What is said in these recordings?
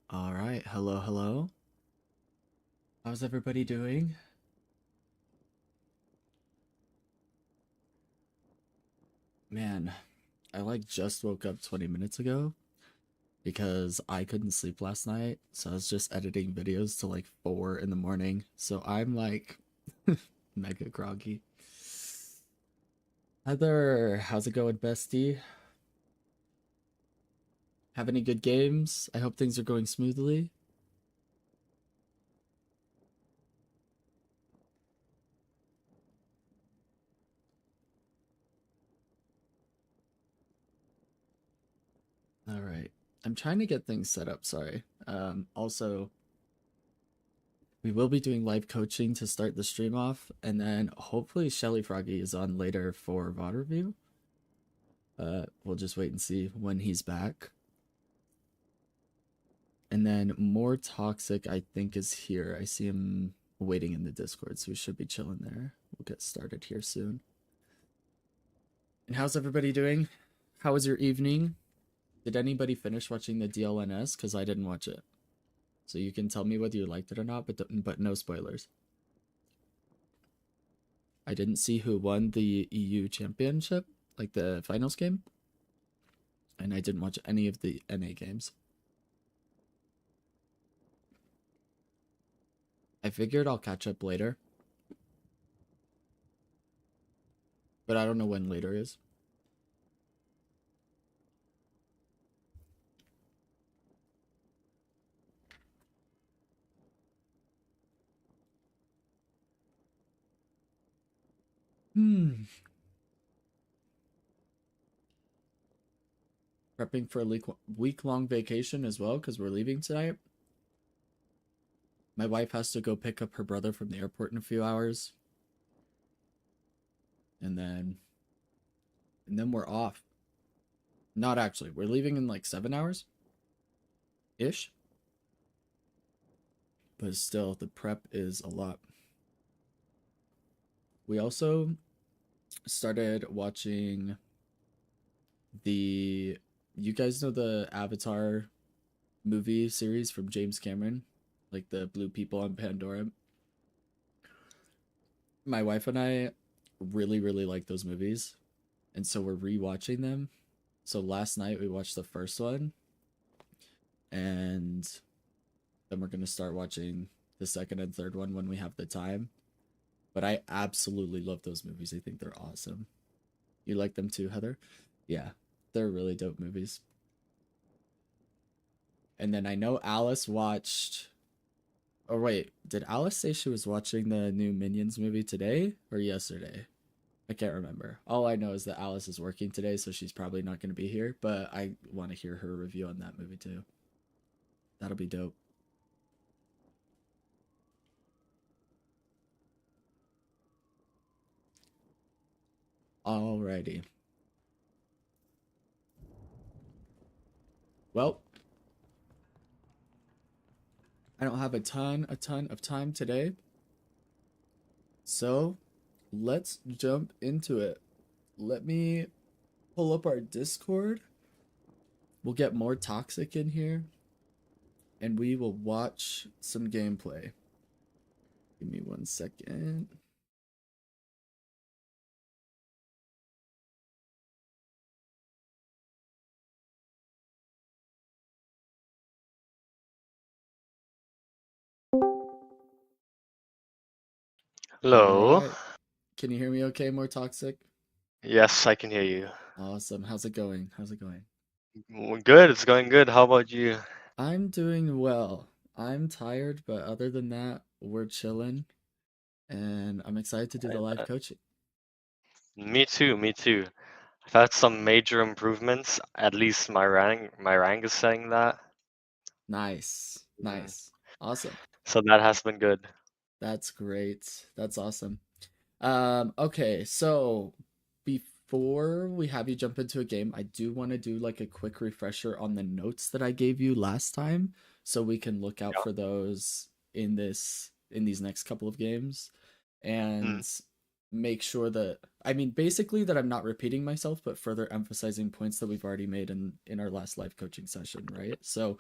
All right, hello, hello. How's everybody doing? Man, I just woke up 20 minutes ago because I couldn't sleep last night, so I was just editing videos till like 4 in the morning. So I'm mega groggy. Heather, how's it going, bestie? Have any good games? I hope things are going smoothly. All right. I'm trying to get things set up, sorry. Also, we will be doing live coaching to start the stream off, and then hopefully Shelly Froggy is on later for VOD review. We'll just wait and see when he's back. And then More Toxic, I think, is here. I see him waiting in the Discord, so we should be chilling there. We'll get started here soon. And how's everybody doing? How was your evening? Did anybody finish watching the DLNS? Because I didn't watch it. So you can tell me whether you liked it or not, but no spoilers. I didn't see who won the EU championship, like the finals game. And I didn't watch any of the NA games. I figured I'll catch up later. But I don't know when later is. Prepping for a week-long vacation as well, because we're leaving tonight. My wife has to go pick up her brother from the airport in a few hours. And then we're off. Not actually. We're leaving in like 7 hours ish. But still, the prep is a lot. We also started watching you guys know the Avatar movie series from James Cameron, like the blue people on Pandora. My wife and I really, really like those movies, and so we're rewatching them. So last night we watched the first one, and then we're gonna start watching the second and third one when we have the time. But I absolutely love those movies. I think they're awesome. You like them too, Heather? Yeah, they're really dope movies. And then I know Alice watched. Oh wait, did Alice say she was watching the new Minions movie today or yesterday? I can't remember. All I know is that Alice is working today, so she's probably not going to be here, but I want to hear her review on that movie too. That'll be dope. Alrighty. Well, I don't have a ton of time today. So, let's jump into it. Let me pull up our Discord. We'll get More Toxic in here and we will watch some gameplay. Give me 1 second. All Hello. right. Can you hear me okay, More Toxic? Yes, I can hear you. Awesome. How's it going? How's it going? Good, it's going good. How about you? I'm doing well. I'm tired, but other than that, we're chilling and I'm excited to do the live I- coaching. Me too, me too. I've had some major improvements. At least my rank is saying that. Nice. Mm. Nice. Awesome. So that has been good. That's great. That's awesome. Okay, so before we have you jump into a game, I do want to do like a quick refresher on the notes that I gave you last time so we can look out Yeah. for those in these next couple of games. And Mm. make sure that, I mean, basically that I'm not repeating myself, but further emphasizing points that we've already made in our last live coaching session, right? So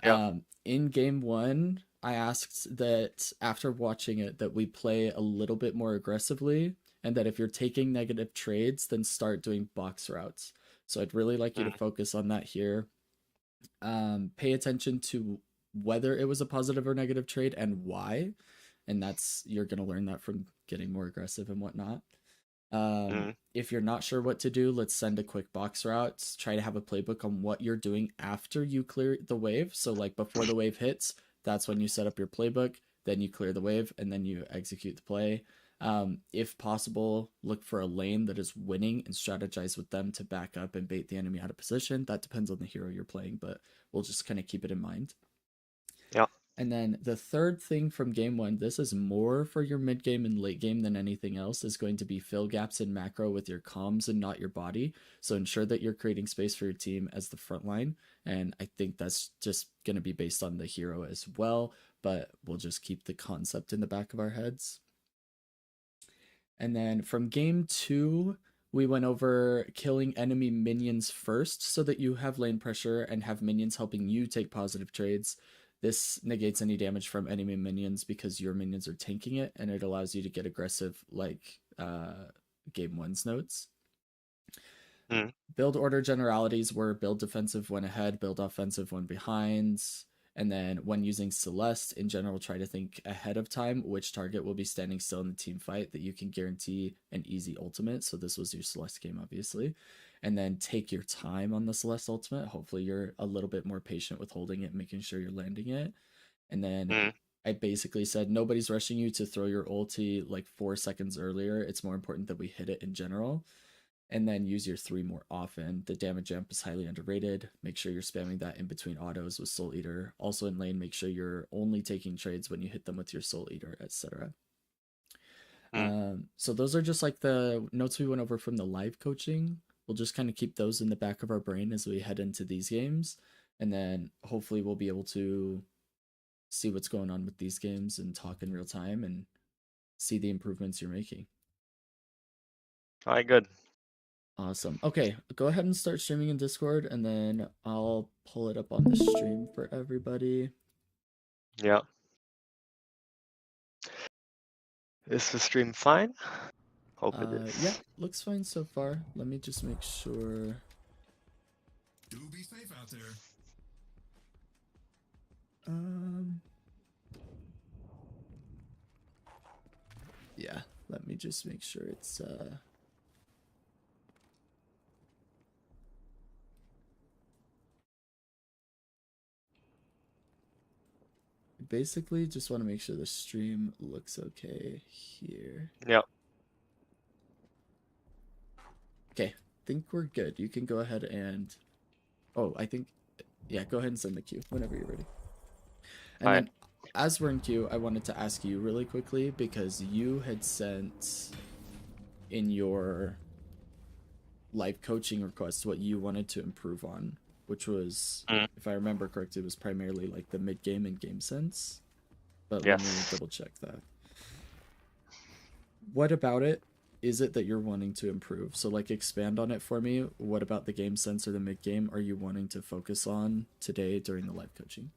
Yeah. in game one, I asked that after watching it, that we play a little bit more aggressively, and that if you're taking negative trades, then start doing box routes. So I'd really like you to Mm, focus on that here. Pay attention to whether it was a positive or negative trade and why. And that's, you're going to learn that from getting more aggressive and whatnot. mm, If you're not sure what to do, let's send a quick box route. Try to have a playbook on what you're doing after you clear the wave. So, like before the wave hits, that's when you set up your playbook. Then you clear the wave and then you execute the play. If possible, look for a lane that is winning and strategize with them to back up and bait the enemy out of position. That depends on the hero you're playing, but we'll just kind of keep it in mind. yeah. And then the third thing from game one, this is more for your mid game and late game than anything else, is going to be fill gaps in macro with your comms and not your body. So ensure that you're creating space for your team as the front line. And I think that's just going to be based on the hero as well, but we'll just keep the concept in the back of our heads. And then from game two, we went over killing enemy minions first so that you have lane pressure and have minions helping you take positive trades. This negates any damage from enemy minions because your minions are tanking it, and it allows you to get aggressive like game one's notes. Mm, Build order generalities were build defensive when ahead, build offensive when behind. And then when using Celeste, in general, try to think ahead of time which target will be standing still in the team fight that you can guarantee an easy ultimate. So this was your Celeste game, obviously. And then take your time on the Celeste ultimate. Hopefully you're a little bit more patient with holding it, making sure you're landing it. And then mm, I basically said nobody's rushing you to throw your ulti like 4 seconds earlier. It's more important that we hit it in general, and then use your three more often. The damage jump is highly underrated. Make sure you're spamming that in between autos with Soul Eater. Also in lane, make sure you're only taking trades when you hit them with your Soul Eater, etc. mm. So those are just like the notes we went over from the live coaching. We'll just kind of keep those in the back of our brain as we head into these games, and then hopefully we'll be able to see what's going on with these games and talk in real time and see the improvements you're making. All right, good. Awesome. Okay, go ahead and start streaming in Discord, and then I'll pull it up on the stream for everybody. Yeah. Is the stream fine? Hope it Yeah, is. looks fine so far. Let me just make sure. Do be safe out there. Um, yeah, let me just make sure it's basically just want to make sure the stream looks okay here. Yeah. Okay, think we're good. You can go ahead and I think yeah, go ahead and send the queue whenever you're ready. And All right. then as we're in queue, I wanted to ask you really quickly because you had sent in your live coaching request what you wanted to improve on, which was, Mm, if I remember correctly, it was primarily like the mid game and game sense. But let me yes. double check that. What about it is it that you're wanting to improve? So like expand on it for me. What about the game sense or the mid game are you wanting to focus on today during the live coaching?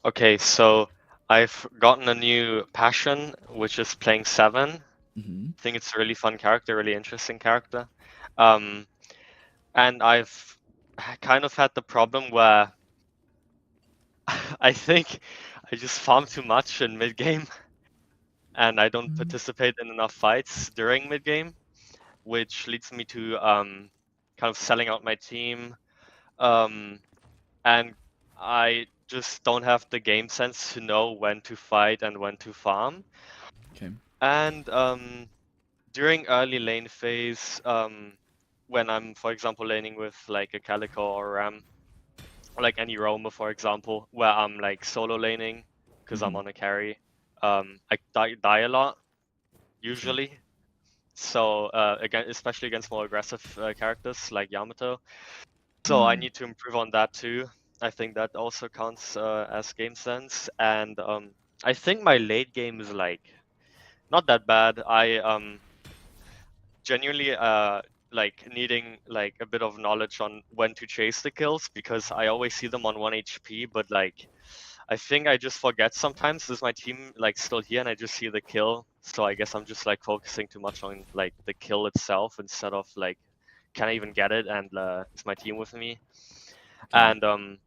Okay, so I've gotten a new passion, which is playing Seven. Mm-hmm. I think it's a really fun character, really interesting character. Um, and I've kind of had the problem where I think I just farm too much in mid game, and I don't participate in enough fights during mid game, which leads me to kind of selling out my team. Um, and I just don't have the game sense to know when to fight and when to farm. Okay. And during early lane phase, when I'm, for example, laning with like a Calico or Ram, or like any Roamer, for example, where I'm like solo laning because I'm Mm-hmm. on a carry, I die a lot Okay. usually. So again, especially against more aggressive characters like Yamato. So I Mm. need to improve on that too. I think that also counts as game sense, and I think my late game is like not that bad. I genuinely like needing like a bit of knowledge on when to chase the kills, because I always see them on 1 HP, but like I think I just forget sometimes. Is my team like still here and I just see the kill? So I guess I'm just like focusing too much on like the kill itself instead of like, can I even get it, and is my team with me? Okay. And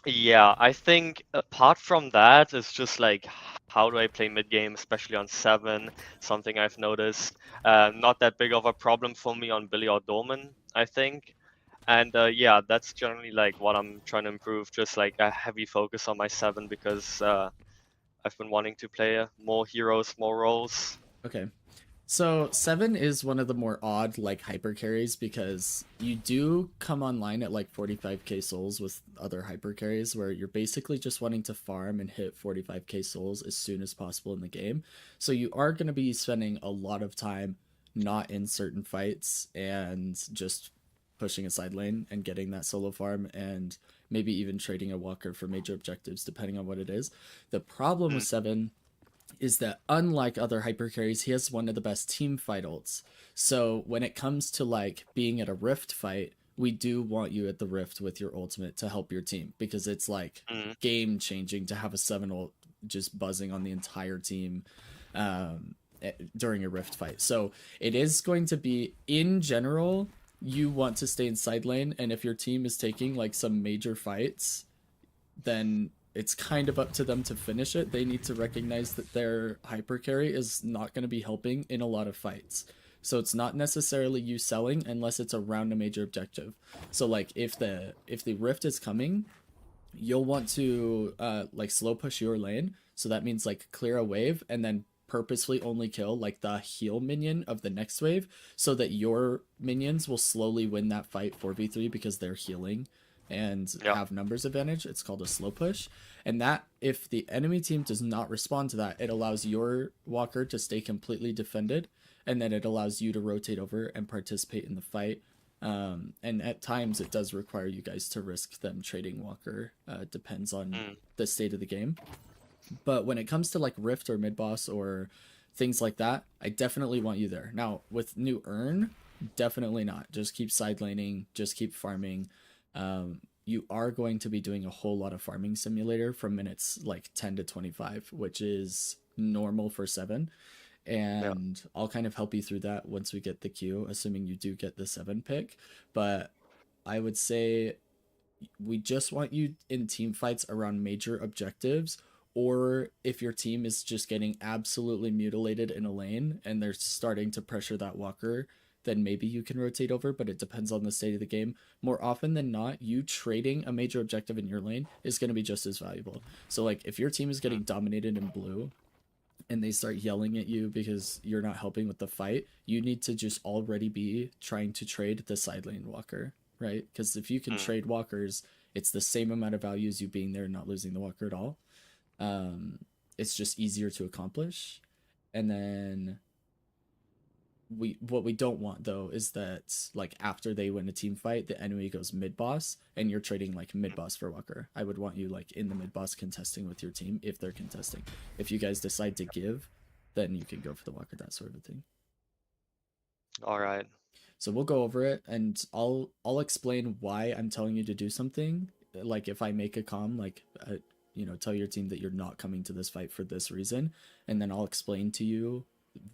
yeah, I think apart from that, it's just like how do I play mid game, especially on 7? Something I've noticed. Not that big of a problem for me on Billy or Dolman, I think. And yeah, that's generally like what I'm trying to improve. Just like a heavy focus on my 7, because I've been wanting to play more heroes, more roles. Okay. So 7 is one of the more odd like hyper carries because you do come online at like 45k souls with other hyper carries where you're basically just wanting to farm and hit 45k souls as soon as possible in the game. So you are going to be spending a lot of time not in certain fights and just pushing a side lane and getting that solo farm and maybe even trading a walker for major objectives depending on what it is. The problem with 7 is that unlike other hyper carries, he has one of the best team fight ults. So when it comes to like being at a rift fight, we do want you at the rift with your ultimate to help your team because it's like game changing to have a 7 ult just buzzing on the entire team during a rift fight. So it is going to be, in general, you want to stay in side lane, and if your team is taking like some major fights, then it's kind of up to them to finish it. They need to recognize that their hyper carry is not going to be helping in a lot of fights. So it's not necessarily you selling unless it's around a major objective. So like if the rift is coming, you'll want to like slow push your lane. So that means like clear a wave and then purposefully only kill like the heal minion of the next wave so that your minions will slowly win that fight 4v3 because they're healing and have numbers advantage. It's called a slow push. And that, if the enemy team does not respond to that, it allows your walker to stay completely defended, and then it allows you to rotate over and participate in the fight. And at times it does require you guys to risk them trading walker. Depends on the state of the game. But when it comes to like rift or mid boss or things like that, I definitely want you there. Now with new earn, definitely not. Just keep side laning, just keep farming. You are going to be doing a whole lot of farming simulator from minutes like 10 to 25, which is normal for 7. And I'll kind of help you through that once we get the queue, assuming you do get the 7 pick. But I would say we just want you in team fights around major objectives, or if your team is just getting absolutely mutilated in a lane and they're starting to pressure that walker, then maybe you can rotate over, but it depends on the state of the game. More often than not, you trading a major objective in your lane is going to be just as valuable. So like if your team is getting dominated in blue and they start yelling at you because you're not helping with the fight, you need to just already be trying to trade the side lane walker, right? Because if you can trade walkers, it's the same amount of value as you being there and not losing the walker at all. It's just easier to accomplish. And then what we don't want though is that like after they win a team fight, the enemy goes mid boss and you're trading like mid boss for walker. I would want you like in the mid boss contesting with your team if they're contesting. If you guys decide to give, then you can go for the walker, that sort of thing. All right. So we'll go over it and I'll explain why I'm telling you to do something. Like if I make a comm, like tell your team that you're not coming to this fight for this reason, and then I'll explain to you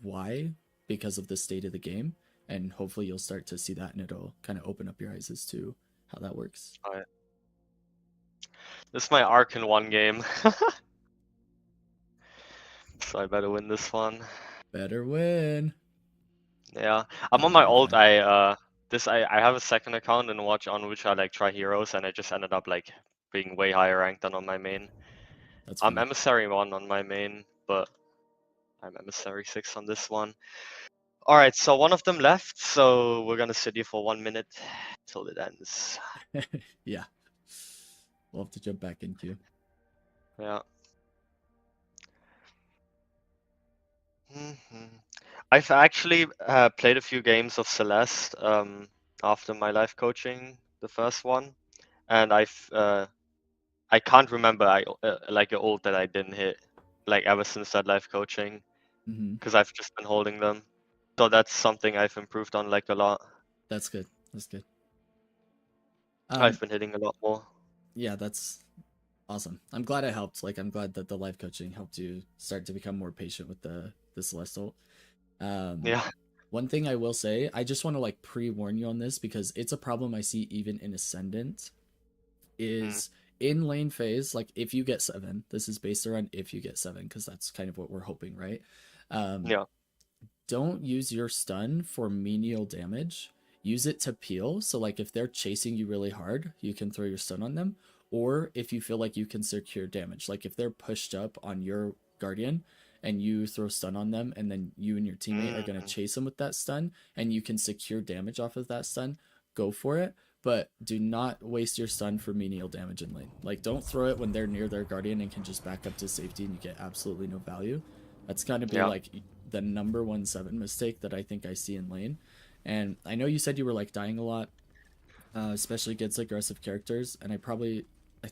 why, because of the state of the game, and hopefully you'll start to see that and it'll kind of open up your eyes as to how that works. All right. This is my arc in one game. So I better win this one. Better win. Yeah, I'm on my ult. I have a second account and watch on which I like try heroes, and I just ended up like being way higher ranked than on my main. I'm Emissary 1 on my main, but I'm Emissary 6 on this one. Alright, so one of them left, so we're gonna sit here for 1 minute till it ends. Yeah. We'll have to jump back in queue. Yeah. I've actually played a few games of Celeste after my life coaching, the first one, and I can't remember like an ult that I didn't hit, like ever since that life coaching. Mm-hmm. because I've just been holding them. So that's something I've improved on like a lot. That's good. That's good. I've been hitting a lot more. Yeah, that's awesome. I'm glad it helped. Like, I'm glad that the life coaching helped you start to become more patient with the Celestial. Um, Yeah. One thing I will say, I just want to like pre-warn you on this because it's a problem I see even in Ascendant. Mm. Is in lane phase, like if you get 7, this is based around if you get 7 because that's kind of what we're hoping, right? Um, Yeah. don't use your stun for menial damage. Use it to peel. So like if they're chasing you really hard, you can throw your stun on them. Or if you feel like you can secure damage, like if they're pushed up on your guardian and you throw stun on them, and then you and your teammate are gonna Mm. chase them with that stun, and you can secure damage off of that stun, go for it. But do not waste your stun for menial damage in lane. Like don't throw it when they're near their guardian and can just back up to safety and you get absolutely no value. That's gotta be Yeah. like the number 1 7 mistake that I think I see in lane. And I know you said you were like dying a lot, especially against aggressive characters, and I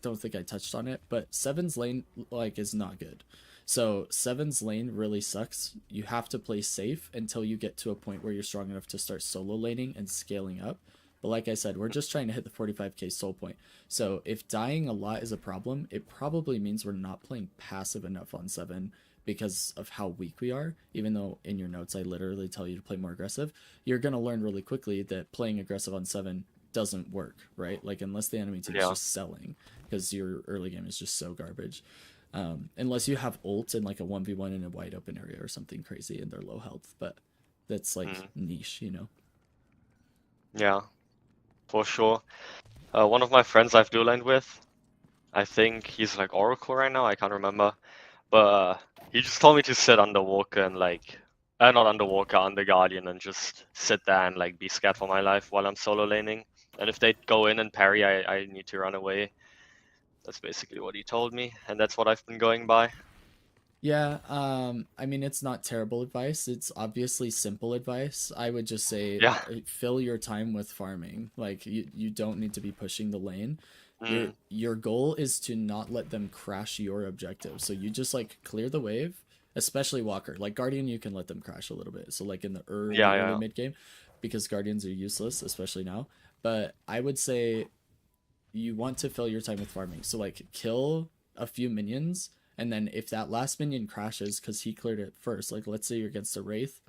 don't think I touched on it, but Seven's lane like is not good. So Seven's lane really sucks. You have to play safe until you get to a point where you're strong enough to start solo laning and scaling up. But like I said, we're just trying to hit the 45k soul point. So if dying a lot is a problem, it probably means we're not playing passive enough on 7 because of how weak we are. Even though in your notes I literally tell you to play more aggressive, you're going to learn really quickly that playing aggressive on 7 doesn't work, right? Like unless the enemy team's Yeah. just selling, because your early game is just so garbage. Unless you have ult in like a 1v1 in a wide open area or something crazy and they're low health, but that's like niche, you know? Yeah. For sure. One of my friends I've dual laned with, I think he's like Oracle right now. I can't remember, but he just told me to sit under Walker and like, not under Walker, under Guardian, and just sit there and like be scared for my life while I'm solo laning. And if they go in and parry, I need to run away. That's basically what he told me, and that's what I've been going by. Yeah, I mean it's not terrible advice. It's obviously simple advice. I would just say Yeah. fill your time with farming. Like you don't need to be pushing the lane. Mm. Your goal is to not let them crash your objective. So you just like clear the wave, especially Walker. Like Guardian you can let them crash a little bit. So like in the Yeah. early Yeah. mid game, because Guardians are useless, especially now. But I would say you want to fill your time with farming. So like kill a few minions, and then if that last minion crashes because he cleared it first, like let's say you're against a wraith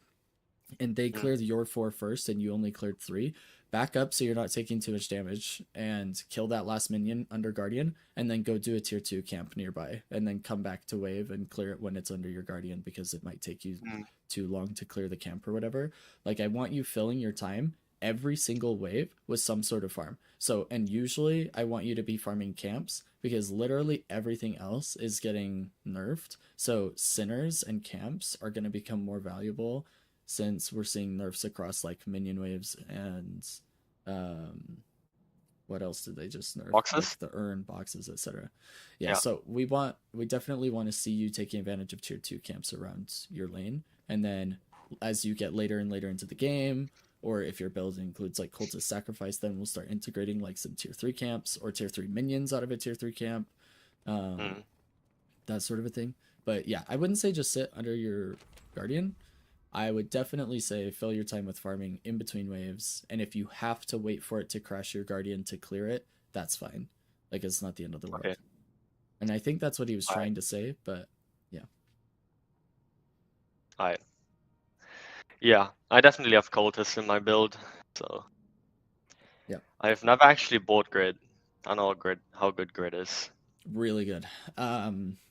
and they Mm. cleared your 4 first and you only cleared 3, back up so you're not taking too much damage and kill that last minion under guardian, and then go do a tier 2 camp nearby and then come back to wave and clear it when it's under your guardian because it might take you Mm. too long to clear the camp or whatever. Like I want you filling your time every single wave with some sort of farm. So, and usually I want you to be farming camps because literally everything else is getting nerfed. So, sinners and camps are going to become more valuable since we're seeing nerfs across like minion waves and um what else did they just nerf? Boxes. Like the urn boxes, etc. Yeah, Yeah. so we definitely want to see you taking advantage of tier 2 camps around your lane, and then as you get later and later into the game, or if your build includes like cultist sacrifice, then we'll start integrating like some tier 3 camps or tier 3 minions out of a tier 3 camp, um Mm. that sort of a thing. But yeah, I wouldn't say just sit under your guardian. I would definitely say fill your time with farming in between waves, and if you have to wait for it to crash your guardian to clear it, that's fine. Like it's not the end of the Okay. world. And I think that's what he was Alright. trying to say, but yeah. Alright. Yeah, I definitely have cultists in my build, so Yeah. I've never actually bought grid. I know how good grid is. Really good.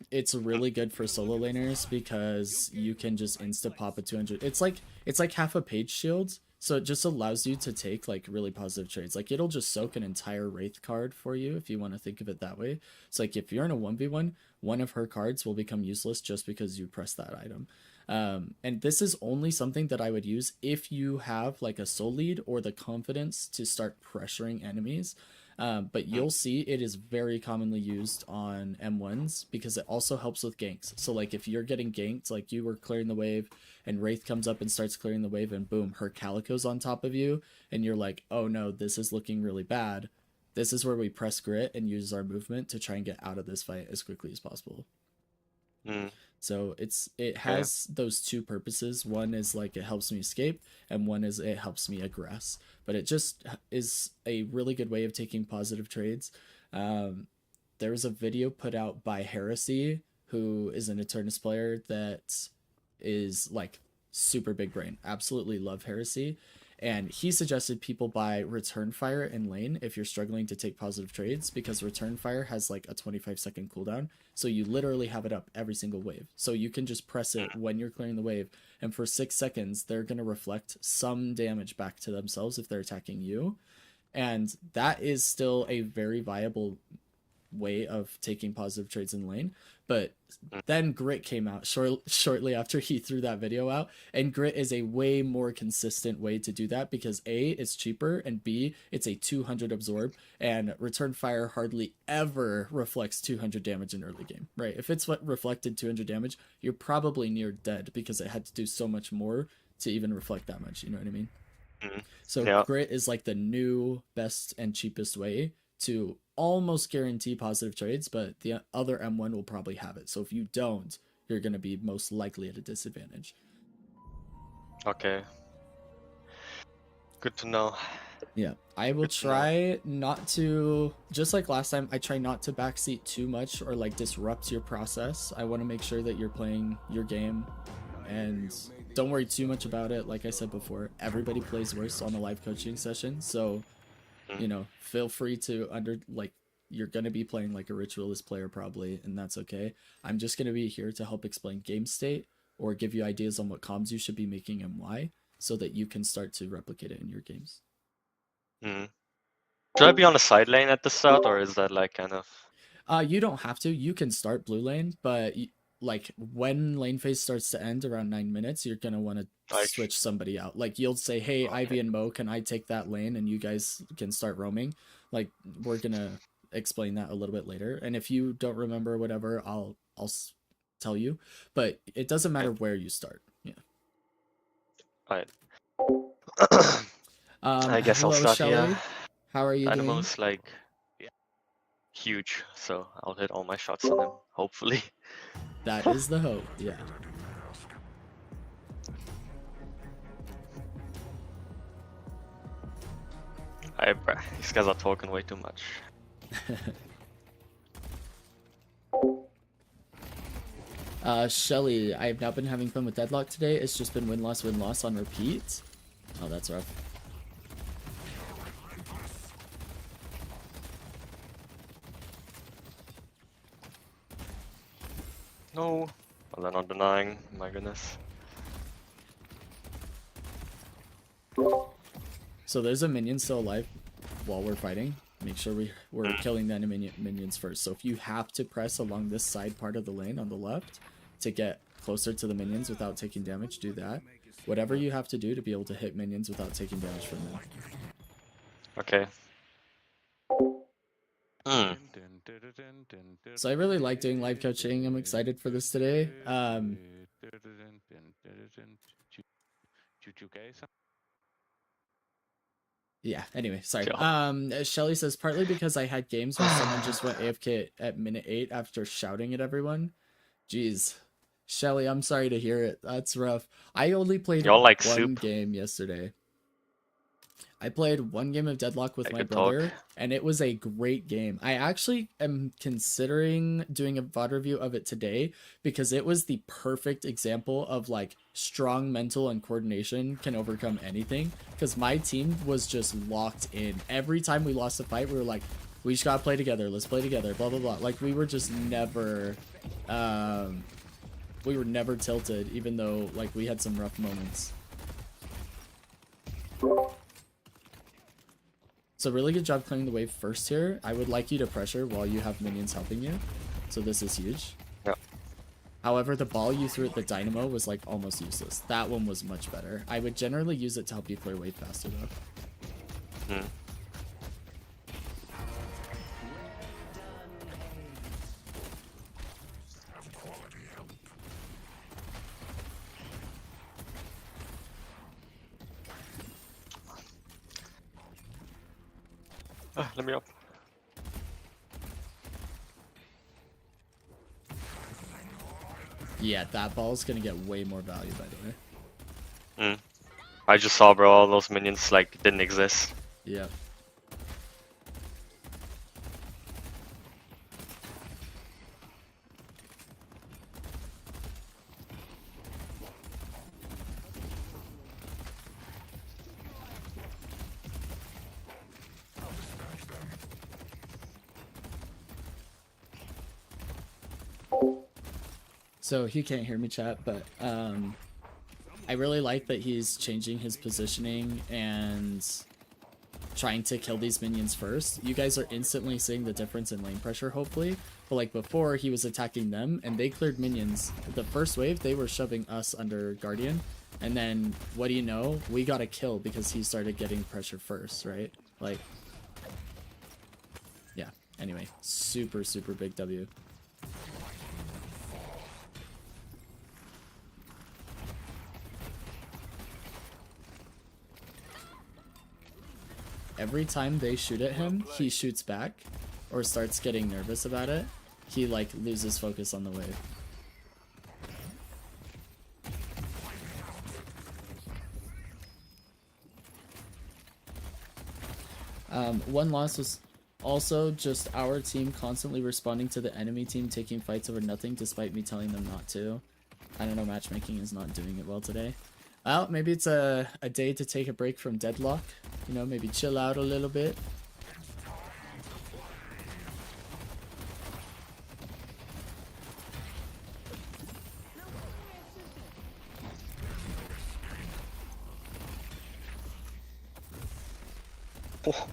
It's really good for solo laners because you can just insta pop a 200. It's like half a page shield, so it just allows you to take like really positive trades. Like it'll just soak an entire wraith card for you if you want to think of it that way. It's like if you're in a 1v1, one of her cards will become useless just because you press that item. And this is only something that I would use if you have like a soul lead or the confidence to start pressuring enemies. But Mm. you'll see it is very commonly used on M1s because it also helps with ganks. So like if you're getting ganked, like you were clearing the wave and Wraith comes up and starts clearing the wave and boom, her Calico's on top of you and you're like, oh no, this is looking really bad. This is where we press grit and use our movement to try and get out of this fight as quickly as possible. Mm. So it Okay. has those two purposes. One is like it helps me escape, and one is it helps me aggress. But it just is a really good way of taking positive trades. Um, there was a video put out by Heresy, who is an Eternus player that is like super big brain. Absolutely love Heresy. And he suggested people buy Return Fire in lane if you're struggling to take positive trades, because Return Fire has like a 25-second cooldown. So you literally have it up every single wave. So you can just press it when you're clearing the wave. And for 6 seconds, they're going to reflect some damage back to themselves if they're attacking you. And that is still a very viable way of taking positive trades in lane. But then Grit came out shortly after he threw that video out, and Grit is a way more consistent way to do that because A, it's cheaper, and B, it's a 200 absorb, and Return Fire hardly ever reflects 200 damage in early game, right? If it's what reflected 200 damage, you're probably near dead because it had to do so much more to even reflect that much, you know what I mean? So Yeah. Grit is like the new best and cheapest way to almost guarantee positive trades, but the other M1 will probably have it. So if you don't, you're going to be most likely at a disadvantage. Okay. Good to know. Yeah, I will Good to know. try not to, just like last time, I try not to backseat too much or like disrupt your process. I want to make sure that you're playing your game and don't worry too much about it. Like I said before, everybody plays worse on a live coaching session. So, you know, feel free to you're going to be playing like a ritualist player probably, and that's okay. I'm just going to be here to help explain game state or give you ideas on what comms you should be making and why, so that you can start to replicate it in your games. Should I be on the side lane at the start, or is that like kind of... You don't have to. You can start blue lane, but like when lane phase starts to end around 9 minutes, you're gonna want to switch somebody out. Like you'll say, "Hey, Ivy and Mo, can I take that lane and you guys can start roaming?" Like we're gonna explain that a little bit later. And if you don't remember whatever, I'll tell you. But it doesn't matter where you start. Yeah. Right. I guess I'll Hello, start Shelly. here. How are you doing? Dynamo's like huge, so I'll hit all my shots on him, hopefully. That is the hope. Yeah. These guys are talking way too much. Shelly, I have not been having fun with Deadlock today. It's just been win-loss on repeat. Oh, that's rough. No. Well, they're not denying. My goodness. So there's a minion still alive while we're fighting. Make sure we're killing the enemy minions first. So if you have to press along this side part of the lane on the left to get closer to the minions without taking damage, do that. Whatever you have to do to be able to hit minions without taking damage from them. Okay. So I really like doing live coaching. I'm excited for this today. Yeah, anyway, sorry. Shelly says, partly because I had games where someone just went AFK at minute 8 after shouting at everyone. Jeez. Shelly, I'm sorry to hear it. That's rough. I only played one game yesterday. I played one game of Deadlock with my brother, and it was a great game. I actually am considering doing a VOD review of it today because it was the perfect example of like strong mental and coordination can overcome anything. Because my team was just locked in. Every time we lost a fight, we were like, we just gotta play together. Let's play together. Blah blah blah. Like we were just never, we were never tilted, even though like we had some rough moments. So really good job clearing the wave first here. I would like you to pressure while you have minions helping you. So this is huge. Yep. However, the ball you threw at the Dynamo was like almost useless. That one was much better. I would generally use it to help you clear wave faster though. Let me up. Yeah, that ball's gonna get way more value, by the way. I just saw, bro, all those minions like didn't exist. Yep. So he can't hear me, chat, but I really like that he's changing his positioning and trying to kill these minions first. You guys are instantly seeing the difference in lane pressure, hopefully. But like before, he was attacking them and they cleared minions. The first wave, they were shoving us under Guardian. And then, what do you know? We got a kill because he started getting pressure first, right? Like, yeah. Anyway, super, super big W. Every time they shoot at him, he shoots back or starts getting nervous about it. He like loses focus on the wave. One loss was also just our team constantly responding to the enemy team taking fights over nothing despite me telling them not to. I don't know, matchmaking is not doing it well today. Well, maybe it's a day to take a break from deadlock. You know, maybe chill out a little bit. Oh.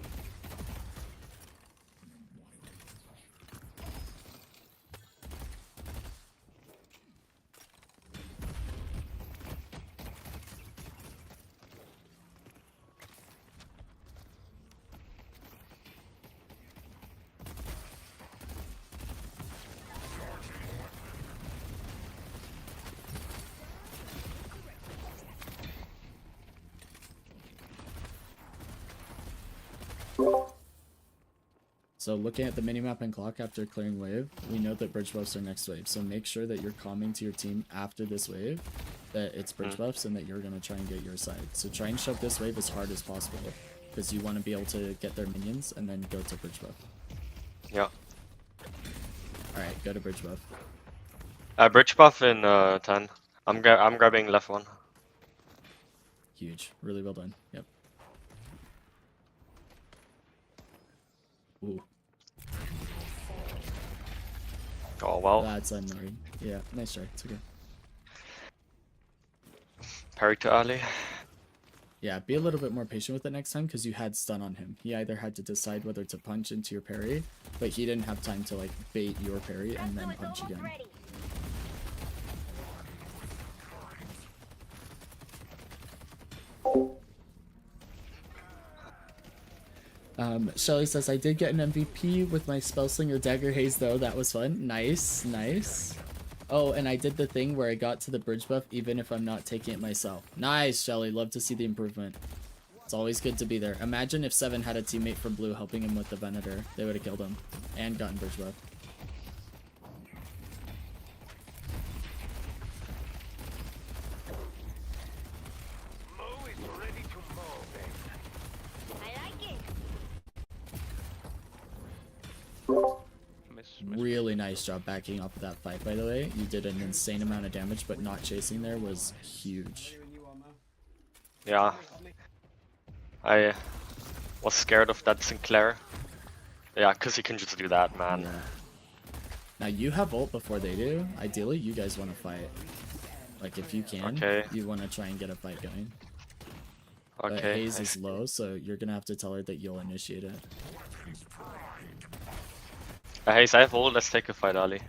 So looking at the minimap and clock after clearing wave, we know that bridge buffs are next wave. So make sure that you're calming to your team after this wave that it's bridge buffs and that you're going to try and get your side. So try and shove this wave as hard as possible because you want to be able to get their minions and then go to bridge buff. Yeah. Alright, go to bridge buff. Bridge buff in 10. I'm grabbing left one. Huge. Really well done. Yep. Ooh. Oh well. That's annoying. Yeah, nice try. It's okay. Parry too early. Yeah, be a little bit more patient with it next time because you had stun on him. He either had to decide whether to punch into your parry, but he didn't have time to like bait your parry and then punch again. Shelly says, I did get an MVP with my Spellslinger Dagger Haze though. That was fun. Nice, nice. Oh, and I did the thing where I got to the bridge buff even if I'm not taking it myself. Nice, Shelly. Love to see the improvement. It's always good to be there. Imagine if Seven had a teammate from Blue helping him with the Venator. They would have killed him and gotten bridge buff. Really nice job backing off of that fight, by the way. You did an insane amount of damage, but not chasing there was huge. Yeah. I was scared of that Sinclair. Yeah, because he can just do that, man. Yeah. Now you have ult before they do. Ideally, you guys want to fight. Like, if you can, Okay. you want to try and get a fight going. Okay. But Haze is low, so you're going to have to tell her that you'll initiate it. Haze, I have ult. Let's take a fight, Ali.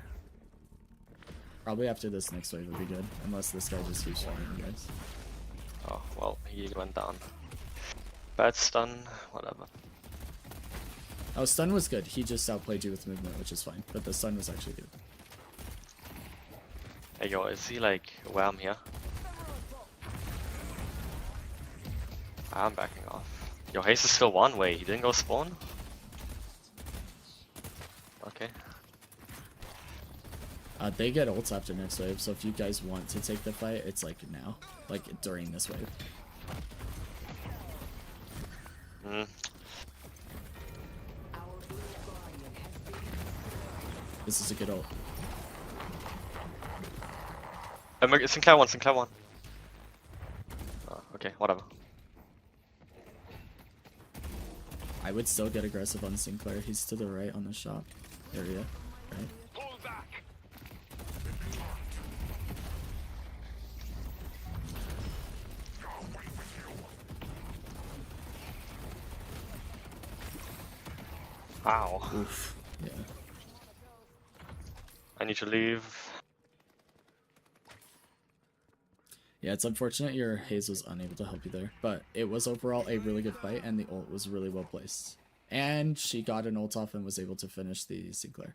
Probably after this next wave would be good. Unless this guy just keeps fighting you guys. Oh, well, he went down. Bad stun, whatever. Oh, stun was good. He just outplayed you with movement, which is fine. But the stun was actually good. Hey, yo, is he like where I'm here? I'm backing off. Yo, Haze is still one way. He didn't go spawn? Okay. They get ults after next wave, so if you guys want to take the fight, it's like now. Like during this wave. Mm. This is a good ult. Sinclair one, Sinclair one. Oh, okay, whatever. I would still get aggressive on Sinclair. He's to the right on the shop area, right? Ow. Oof. Yeah. I need to leave. Yeah, it's unfortunate your Haze was unable to help you there, but it was overall a really good fight, and the ult was really well placed. And she got an ult off and was able to finish the Sinclair.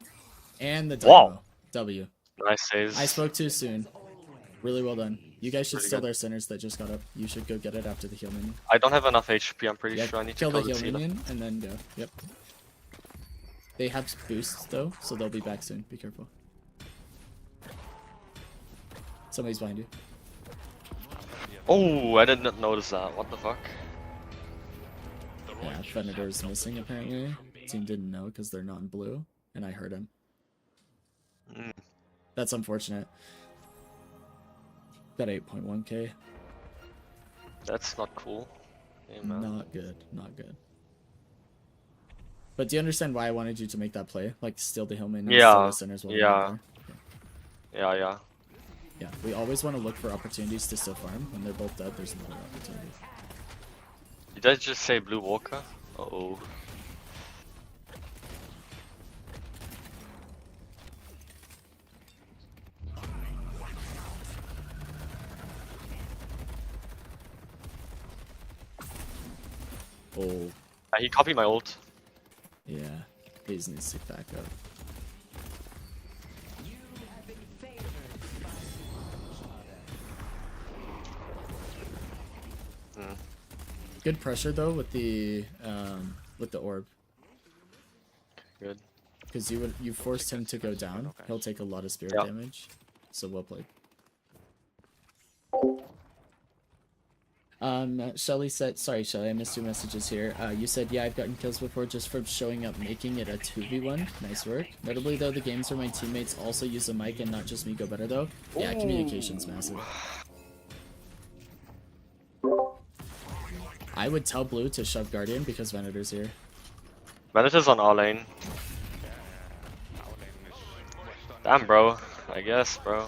And the Dynamo. Wow. W. Nice saves. I spoke too soon. Really well done. You guys should Pretty steal good. their centers that just got up. You should go get it after the heal minion. I don't have enough HP, I'm pretty Yeah, sure I need to kill the kill heal the sealer. minion and then go. Yep. They have boosts though, so they'll be back soon. Be careful. Somebody's behind you. Oh, I did not notice that. What the fuck? Yeah, Venator's missing apparently. Team didn't know because they're not in blue, and I heard him. Mm. That's unfortunate. Got 8.1k. That's not cool. Hey, man. Not good. Not good. But do you understand why I wanted you to make that play? Like steal the Hillman and steal Yeah, the centers while yeah. they're Yeah, yeah. Yeah, we always want to look for opportunities to still farm. When they're both dead, there's another opportunity. Did I just say Blue Walker? Uh-oh. Oh, He copied my ult. yeah. Hayes needs to back up. Mm. Good pressure though with the orb, Good. because you forced him to go down. He'll take a lot of spirit Yeah. damage. So well played. Shelly said, sorry Shelly, I missed your messages here. You said, yeah, I've gotten kills before just from showing up, making it a 2v1. Nice work. Notably though, the games where my teammates also use a mic and not just me go better though. Yeah, communication's massive. I would tell Blue to shove Guardian because Venator's here. Venator's on our lane. Damn, bro. I guess, bro.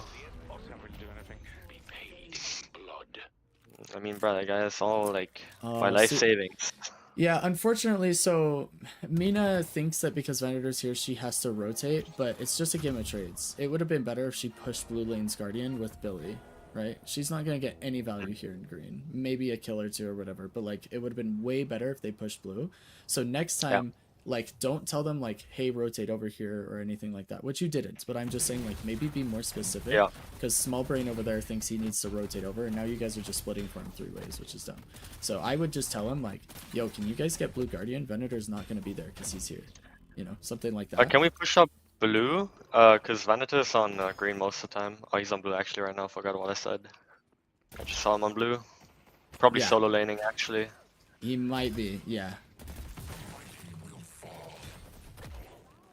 I mean, bro, that guy is all like my life savings. Yeah, unfortunately, so Mina thinks that because Venator's here, she has to rotate, but it's just a game of trades. It would have been better if she pushed blue lane's Guardian with Billy, right? She's not going to get any value here in green. Maybe a kill or two or whatever, but like it would have been way better if they pushed blue. So next time, like, don't tell them like, hey, rotate over here or anything like that, which you didn't, but I'm just saying like maybe be more specific. Yeah. Because Small Brain over there thinks he needs to rotate over, and now you guys are just splitting for him 3 ways, which is dumb. So I would just tell him like, yo, can you guys get blue Guardian? Venator's not going to be there because he's here. You know, something like that. Can we push up blue? Because Venator's on green most of the time. Oh, he's on blue actually right now. Forgot what I said. I just saw him on blue. Probably Yeah. solo laning actually. He might be, yeah.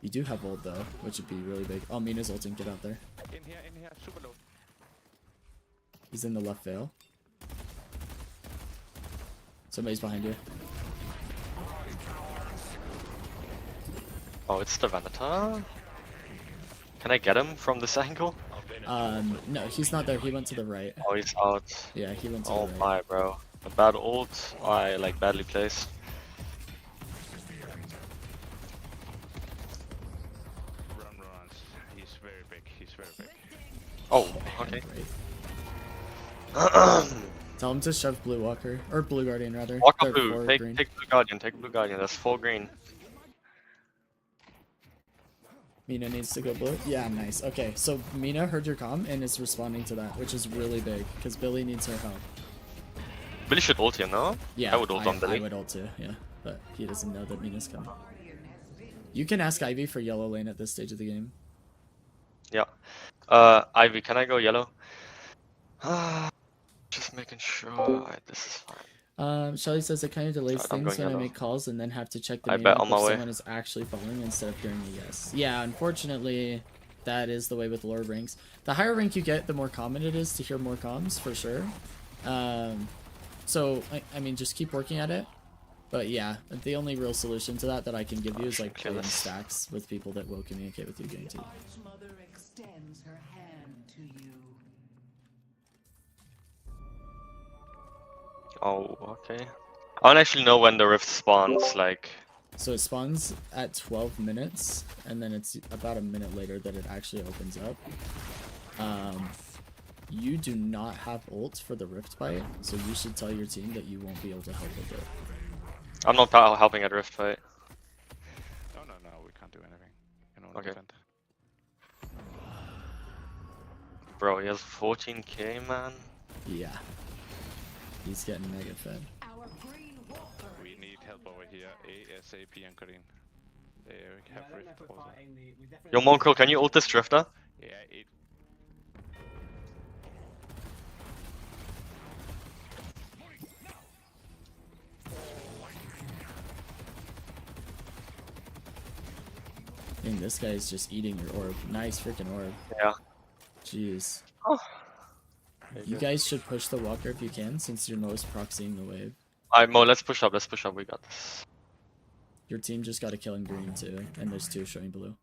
You do have ult though, which would be really big. Oh, Mina's ulting, get out there. In here, super low. He's in the left veil. Somebody's behind you. Oh, it's the Venator. Can I get him from this angle? No, he's not there. He went to the right. Oh, he's out. Yeah, he went to Oh the right. my, bro. A bad ult. I like badly placed. Run. He's very big. Oh, okay. Right. Tell him to shove Blue Walker, or Blue Guardian rather. Walk up They're blue. forward Take green. blue guardian. Take blue guardian. That's full green. Mina needs to go blue. Yeah, nice. Okay, so Mina heard your comm and is responding to that, which is really big because Billy needs her help. Billy should ult here, no? Yeah, I would ult on Billy. I would ult too. Yeah, but he doesn't know that Mina's coming. You can ask Ivy for yellow lane at this stage of the game. Yeah. Ivy, can I go yellow? Just making sure. Alright, this is fine. Shelly says it kind of delays Alright, I'm things going when I yellow. make calls and then have to check the I bet minimap on my if way. someone is actually following instead of hearing a yes. Yeah, unfortunately, that is the way with lower ranks. The higher rank you get, the more common it is to hear more comms, for sure. So, I mean, just keep working at it. But yeah, the only real solution to that I can give you is like play in stacks with people that will communicate with you guaranteed. Mother extends her hand to you. Oh, okay. I don't actually know when the rift spawns, like... So it spawns at 12 minutes, and then it's about a minute later that it actually opens up. You do not have ult for the rift fight, so you should tell your team that you won't be able to help with it. I'm not helping at rift fight. No, we can't do anything. You know, Okay. defend. Bro, he has 14k, man. Yeah. He's getting mega fed. Our green walker. We need help over here. ASAP and Karin. They have rift also. Yo, Monkrel, can you ult this drifter? Yeah, 8. Dang, this guy is just eating your orb. Nice freaking orb. Yeah. Jeez. Oh. You guys should push the walker if you can, since you're most proxying the wave. Alright, Mo, let's push up, we got this. Your team just got a kill in green too, and there's 2 showing blue.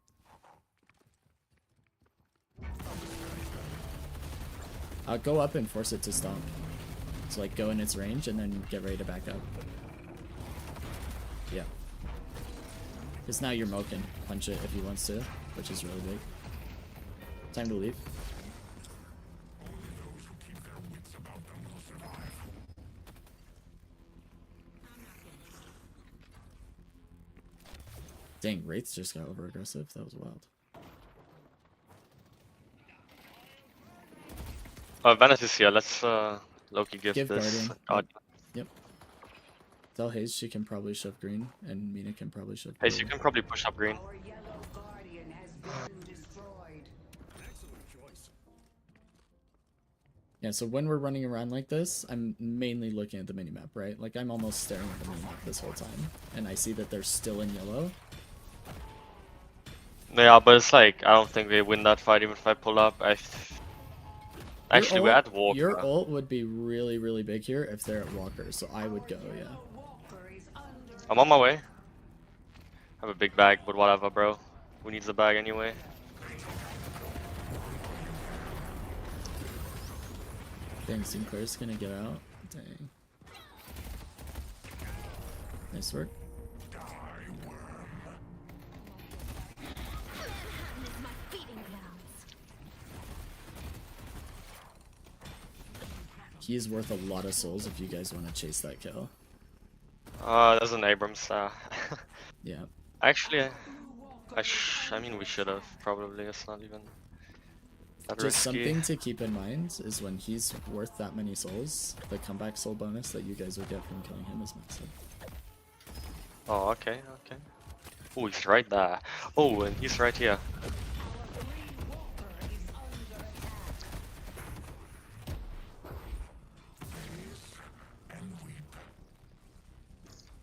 Go up and force it to stomp. So like go in its range and then get ready to back up. Yeah. Because now your Mo can punch it if he wants to, which is really big. Time to leave. Dang, Wraith just got over aggressive. That was wild. Venice is here, let's Loki give Give this. Guardian. Yep. Tell Hayes she can probably shove green, and Mina can probably shove Hey, blue. so you can probably push up green. Our yellow guardian has been destroyed. Yeah, so when we're running around like this, I'm mainly looking at the minimap, right? Like, I'm almost staring at the minimap this whole time, and I see that they're still in yellow. Yeah, but it's like, I don't think they win that fight even if I pull up. Actually, we're at Walker. Your ult would be really, really big here if they're at Walker, so I would go, yeah. Walker is under I'm on my way. I have a big bag, but whatever, bro. Who needs the bag anyway? Dang, Sinclair's gonna get out. Dang. Nice work. He is worth a lot of souls if you guys want to chase that kill. There's an Abrams. Yeah. Actually, I mean, we should have probably. It's not even that Just risky. something to keep in mind is when he's worth that many souls, the comeback soul bonus that you guys will get from killing him is massive. Oh, okay, okay. Oh, he's right there. Oh, and he's right here.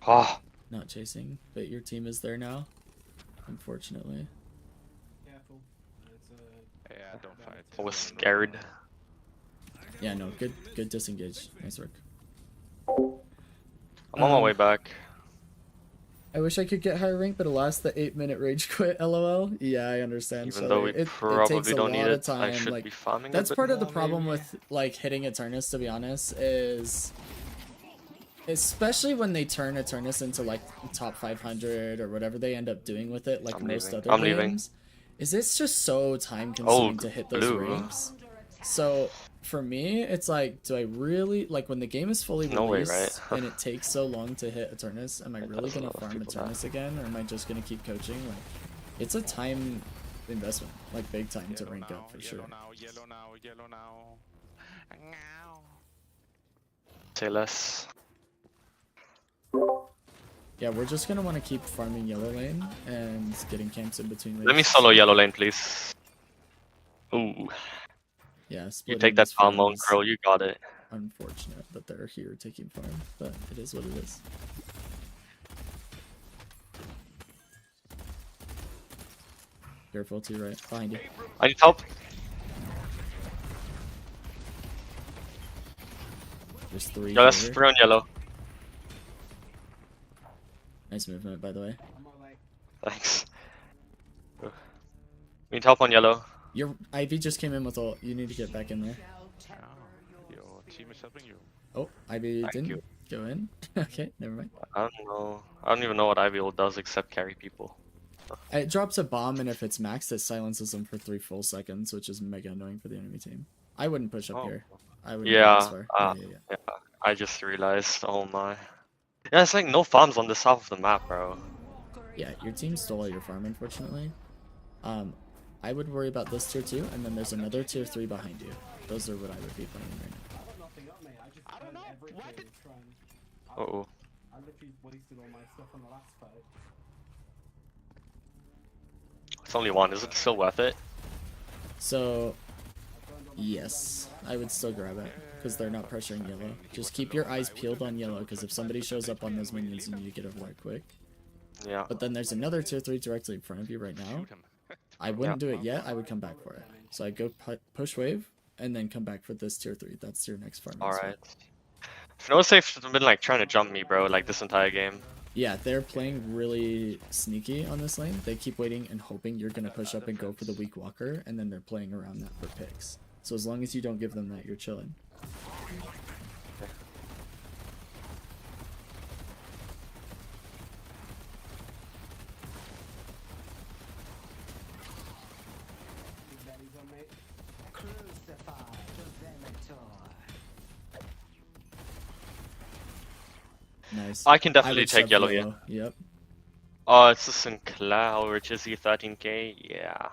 Oh, Not chasing, but your team is there now, unfortunately. Careful. It's Yeah, don't fight. I was scared. Yeah, no, good disengage. Nice work. I'm on my way back. I wish I could get higher rank, but alas, the 8-minute rage quit. LOL. Yeah, I understand. Even so though we it probably takes a don't need lot of it, I time. should Like, be farming. that's a bit part of the more, problem maybe. with like hitting Eternus, to be honest, is especially when they turn Eternus into like top 500 or whatever they end up doing with it, like I'm most leaving. other I'm leaving. games, is it's just so time consuming to hit those blue. ranks. So for me, it's like, do I really like when the game is fully No way, released right? and it takes so long to hit Eternus? Am I It really does a gonna lot of farm people Eternus again, or am I just gonna keep coaching? Like, it's a time investment, like big time to Yellow rank now, up for yellow sure. now, yellow now, yellow now. Meow. Say less. Yeah, we're just gonna want to keep farming yellow lane and getting camps in between. Let me waves. solo yellow lane, please. Ooh. Yeah, You splitting take that these farm farm on is Crow, you got it. unfortunate that they're here taking farm, but it is what it is. Careful to your right, behind you. I need help. There's 3 Yeah, let's here. throw in yellow. Nice movement, by the way. I'm not like, Thanks. We need help on yellow. Your Ivy just came in with ult. You need to get back in there. Shall temper Oh, your your team is helping you. Oh, Ivy Thank didn't you. go in. Okay, never mind. I don't know. I don't even know what Ivy ult does except carry people. It drops a bomb, and if it's maxed, it silences them for 3 full seconds, which is mega annoying for the enemy team. I wouldn't push up Oh. here. I wouldn't go this Yeah, far. Yeah. yeah. I just realized. Oh my. Yeah, it's like no farms on this half of the map, bro. Yeah, your team stole all your farm, unfortunately. I would worry about this tier 2, and then there's another tier 3 behind you. Those are what I would be playing right now. I got nothing up, mate. I just burned everything trying. Uh-oh. I literally wasted all my stuff on the last fight. It's only one. Is it still worth it? So, yes, I would still grab it, because they're not pressuring yellow. Just keep your eyes peeled on yellow, because if somebody shows up on those minions, you need to get over there quick. Yeah. But then there's another tier 3 directly in front of you right now. Shoot him. I wouldn't do it yet, I would come back for it. So I go push wave, and then come back for this tier 3. That's your next farm. Alright. Snowsafe's been like trying to jump me, bro, like this entire game. Yeah, they're playing really sneaky on this lane. They keep waiting and hoping you're going to push up and go for the weak walker, and then they're playing around that for picks. So as long as you don't give them that, you're chilling. Big bellies on, mate. crucify the Venator. Nice. I can I definitely would take shove yellow here. Yep. Oh, it's a Sinclair. How rich is he? 13k? Yeah.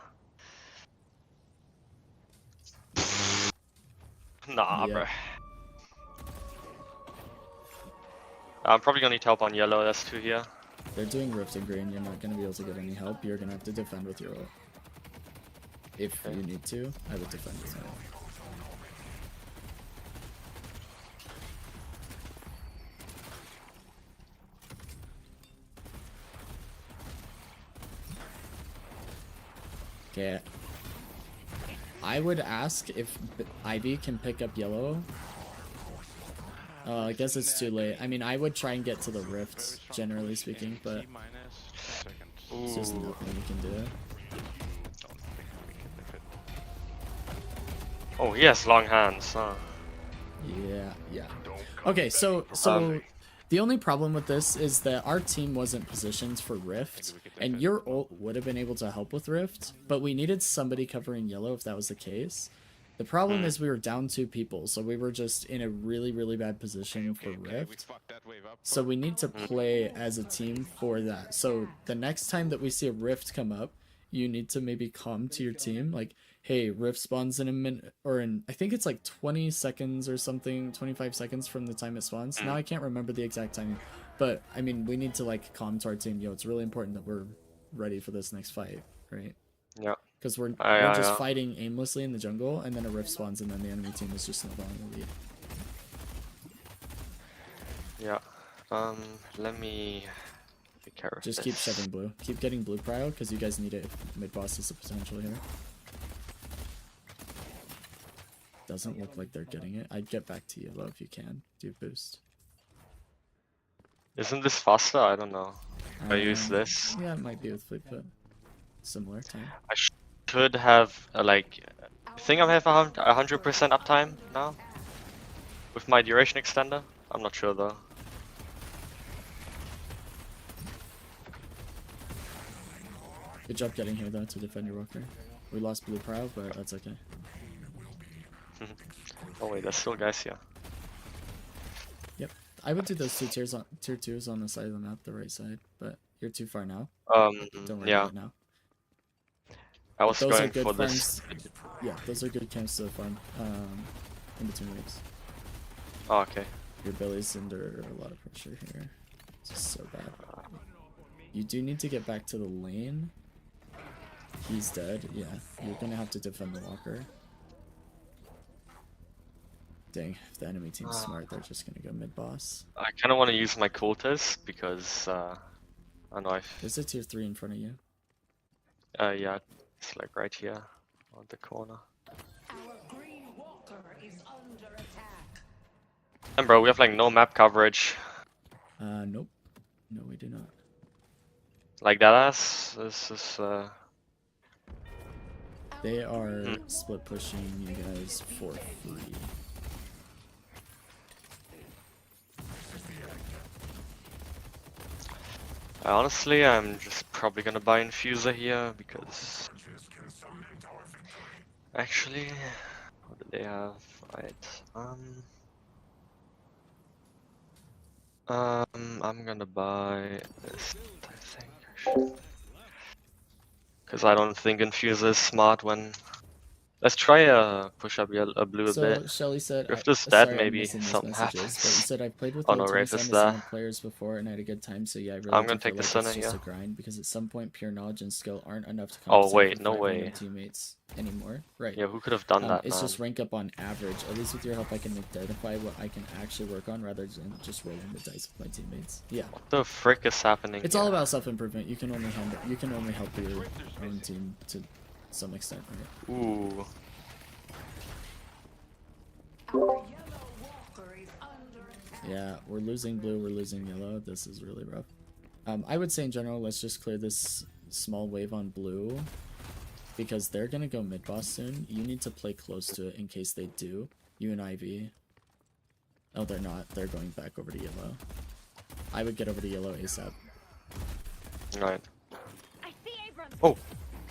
Nah, Yeah. bro. I'm probably gonna need help on yellow. There's 2 here. They're doing Rift and Green. You're not going to be able to get any help. You're going to have to defend with your ult. If you need to, I would defend with my ult. Okay. I would ask if Ivy can pick up yellow. I guess it's too late. I mean, I would try and get to the rifts, generally speaking, but T minus 10 seconds. it's just nothing we can do. Don't think we can defend. Oh, he has long hands. Huh? Yeah. Okay, so the only problem with this is that our team wasn't positioned for Rift, and your ult would have been able to help with Rift, but we needed somebody covering yellow if that was the case. The problem is we were down 2 people, so we were just in a really, really bad position for We Rift. fucked that wave up. So we need to play as a team for that. So the next time that we see a Rift come up, you need to maybe come to your team, like, hey, Rift spawns in a minute, or in, I think it's like 20 seconds or something, 25 seconds from the time it spawns. Now I can't remember the exact timing, but I mean, we need to like calm to our team, yo, it's really important that we're ready for this next fight, right? Yeah. Because we're Yeah, just yeah. fighting aimlessly in the jungle, and then a Rift spawns, and then the enemy team is just snowballing the lead. Yeah. Let me take care of Just this. keep shoving blue. Keep getting blue prio, because you guys need it if mid boss is a potential here. Doesn't look like they're getting it. I'd get back to yellow if you can. Do boost. Isn't this faster? I don't know. If I use Um, this, Yeah, it might be with fleet foot. Similar time. I should have like. I think I have 100% uptime now with my duration extender. I'm not sure though. Good job getting here though to defend your walker. We lost blue prio, but that's okay. Oh wait, there's still guys here. Yep. I would do those tier 2s on the side of the map, the right side, but you're too far now. Don't worry Yeah, about it now. I was Those are going good for this. farms. Yeah, those are good camps to farm in between waves. Oh, okay. Your belly's under a lot of pressure here. This is so bad. You do need to get back to the lane. He's dead. Yeah, you're gonna have to defend the walker. Dang, if the enemy team's smart, they're just gonna go mid boss. I kind of want to use my cultist because I don't know if There's a tier 3 in front of you. yeah, it's like right here on the corner. Our green walker is under attack. And bro, we have like no map coverage. Nope. No, we do not. Like that ass. This is They are split pushing you guys for free. honestly, I'm just probably gonna buy Infuser here because actually, what do they have? Right. I'm gonna buy this, I think, because I don't think Infuser is smart when. Let's try a push up a blue a So bit. Shelly said, If this dead, sorry, I'm maybe missing these something messages, happens. but you said I've played with Oh the no, Eternus Wraith and is the there. Silent players before and had a good time, so yeah, I really I'm do gonna feel take the like Senna it's just here. a grind, because at some point pure knowledge and skill aren't enough to Oh, compensate wait, for no 500 way. teammates anymore. Right. Yeah, who could have done that, It's man? just rank up on average. At least with your help I can identify what I can actually work on rather than just rolling the dice with my teammates. Yeah. What the frick is happening It's here? all about self-improvement. You can only help your own team to some extent, right? Ooh. Our yellow walker is under attack. Yeah, we're losing blue, we're losing yellow. This is really rough. I would say in general, let's just clear this small wave on blue, because they're gonna go mid boss soon. You need to play close to it in case they do. You and Ivy. Oh, they're not. They're going back over to yellow. I would get over to yellow ASAP. Right. I see Abrams. Oh,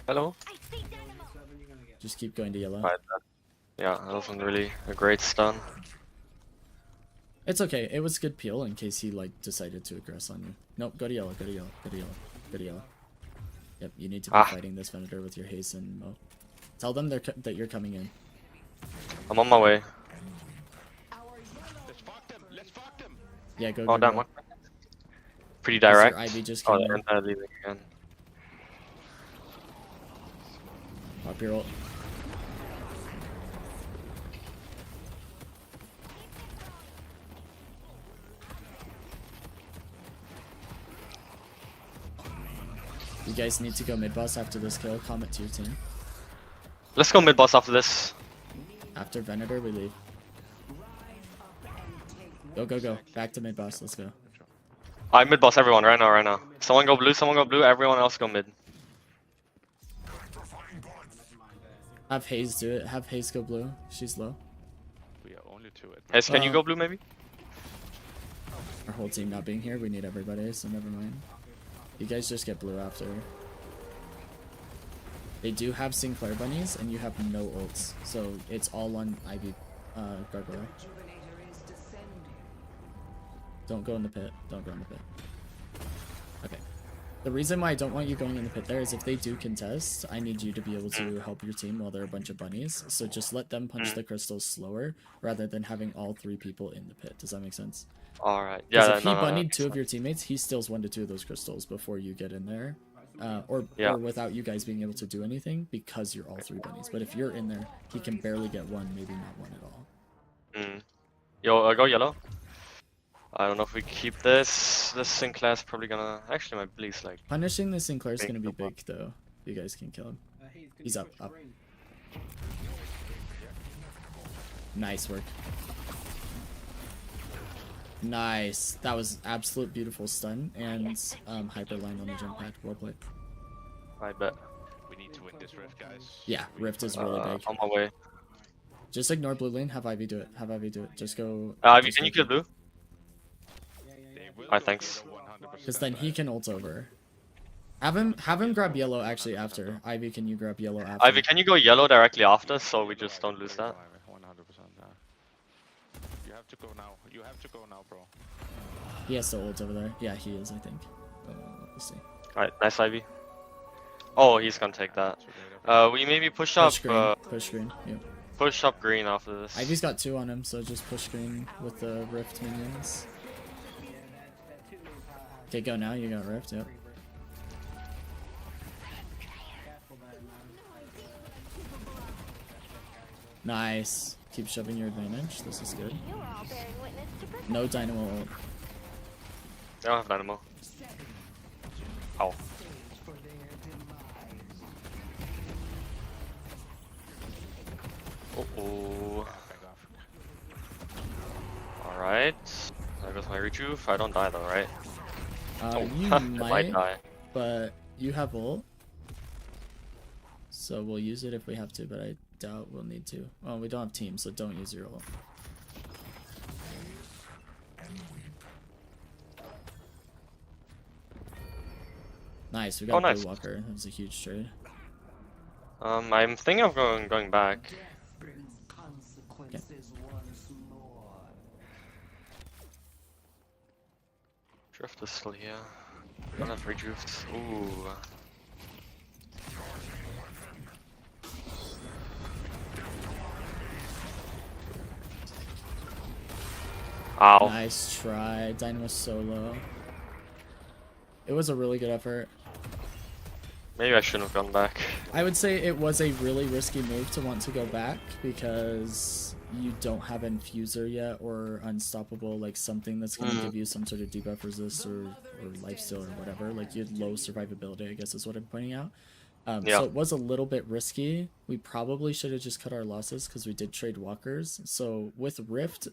hello. I see Dynamo. Just keep going to yellow. Right. Yeah, that wasn't really a great stun. It's okay. It was good peel in case he like decided to aggress on you. Nope, go to yellow, go to yellow, go to yellow, go to yellow. Yep, you need to be fighting this Venator with your haste and Mo. Tell them that you're coming in. I'm on my way. Let's fuck them. Let's fuck them. Yeah, go. Oh go, damn. go. What? Pretty Is your direct. Ivy just Oh, came they're in? leaving again. Pop your ult. You guys need to go mid boss after this kill. Comment to your team. Let's go mid boss after this. After Venator, we leave. Go, go, go. Back to mid boss. Let's go. I mid boss everyone right now, right now. Someone go blue, everyone else go mid. Have Haze do it. Have Haze go blue. She's low. We are only two at Yes, can you go blue maybe? Our whole team not being here, we need everybody, so never mind. You guys just get blue after. They do have Sinclair bunnies, and you have no ults, so it's all on Ivy Gargoyle. Rejuvenator is descending. Don't go in the pit. Don't go in the pit. Okay. The reason why I don't want you going in the pit there is if they do contest, I need you to be able to help your team while there are a bunch of bunnies. So just let them punch the crystals slower rather than having all 3 people in the pit. Does that make sense? Alright. Because Yeah, if he bunnied 2 of your teammates, he steals 1 to 2 of those crystals before you get in there. Or without you guys being able to do anything because you're all 3 bunnies. But if you're in there, he can barely get 1, maybe not 1 at all. Yo, go yellow. I don't know if we keep this. This Sinclair's probably gonna. Actually, my bleed's like. Punishing the Sinclair's gonna be big though. You guys can kill him. He's up, up. Nice work. Nice. That was absolute beautiful stun and hyper line on the jump pad. Well played. I bet. We need to win this rift, guys. Yeah, Rift is really big. On my way. Just ignore blue lane. Have Ivy do it. Have Ivy do it. Just go. Ivy, just can go you kill blue? They will Alright, go thanks. yellow 100%. Because then he can ult over. Have him grab yellow actually after. Ivy, can you grab yellow after? Ivy, can you go yellow directly after so we just don't lose that? 100%. You have to go now. You have to go now, bro. He has to ult over there. Yeah, he is, I think. We'll see. Alright, nice Ivy. Oh, he's gonna take that. We maybe push up. Push green. Push green. Yep. Push up green after this. Ivy's got 2 on him, so just push green with the Rift minions. Okay, go now. You got Rift. Yep. Nice. Keep shoving your advantage. This is good. You are all bearing witness to perfect. No dynamo ult. I don't have dynamo. Ow. Uh-oh. Back off. Alright. There goes my rejuve. I don't die though, right? You I might, might die. but you have ult. So we'll use it if we have to, but I doubt we'll need to. Well, we don't have team, so don't use your ult. Nice, we got Oh, a Blue nice. Walker. That was a huge trade. I'm thinking of going back. brings consequences once more. Drift is still here. Don't have rejuves. Ooh. Ow. Nice try. Dynamo solo. It was a really good effort. Maybe I shouldn't have gone back. I would say it was a really risky move to want to go back because you don't have Infuser yet or Unstoppable, like something that's going to give you some sort of debuff resist or lifesteal or whatever. Like you had low survivability, I guess is what I'm pointing out. Yeah. So it was a little bit risky. We probably should have just cut our losses because we did trade walkers. So with Rift,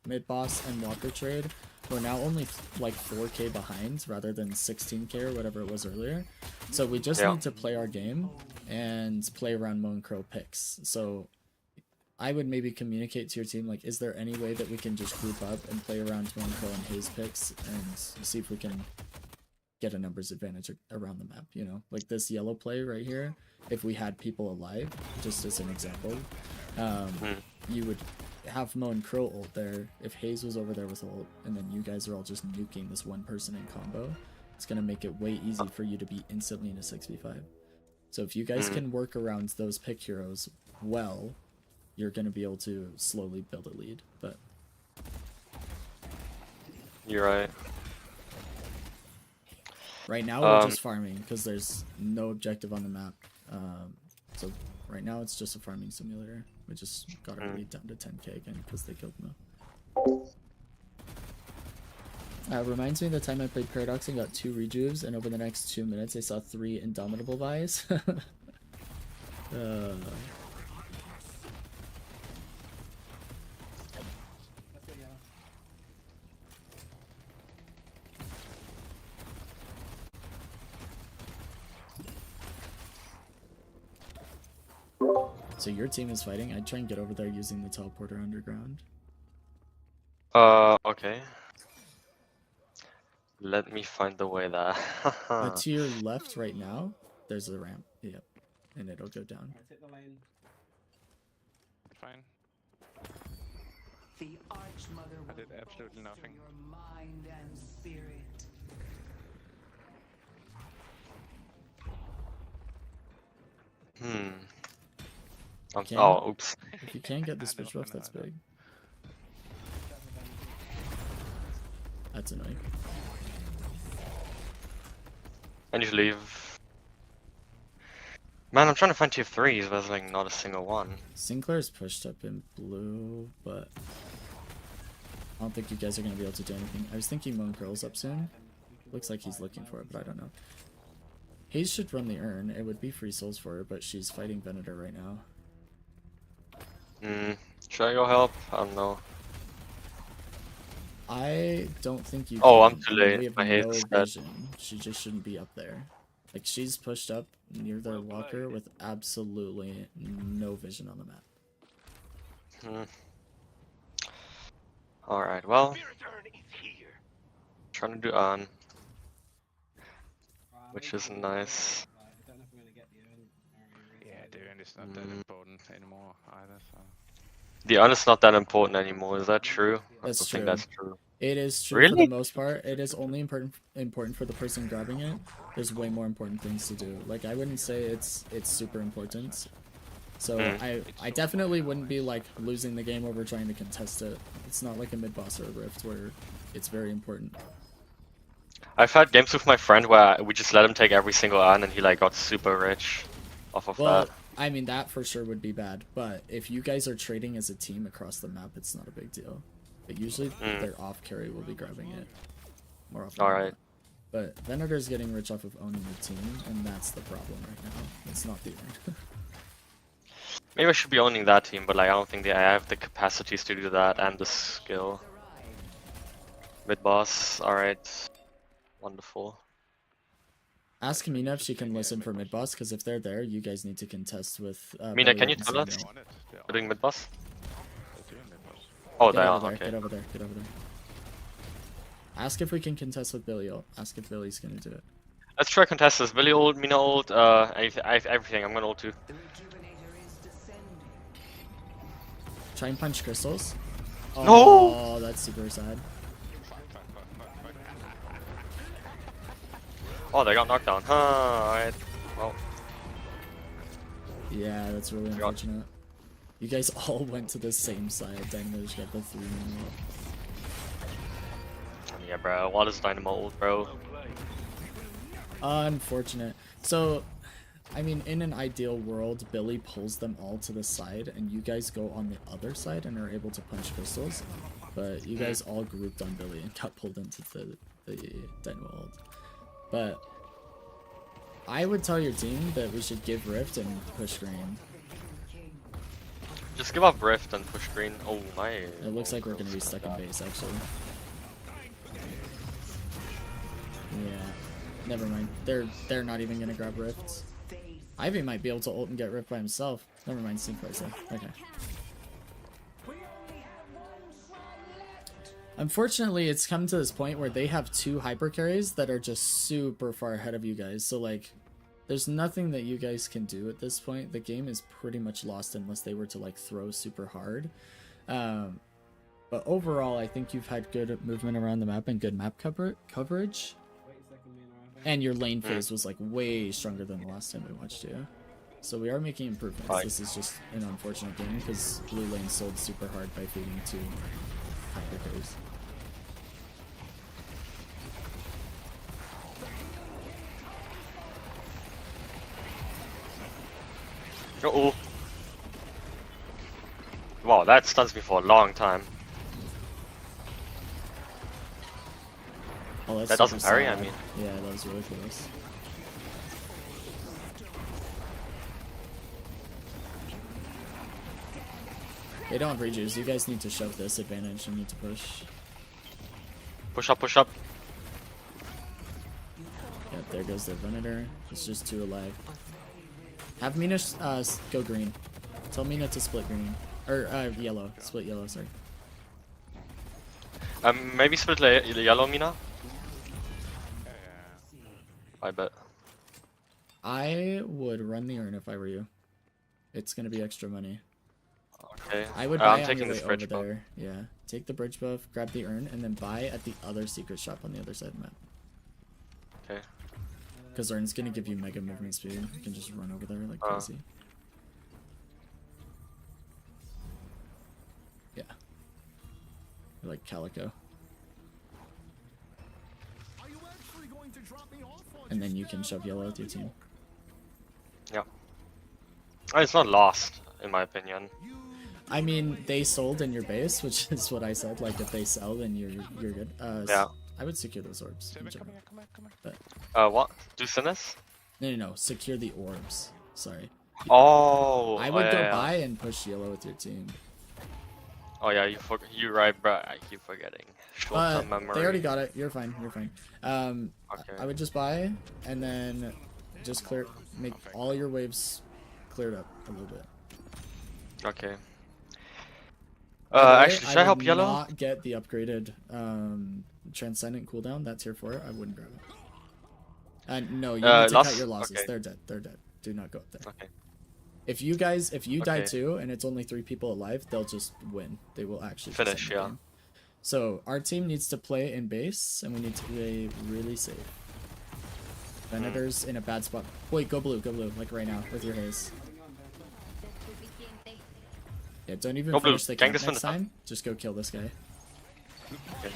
mid-boss, and walker trade, we're now only like 4k behind rather than 16k or whatever it was earlier. So we just need to play our game and play around Moan Crow picks. So I would maybe communicate to your team, like, is there any way that we can just group up and play around Moan Crow and Haze picks and see if we can get a numbers advantage around the map, you know? Like this yellow play right here, if we had people alive, just as an example, you would have Mo and Crow ult there. If Haze was over there with ult, and then you guys are all just nuking this one person in combo, it's gonna make it way easy for you to be instantly in a 6v5. So if you guys can work around those pick heroes well, you're gonna be able to slowly build a lead. But You're right. right now we're just farming because there's no objective on the map. So right now it's just a farming simulator. We just got our lead down to 10k again because they killed Mo. Reminds me of the time I played Paradox and got 2 rejuves, and over the next 2 minutes I saw 3 Indomitable buys. So your team is fighting. I'd try and get over there using the teleporter underground. Okay. Let me find the way there. To your left right now, there's a ramp. Yep. And it'll go down. Alright, hit the lane. Fine. The Archmother I did will absolutely bolster nothing. your mind and spirit. Oh, oops. If you can't get the I switch know, buff, I know, that's I know. big. That's annoying. I need to leave. Man, I'm trying to find tier 3s, but there's like not a single one. Sinclair's pushed up in blue, but I don't think you guys are going to be able to do anything. I was thinking Moan Curl's up soon. Looks like he's looking for it, but I don't know. Haze should run the urn. It would be free souls for her, but she's fighting Venator right now. Should I go help? I don't know. I don't think you Oh, can. I'm too I mean, late. we have My no Haze is dead. vision. She just shouldn't be up there. Like, she's pushed up near their walker with absolutely no vision on the map. Alright, well. Trying to do on, which is nice. I don't know if I'm gonna get the urn area. Yeah, dude, it's not that important anymore either. So. The on is not that important anymore, is that true? That's I true. think that's true. It is true for Really? the most part. It is only important for the person grabbing it. There's way more important things to do. Like, I wouldn't say it's super important. So I definitely wouldn't be like losing the game over trying to contest it. It's not like a mid boss or a rift where it's very important. I've had games with my friend where we just let him take every single on and he like got super rich off of Well, that. I mean, that for sure would be bad. But if you guys are trading as a team across the map, it's not a big deal. But usually their off carry will be grabbing it more often. All than right. not. But Venator's getting rich off of owning the team, and that's the problem right now. It's not the end. Maybe I should be owning that team, but like I don't think I have the capacities to do that and the skill. Mid boss, alright. Wonderful. Ask Mina if she can listen for mid boss, because if they're there, you guys need to contest with. Mina, Billy can you and tell Samuel. us? They're on it. They're We're doing mid boss? doing mid boss. Oh, Get they are, over there, okay. get over there, get over there. Ask if we can contest with Billy. Ask if Billy's gonna do it. Let's try contest this. Billy ult, Mina ult, everything. I'm gonna ult too. Try and punch crystals. No! Oh, that's super sad. Oh, they got knocked down. Huh, alright. Well, Yeah, that's really unfortunate. You guys all went to the same side. Dynamo's got the 3 minute. yeah, bro. What is Dynamo ult, bro? Unfortunate. So, I mean, in an ideal world, Billy pulls them all to the side, and you guys go on the other side and are able to punch crystals. But you guys all grouped on Billy and got pulled into the Dynamo ult. But I would tell your team that we should give Rift and push green. Just give up Rift and push green. Oh my. It looks like we're gonna be stuck in base, actually. Yeah. Never mind. They're not even gonna grab Rifts. Ivy might be able to ult and get Rift by himself. Never mind, Sync Price. Okay. Unfortunately, it's come to this point where they have 2 hyper carries that are just super far ahead of you guys. So like, there's nothing that you guys can do at this point. The game is pretty much lost unless they were to like throw super hard. But overall, I think you've had good movement around the map and good map coverage. And your lane phase was like way stronger than the last time we watched you. So we are making improvements. Right. This is just an unfortunate game because blue lane sold super hard by feeding 2 hyper carries. Uh-oh. Wow, that stuns me for a long time. Oh, that's That doesn't super parry, I sad. mean. Yeah, that was really close. They don't have rejuice. You guys need to shove this advantage and need to push. Push up, push up. Yep, there goes their Venator. It's just 2 alive. Have Mina go green. Tell Mina to split green. Or yellow. Split yellow, sorry. Maybe split the yellow Mina? I bet. I would run the urn if I were you. It's gonna be extra money. Okay. I would buy I'm on taking your this way bridge over buff. there. Yeah. Take the bridge buff, grab the urn, and then buy at the other secret shop on the other side of the map. Okay. Because Urn's gonna give you mega movement speed. You can just run over there like crazy. Yeah. You're like Calico. And then you can shove yellow with your team. Yeah. It's not lost, in my opinion. I mean, they sold in your base, which is what I said. Like, if they sell, then you're good. Yeah. I would secure those orbs. in general. What? Do Sinus? No. Secure the orbs. Sorry. Oh! I would oh, go yeah, yeah. buy and push yellow with your team. Oh yeah, you're right, bro. I keep forgetting. Short-term memory. They already got it. You're fine. You're fine. Okay. I would just buy and then just make all your waves cleared up a little bit. Okay. By the way, Actually, should I help would yellow? Not get the upgraded transcendent cooldown. That's here for it. I wouldn't grab it. No, you need to cut your losses. okay. They're dead. They're dead. Do not go up there. Okay. If you die Okay. too, and it's only 3 people alive, they'll just win. They will actually just Finish, end the yeah. game. So our team needs to play in base, and we need to play really safe. Venator's in a bad spot. Wait, go blue, like right now with your haze. Yeah, don't even Go blue. finish the Gang camp this one next up. time. Just go kill this guy. Okay.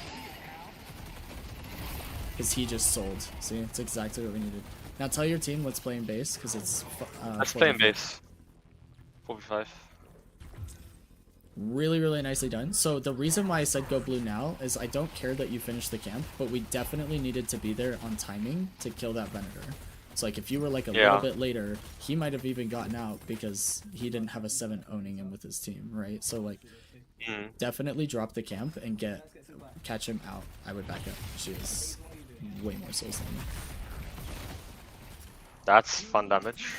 Because he just sold. See, it's exactly what we needed. Now tell your team let's play in base, because it's Let's play in base. 4v5. Really, really nicely done. So the reason why I said go blue now is I don't care that you finished the camp, but we definitely needed to be there on timing to kill that Venator. So like if you were like a little bit later, he might have even gotten out because he didn't have a 7 owning him with his team, right? So like definitely drop the camp and catch him out. I would back up. She is way more souls than me. That's fun damage.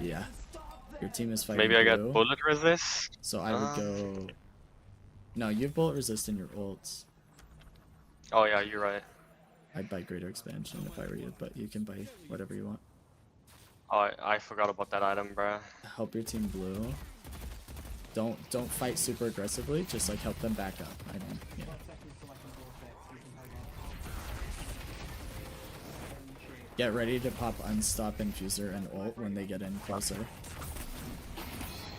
Yeah. Your team is fighting Maybe I blue, got bullet resist. so I would go... No, you have bullet resist in your ults. Oh yeah, you're right. I'd buy greater expansion if I were you, but you can buy whatever you want. Oh, I forgot about that item, bruh. Help your team blue. Don't fight super aggressively, just like help them back up. I mean, yeah. Get ready to pop unstop infuser and ult when they get in closer.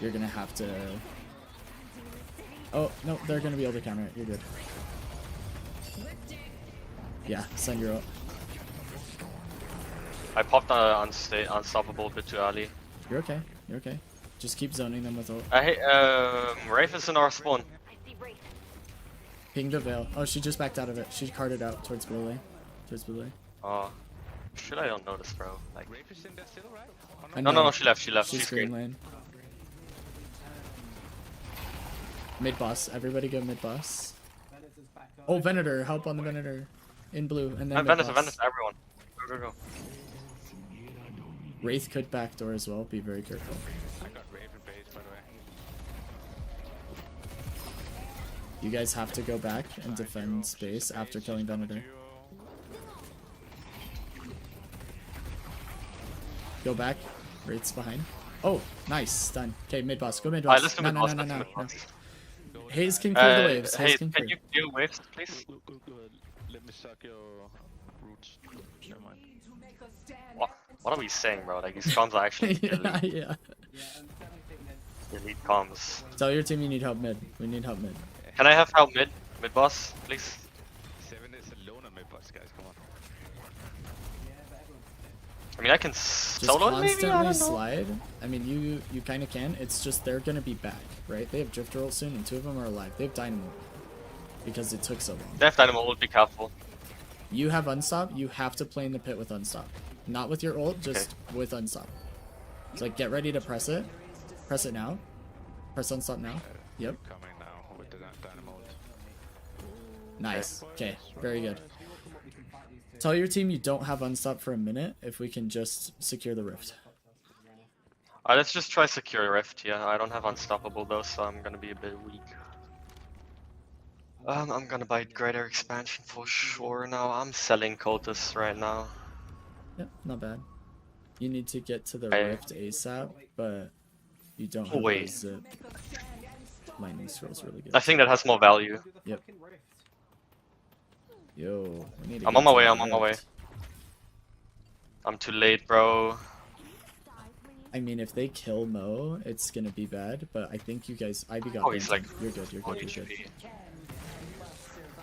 You're gonna have to... Oh, no, they're gonna be able to counter it. You're good. Yeah, send your ult. I popped unstoppable a bit too early. You're okay. You're okay. Just keep zoning them with ult. Hey, Wraith is in our spawn. I see Wraith. Ping the veil. Oh, she just backed out of it. She carted out towards blue lane. Towards blue lane. Oh, shit! I don't notice, bro. Like, Rape is in there still, right? Or I not? no, know. she left. She's green lane. Mid boss. Everybody go mid boss. Venator's back up. Oh, Venator. Help on the Venator. In blue. And then And mid Venator, boss. everyone. Go, go, go. Wraith could backdoor as well. Be very careful. I got Raven base, by the way. You guys have to go back and defend space after killing Venator. Go back. Wraith's behind. Oh, nice. Done. Okay, mid boss. Go mid boss. Alright, let's do No, mid no, boss. no, no, Let's do no, mid no. boss. Hayes can clear the waves. Hey, Hayes can can clear. you do waves, please? Good. Let me suck your roots. Never mind. What are we saying, bro? Like, these comms are actually yeah, elite, yeah. Yeah, and seventh thing that's elite comms. Tell your team you need help mid. We need help mid. Can I have help mid boss, please? 7 is alone on mid boss, guys. Come on. but everyone's I mean, I can Just solo it maybe. I constantly don't know. slide. I mean, you kind of can. It's just they're gonna be back, right? They have Drifter ult soon, and 2 of them are alive. They have Dynamo because it took so long. Death Dynamo will be careful. You have Unstop. You have to play in the pit with Unstop, not with your ult, just with Unstop. So like, get ready to press it. Press it now. Press Unstop now. Yep. Coming now with the dynamo. Nice. Okay. Very good. Tell your team you don't have Unstop for a minute if we can just secure the rift. Alright, let's just try secure rift. Yeah, I don't have unstoppable though, so I'm gonna be a bit weak. I'm gonna buy greater expansion for sure now. I'm selling Cultists right now. Yep, not bad. You need to get to the Hey. rift ASAP, but you don't have Wait. the zip. Lightning scroll's really good. I think that has more value. do the Yep. fucking rift. Yo, we need to I'm get on my to way, the I'm on my way. rift. I'm too late, bro. I mean, if they kill Mo, it's gonna be bad, but I think you guys... Ivy got Oh, he's Benton. like- You're good, you're Oh, good, he you're should good. be.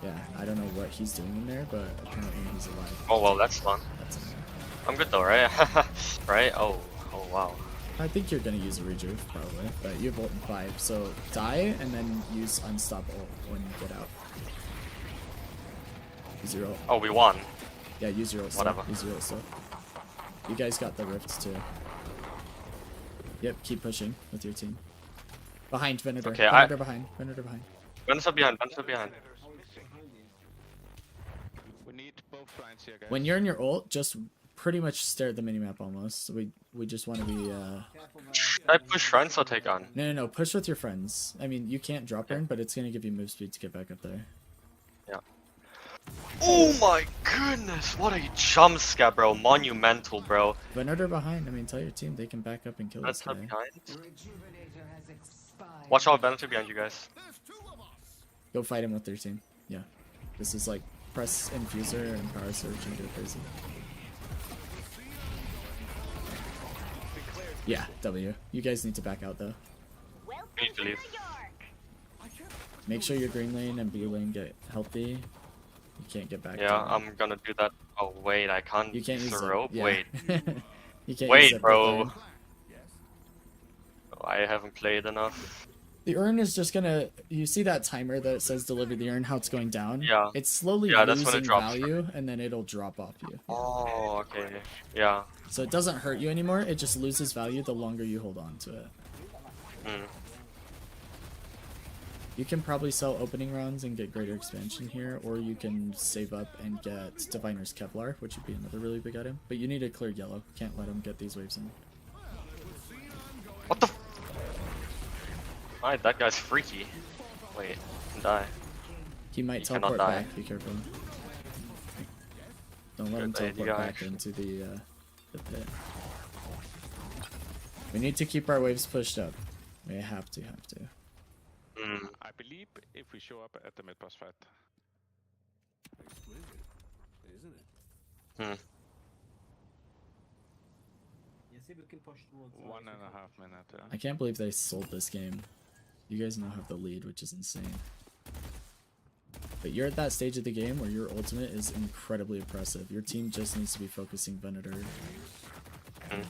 Yeah, I don't know what he's doing in there, but apparently he's alive. Oh well, that's fun. That's in there. I'm good though, right? Right? Oh wow. I think you're gonna use a rejuve, probably, but you have ult in 5, so die, and then use Unstop ult when you get out. Use your ult. Oh, we won. Yeah, use your ult still. Whatever. Use your ult still. You guys got the rifts too. Yep, keep pushing with your team. Behind Venator. Okay, Venator behind. Venator behind. Venator behind, Venator behind. We need both lines here, guys. When you're in your ult, just pretty much stare at the minimap almost. We just want to be Careful, Should I push friends or take on? no, push with your friends. I mean, you can't drop burn, but it's gonna give you move speed to get back up there. Oh my goodness, what a jump scare, bro. Monumental, bro. Venator behind. I mean, tell your team they can back up and kill this Venator guy. behind. Watch out, Venator behind you guys. Go fight him with their team. Yeah. This is like press infuser and power surge and go crazy. Yeah, W. You guys need to back out though. We need to leave. Make sure your green lane and blue lane get healthy. You can't get back. Yeah, to I'm gonna do that. Oh wait, I can't You can't use use the it. rope. Yeah. Wait, you can't Wait, use it, bro. but I haven't played enough. The urn is just gonna. You see that timer that says deliver the urn? How it's going down? Yeah. It's slowly Yeah, that's when it losing drops. value, and then it'll drop off you. Yeah. Oh, okay. Yeah. So it doesn't hurt you anymore. It just loses value the longer you hold on to it. Mm. You can probably sell opening rounds and get greater expansion here, or you can save up and get Diviner's Kevlar, which would be another really big item. But you need to clear yellow. Can't let him get these waves in. What the? Alright, that guy's freaky. Wait, I can die. He might He cannot teleport die. back. Be careful. Don't let him Good idea, teleport back actually. into the pit. We need to keep our waves pushed up. We have to. Mm. I believe if we show up at the mid boss fight. Exquisite, isn't it? Hmm. Yeah, see if we can push towards. 1.5 minutes. Yeah. I can't believe they sold this game. You guys now have the lead, which is insane. But you're at that stage of the game where your ultimate is incredibly oppressive. Your team just needs to be focusing Venator. Mm.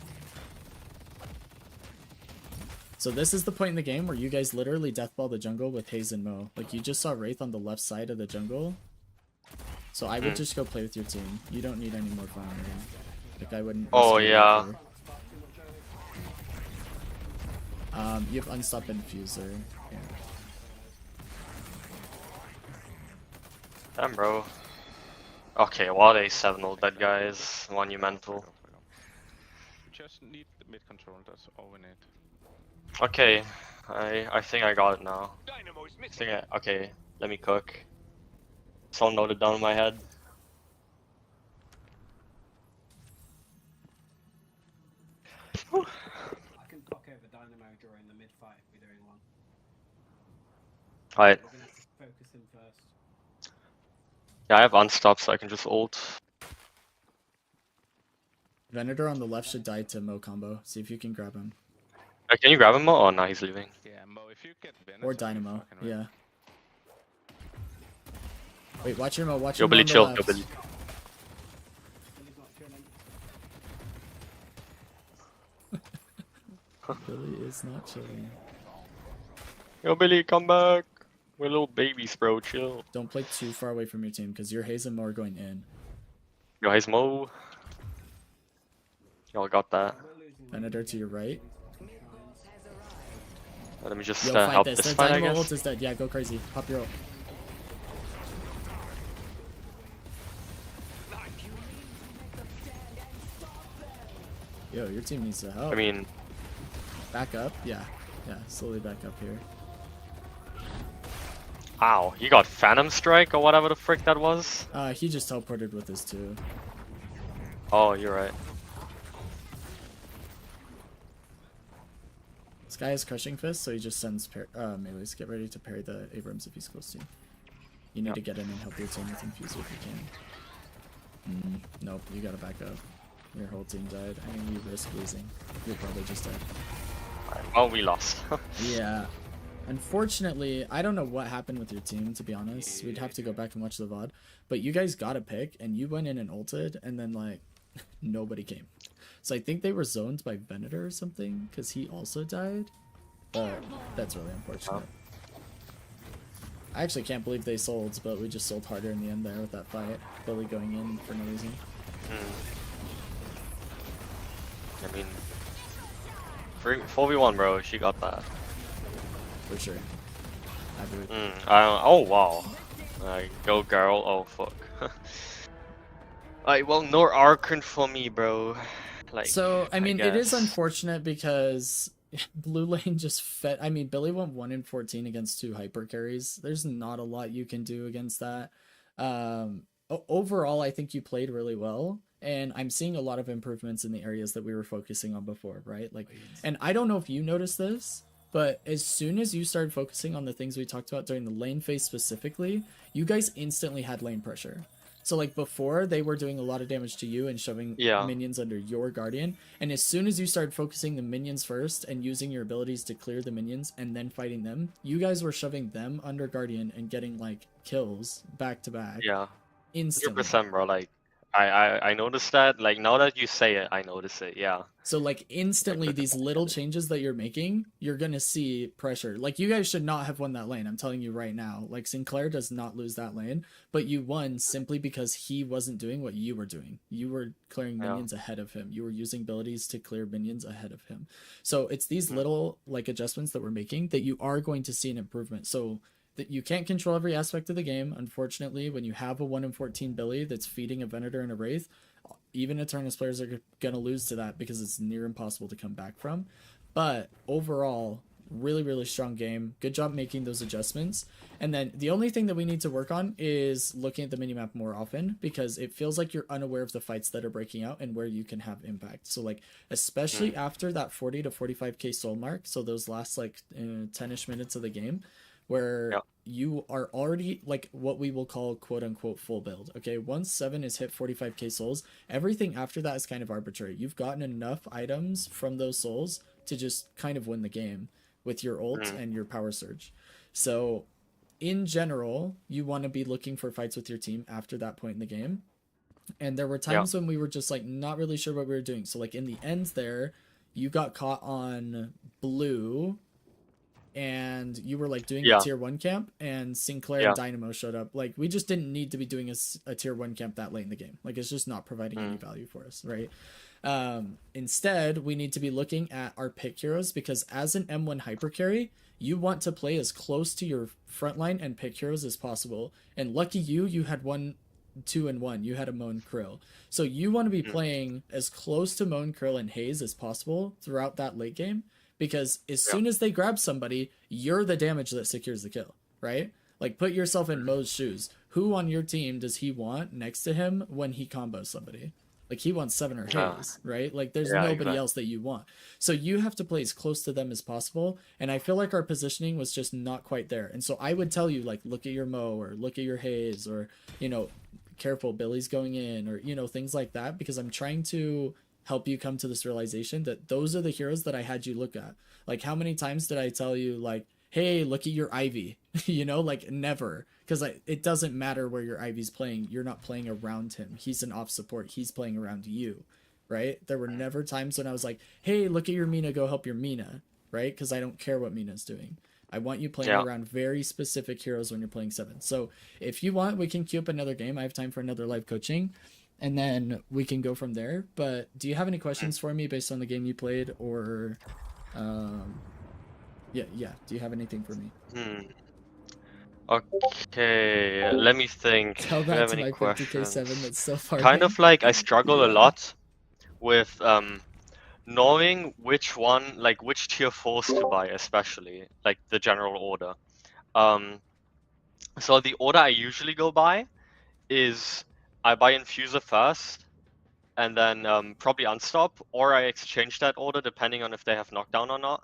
So this is the point in the game where you guys literally deathball the jungle with Haze and Mo. Like, you just saw Wraith on the left side of the jungle. So I would just go play with your team. You don't need any more farming. Like, I wouldn't... Oh, risk it yeah. either. You have Unstop Infuser. Yeah. Damn, bro. Okay, what a 7-0 dead guy is monumental. We just need the mid control. That's all we need. Okay, I think I got it now. Okay, let me cook. It's all noted down in my head. I can clock over Dynamo during the mid fight if we're doing one. Alright, We're gonna have to focus him first. yeah, I have unstop, so I can just ult. Venator on the left should die to Mo combo. See if you can grab him. Can you grab him? Oh, no, he's leaving. Yeah, Mo, if you get Venom. Or Dynamo. Yeah. Wait, watch your Mo. Watch Yo, your Mo Billy, on the chill. left. Yo, Billy. Billy's not chilling. Billy is not chilling. Yo, Billy, come back. We're little babies, bro. Chill. Don't play too far away from your team because your Haze and Mo are going in. Yo, he's Mo. Y'all got that. We're losing. Venator to your right. Let me just Yo, help fight this. this Their fight, I Dynamo guess. ult is dead. Yeah, go crazy. Pop your ult. Yo, your team needs to help. I mean, Back up. Yeah. Yeah, slowly back up here. ow, he got Phantom Strike or whatever the frick that was. He just teleported with his two. Oh, you're right. This guy has Crushing Fist, so he just sends melees. Get ready to parry the Abrams if he's close to you. You need Yep. to get in and help your team with Infuser if you can. Nope, you gotta back up. Your whole team died. I mean, you risk losing. You're probably just dead. Alright, well, we lost. Yeah. Unfortunately, I don't know what happened with your team, to be honest. We'd have to go back and watch the VOD. But you guys got a pick, and you went in and ulted, and then, like, nobody came. So I think they were zoned by Venator or something, because he also died. But that's really unfortunate. I actually can't believe they sold, but we just sold harder in the end there with that fight. Billy going in for no reason. I mean, 4v1, bro. She got that. For sure. Happy with Oh, wow. Go, girl. Oh, fuck. Alright, well, no Archon for me, bro. Like, So, I mean, it is guess. unfortunate because blue lane just fed. I mean, Billy went 1 in 14 against 2 hyper carries. There's not a lot you can do against that. Overall, I think you played really well, and I'm seeing a lot of improvements in the areas that we were focusing on before, right? Like, and I don't know if you noticed this, but as soon as you started focusing on the things we talked about during the lane phase specifically, you guys instantly had lane pressure. So like before, they were doing a lot of damage to you and shoving minions under your guardian. And as soon as you started focusing the minions first and using your abilities to clear the minions and then fighting them, you guys were shoving them under guardian and getting like kills back to back. Yeah. Instantly. 100%, bro. Like, I noticed that. Like now that you say it, I notice it. Yeah. So like instantly these little changes that you're making, you're going to see pressure. Like you guys should not have won that lane. I'm telling you right now. Like Sinclair does not lose that lane, but you won simply because he wasn't doing what you were doing. You were clearing Yeah. minions ahead of him. You were using abilities to clear minions ahead of him. So it's these Mm. little like adjustments that we're making that you are going to see an improvement. So that you can't control every aspect of the game. Unfortunately, when you have a 1 in 14 Billy that's feeding a Venator and a Wraith, even Eternus players are going to lose to that because it's near impossible to come back from. But overall, really, really strong game. Good job making those adjustments. And then the only thing that we need to work on is looking at the minimap more often because it feels like you're unaware of the fights that are breaking out and where you can have impact. So, like, especially after that 40 to 45k soul mark, so those last, like, 10-ish minutes of the game, where Yeah. you are already like what we will call quote unquote full build. Okay, once 7 is hit 45k souls, everything after that is kind of arbitrary. You've gotten enough items from those souls to just kind of win the game with your ult Mm. and your power surge. So in general, you want to be looking for fights with your team after that point in the game. And there were times when we were just like not really sure what we were doing. So like in the end there, you got caught on blue and you were like doing a Yeah. tier 1 camp and Sinclair Yeah. and Dynamo showed up. Like we just didn't need to be doing a tier 1 camp that late in the game. Like it's just not providing any value for us, right? Instead, we need to be looking at our pick heroes because as an M1 hyper carry, you want to play as close to your frontline and pick heroes as possible. And lucky you had 2-1. You had a Moan Krill. So you want to be playing as close to Moan Krill and Haze as possible throughout that late game because as soon as they grab somebody, you're the damage that secures the kill, right? Like put yourself in Mo's shoes. Who on your team does he want next to him when he combos somebody? Like he wants 7 or Haze, right? Like there's Yeah, nobody exactly. else that you want. So you have to play as close to them as possible. And I feel like our positioning was just not quite there. And so I would tell you like look at your Mo or look at your Haze or, you know, careful, Billy's going in or, you know, things like that because I'm trying to help you come to this realization that those are the heroes that I had you look at. Like how many times did I tell you like, hey, look at your Ivy, you know, like never, because it doesn't matter where your Ivy's playing. You're not playing around him. He's an off support. He's playing around you, right? There were never times when I was like, hey, look at your Mina, go help your Mina, right? Because I don't care what Mina's doing. I want you playing around very specific heroes when you're playing 7. So if you want, we can queue up another game. I have time for another live coaching and then we can go from there. But do you have any questions for me based on the game you played or yeah. Do you have anything for me? Okay, let me think. Tell Do you that have to any my 50k7 questions? that's so far. Kind of like I struggle a Yeah. lot with knowing which one, like which tier 4s to buy, especially like the general order. So the order I usually go by is I buy Infuser first, and then probably Unstop, or I exchange that order depending on if they have knockdown or not,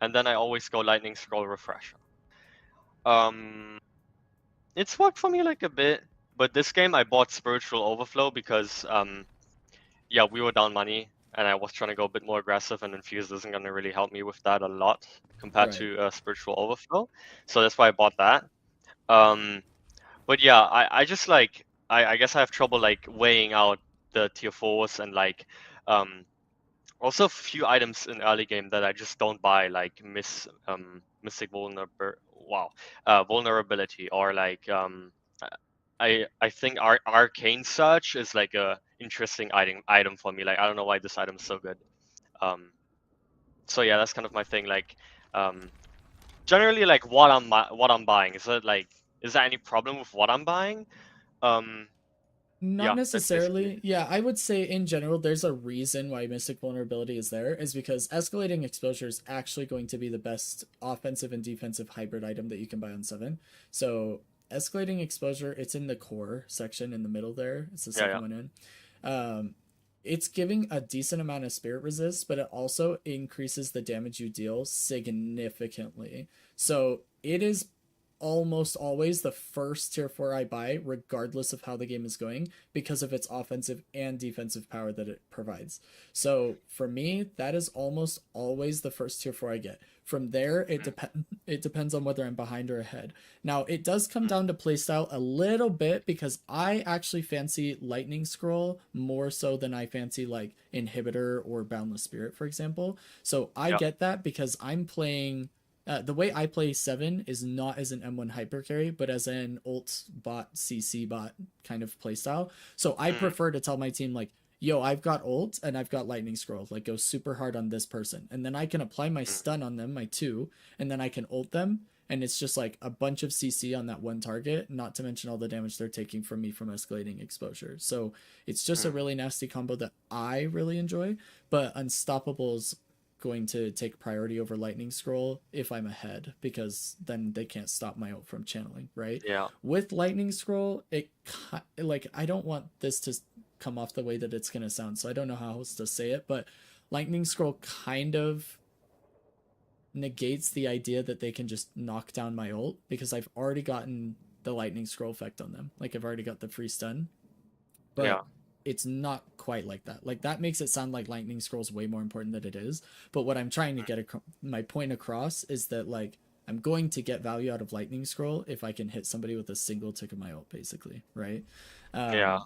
and then I always go Lightning Scroll Refresher. It's worked for me like a bit, but this game I bought Spiritual Overflow because yeah, we were down money and I was trying to go a bit more aggressive, and Infuse isn't going to really help me with that a lot compared to Spiritual Overflow, so that's why I bought that. But yeah, I just like I guess I have trouble like weighing out the tier 4s and like also a few items in early game that I just don't buy, like Mystic Vulnerability, or like I think Arcane Search is like a interesting item for me. Like I don't know why this item is so good. So yeah, that's kind of my thing. Like generally, like what I'm buying, is there any problem with what I'm buying? Not Yeah, that's necessarily. basically. Yeah, I would say in general, there's a reason why Mystic Vulnerability is there, is because Escalating Exposure is actually going to be the best offensive and defensive hybrid item that you can buy on 7. So Escalating Exposure, it's in the core section in the middle there. It's the second one in. It's giving a decent amount of spirit resist, but it also increases the damage you deal significantly. So it is almost always the first tier 4 I buy, regardless of how the game is going, because of its offensive and defensive power that it provides. So for me, that is almost always the first tier 4 I get. From there, it depends on whether I'm behind or ahead. Now, it does come down to playstyle a little bit because I actually fancy Lightning Scroll more so than I fancy like Inhibitor or Boundless Spirit, for example. So I get that because I'm playing the way I play 7 is not as an M1 hyper carry, but as an ult bot, CC bot kind of playstyle. So I prefer to tell my team, like, yo, I've got ult and I've got lightning scroll, like go super hard on this person. And then I can apply my stun on them, my 2, and then I can ult them. And it's just like a bunch of CC on that one target, not to mention all the damage they're taking from me from escalating exposure. So it's just a really nasty combo that I really enjoy, but Unstoppable's going to take priority over lightning scroll if I'm ahead, because then they can't stop my ult from channeling, right? Yeah. With lightning scroll, it like, I don't want this to come off the way that it's going to sound, so I don't know how else to say it, but lightning scroll kind of negates the idea that they can just knock down my ult, because I've already gotten the lightning scroll effect on them. Like, I've already got the free stun, but Yeah. it's not quite like that. Like, that makes it sound like lightning scroll is way more important than it is. But what I'm trying to get my point across is that, like, I'm going to get value out of lightning scroll if I can hit somebody with a single tick of my ult, basically, right? Yeah.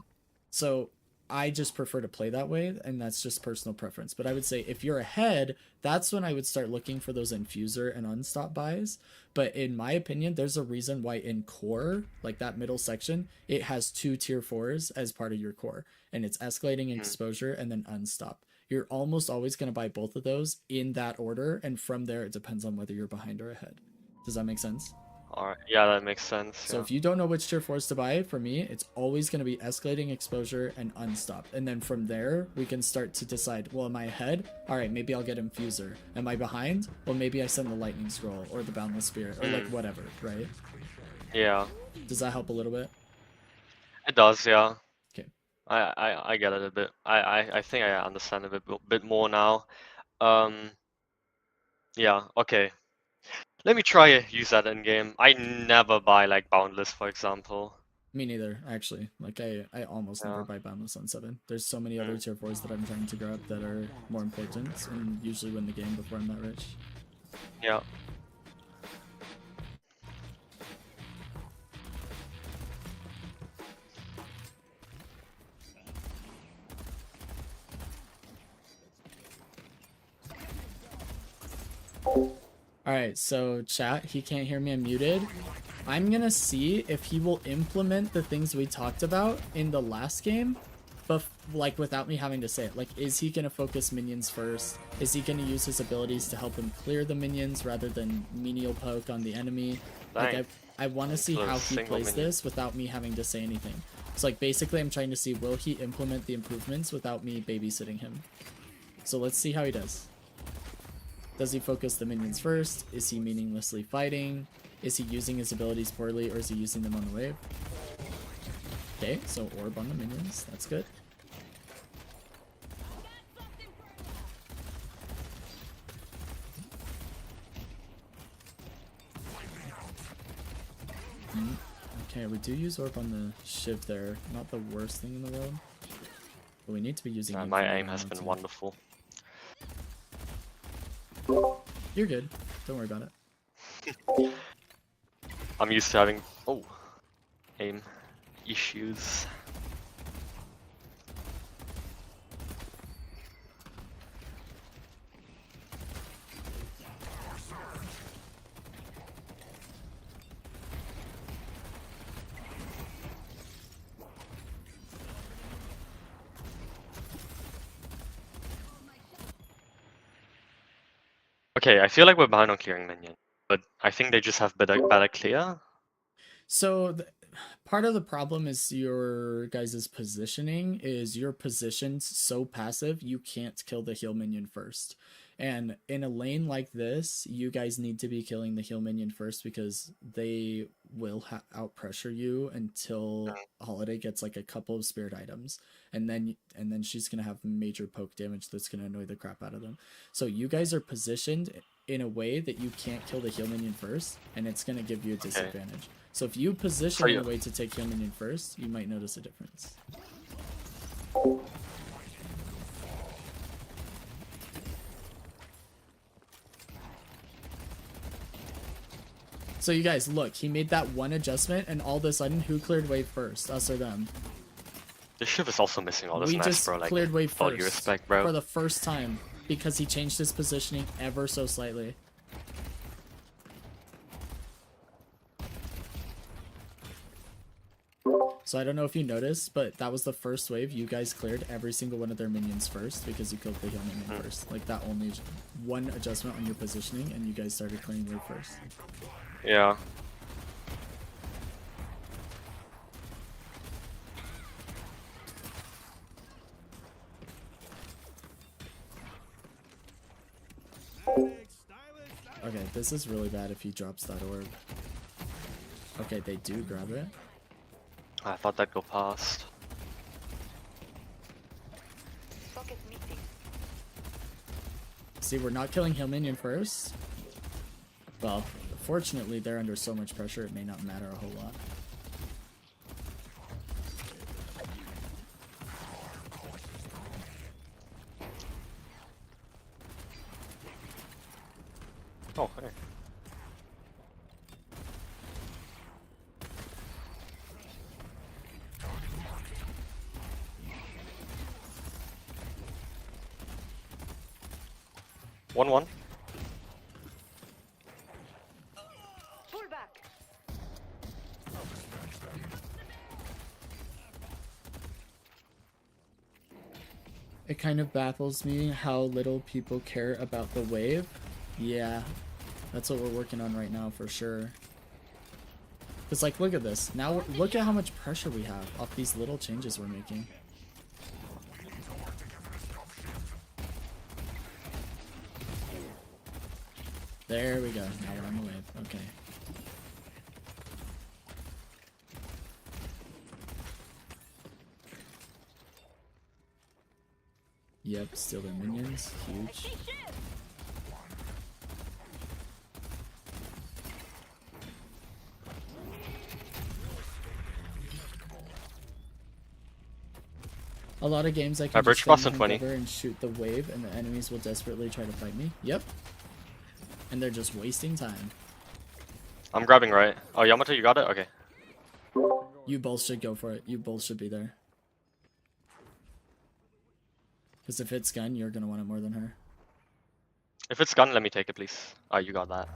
So I just prefer to play that way, and that's just personal preference. But I would say if you're ahead, that's when I would start looking for those infuser and unstop buys. But in my opinion, there's a reason why in core, like that middle section, it has 2 tier 4s as part of your core, and it's escalating exposure and then unstop. You're almost always going to buy both of those in that order, and from there it depends on whether you're behind or ahead. Does that make sense? Alright. Yeah, that makes sense. So Yeah. if you don't know which tier 4s to buy, for me, it's always going to be escalating exposure and unstop. And then from there, we can start to decide, well, am I ahead? All right, maybe I'll get infuser. Am I behind? Well, maybe I send the lightning scroll or the boundless spirit or like whatever, right? Yeah. Does that help a little bit? It does, yeah. Okay. I get it a bit. I think I understand it a bit more now. Yeah, okay. Let me try use that in game. I never buy like Boundless, for example. Me neither, actually. Like, I almost never buy boundless on 7. There's so many other tier 4s that I'm trying to grab that are more important and usually win the game before I'm that rich. Yeah. Alright, so chat, he can't hear me, I'm muted. I'm gonna see if he will implement the things we talked about in the last game, but like without me having to say it. Like, is he gonna focus minions first? Is he gonna use his abilities to help him clear the minions rather than menial poke on the enemy? Dang. Like, I want to see So how he single plays minion. this without me having to say anything. So like, basically I'm trying to see, will he implement the improvements without me babysitting him? So let's see how he does. Does he focus the minions first? Is he meaninglessly fighting? Is he using his abilities poorly, or is he using them on the wave? Okay, so orb on the minions. That's good. Okay, we do use orb on the shiv there. Not the worst thing in the world. But we need to be using it My for aim now has been too. wonderful. You're good. Don't worry about it. I'm used to having aim issues. Okay, I feel like we're behind on clearing minion, but I think they just have better clear. So part of the problem is your guys' positioning is your position's so passive you can't kill the heal minion first. And in a lane like this, you guys need to be killing the heal minion first because they will out pressure you until Holiday gets like a couple of spirit items, and then she's gonna have major poke damage that's gonna annoy the crap out of them. So you guys are positioned in a way that you can't kill the heal minion first, and it's gonna give you a disadvantage. So if you position in a way to take heal minion first, you might notice a difference. So you guys, look, he made that one adjustment, and all of a sudden, who cleared wave first, us or them? This shiv is also missing all this We mess, just bro. Like, cleared wave all first due respect, bro. for the first time because he changed his positioning ever so slightly. So I don't know if you noticed, but that was the first wave. You guys cleared every single one of their minions first because you killed the heal minion first. Like that only one adjustment on your positioning, and you guys started clearing wave first. Yeah. Okay, this is really bad if he drops that orb. Okay, they do grab it. I thought that'd go past. Focus meeting. See, we're not killing heal minion first. Well, fortunately, they're under so much pressure, it may not matter a whole lot. Oh, hey. One. Pull back. It kind of baffles me how little people care about the wave. Yeah, that's what we're working on right now for sure. Because, like, look at this. Now, look at how much pressure we have off these little changes we're making. There we go. Now we're on the wave. Okay. Yep, still their minions. Huge. A lot of games I can Average just cost stand on 20. behind cover and shoot the wave, and the enemies will desperately try to fight me. Yep. And they're just wasting time. I'm grabbing right. Oh, Yamato, you got it? Okay. You both should go for it. You both should be there. Because if it's gun, you're going to want it more than her. If it's gun, let me take it, please. Oh, you got that.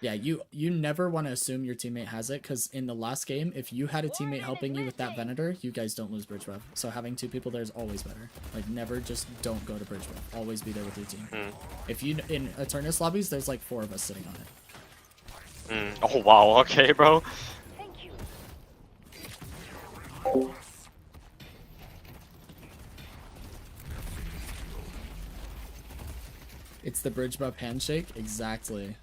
Yeah, you never want to assume your teammate has it, because in the last game, if you had a teammate helping you with that Venator, you guys don't lose bridge buff. So having two people there is always better. Like, never just don't go to bridge buff. Always be there with your team. If you, in Eternus lobbies, there's like 4 of us sitting on it. Oh, wow. Okay, bro. Thank you. It's the bridge buff handshake? Exactly.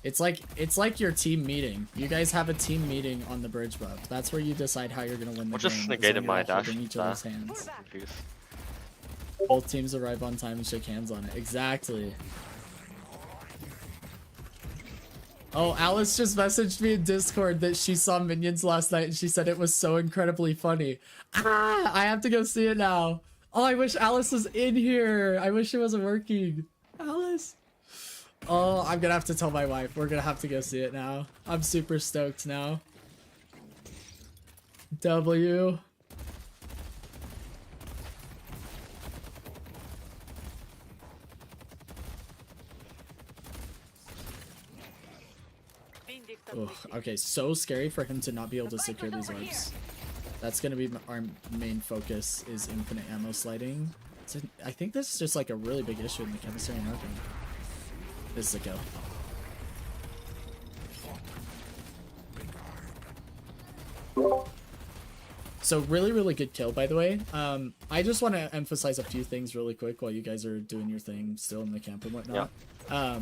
It's like your team meeting. You guys have a team meeting on the bridge buff. That's where you decide how you're gonna win the What game. just is negated when you're my all dash? holding each other's hands. Confused. Both teams arrive on time and shake hands on it. Exactly. Oh, Alice just messaged me in Discord that she saw Minions last night and she said it was so incredibly funny. Ah, I have to go see it now. Oh, I wish Alice was in here. I wish it wasn't working. Alice. Oh, I'm gonna have to tell my wife. We're gonna have to go see it now. I'm super stoked now. W. Ugh, okay, so scary for him to not be able to secure these orbs. That's gonna be our main focus, is infinite ammo sliding. So I think this is just like a really big issue in the chemistry and arcing. This is a kill. So really good kill, by the way. I just want to emphasize a few things really quick while you guys are doing your thing still in the camp and whatnot. Yeah.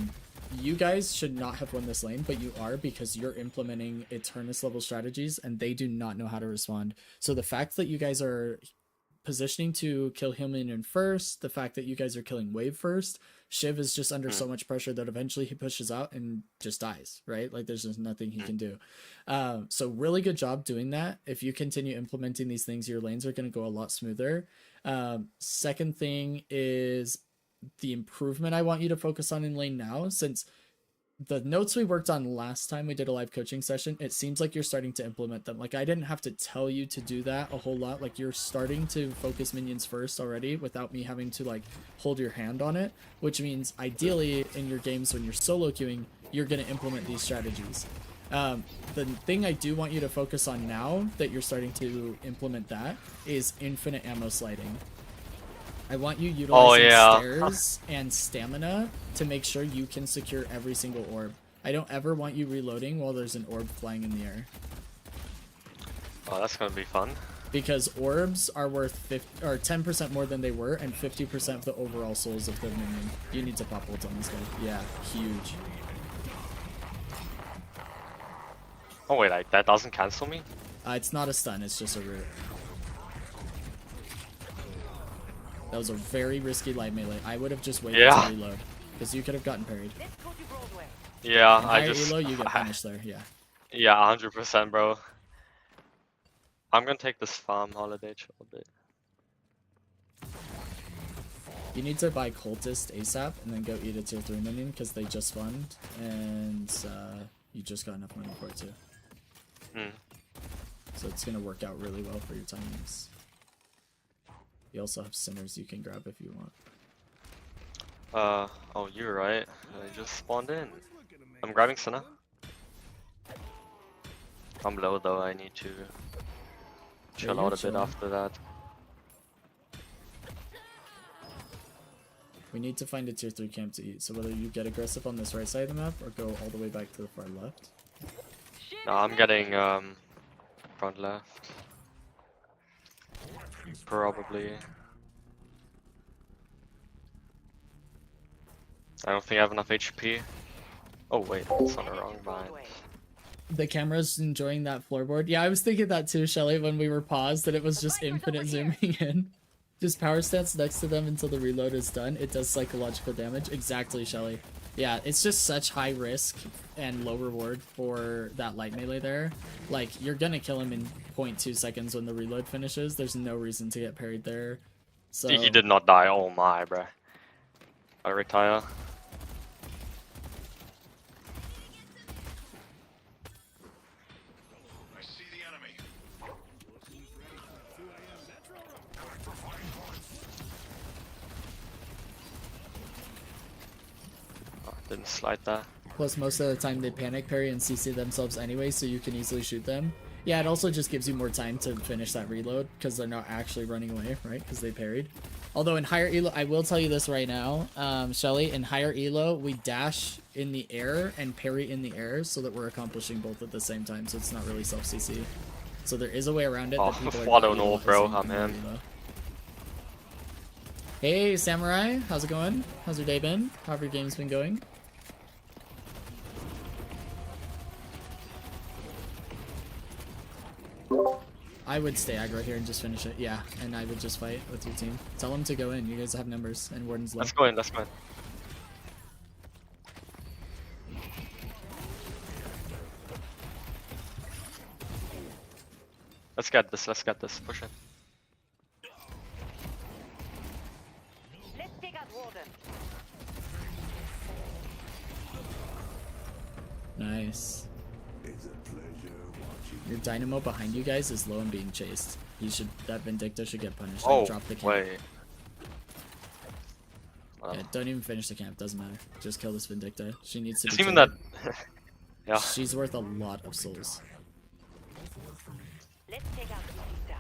You guys should not have won this lane, but you are, because you're implementing Eternus level strategies and they do not know how to respond. So the fact that you guys are positioning to kill human in first, the fact that you guys are killing wave first, Shiv is just under so much pressure that eventually he pushes out and just dies, right? Like there's just nothing he can do. So really good job doing that. If you continue implementing these things, your lanes are going to go a lot smoother. Second thing is the improvement I want you to focus on in lane now, since the notes we worked on last time we did a live coaching session, it seems like you're starting to implement them. Like I didn't have to tell you to do that a whole lot. Like you're starting to focus minions first already without me having to like hold your hand on it, which means ideally in your games when you're solo queuing, you're going to implement these strategies. The thing I do want you to focus on now that you're starting to implement that is infinite ammo sliding. I want you utilizing stairs and stamina to make sure you can secure every single orb. I don't ever want you reloading while there's an orb flying in the air. Oh, that's gonna be fun. Because orbs are worth 10% more than they were, and 50% of the overall souls of the minion. You need to pop ult on this guy. Yeah, huge. Oh wait, that doesn't cancel me? It's not a stun, it's just a root. That was a very risky light melee. I would have just waited to reload, because you could have gotten parried. Yeah, In higher elo, you get punished there, yeah. Yeah, 100%, bro. I'm gonna take this farm holiday chill a bit. You need to buy Cultist ASAP and then go eat a tier 3 minion because they just spawned, and you just got enough money for it too. So it's gonna work out really well for your timings. You also have Sinners you can grab if you want. Oh, you're right. I just spawned in. I'm grabbing Sinner. I'm low though, I need to chill out a bit after that. We need to find a tier 3 camp to eat, so whether you get aggressive on this right side of the map or go all the way back to the far left. No, I'm getting front left. Probably. I don't think I have enough HP. Oh wait, it's on the wrong bind. The camera's enjoying that floorboard. Yeah, I was thinking that too, Shelly, when we were paused, that it was just infinite zooming in. Just power stance next to them until the reload is done. It does psychological damage. Exactly, Shelly. Yeah, it's just such high risk and low reward for that light melee there. Like, you're gonna kill him in 0.2 seconds when the reload finishes. There's no reason to get parried there. So He did not die. Oh my, bruh. I retire. Didn't slide that. Plus, most of the time they panic parry and CC themselves anyway, so you can easily shoot them. Yeah, it also just gives you more time to finish that reload, because they're not actually running away, right? Because they parried. Although in higher elo, I will tell you this right now, Shelly, in higher elo, we dash in the air and parry in the air, so that we're accomplishing both at the same time, so it's not really self-CC. So there is a way around it. Oh, that people are I don't know, bro. I'm in. Hey, Samurai, how's it going? How's your day been? How have your games been going? I would stay aggro here and just finish it. Yeah, and I would just fight with your team. Tell them to go in. You guys have numbers, and Warden's low. Let's go in, let's go in. Let's get this, push it. Let's take out Warden. Nice. Your dynamo behind you guys is low and being chased. You should, that Vindicta should get punished. Oh, drop the camp. wait. Yeah, don't even finish the camp. Doesn't matter. Just kill this Vindicta. She needs to It's be even killed. that. Yeah. She's worth a lot of souls. Let's take out Vindicta.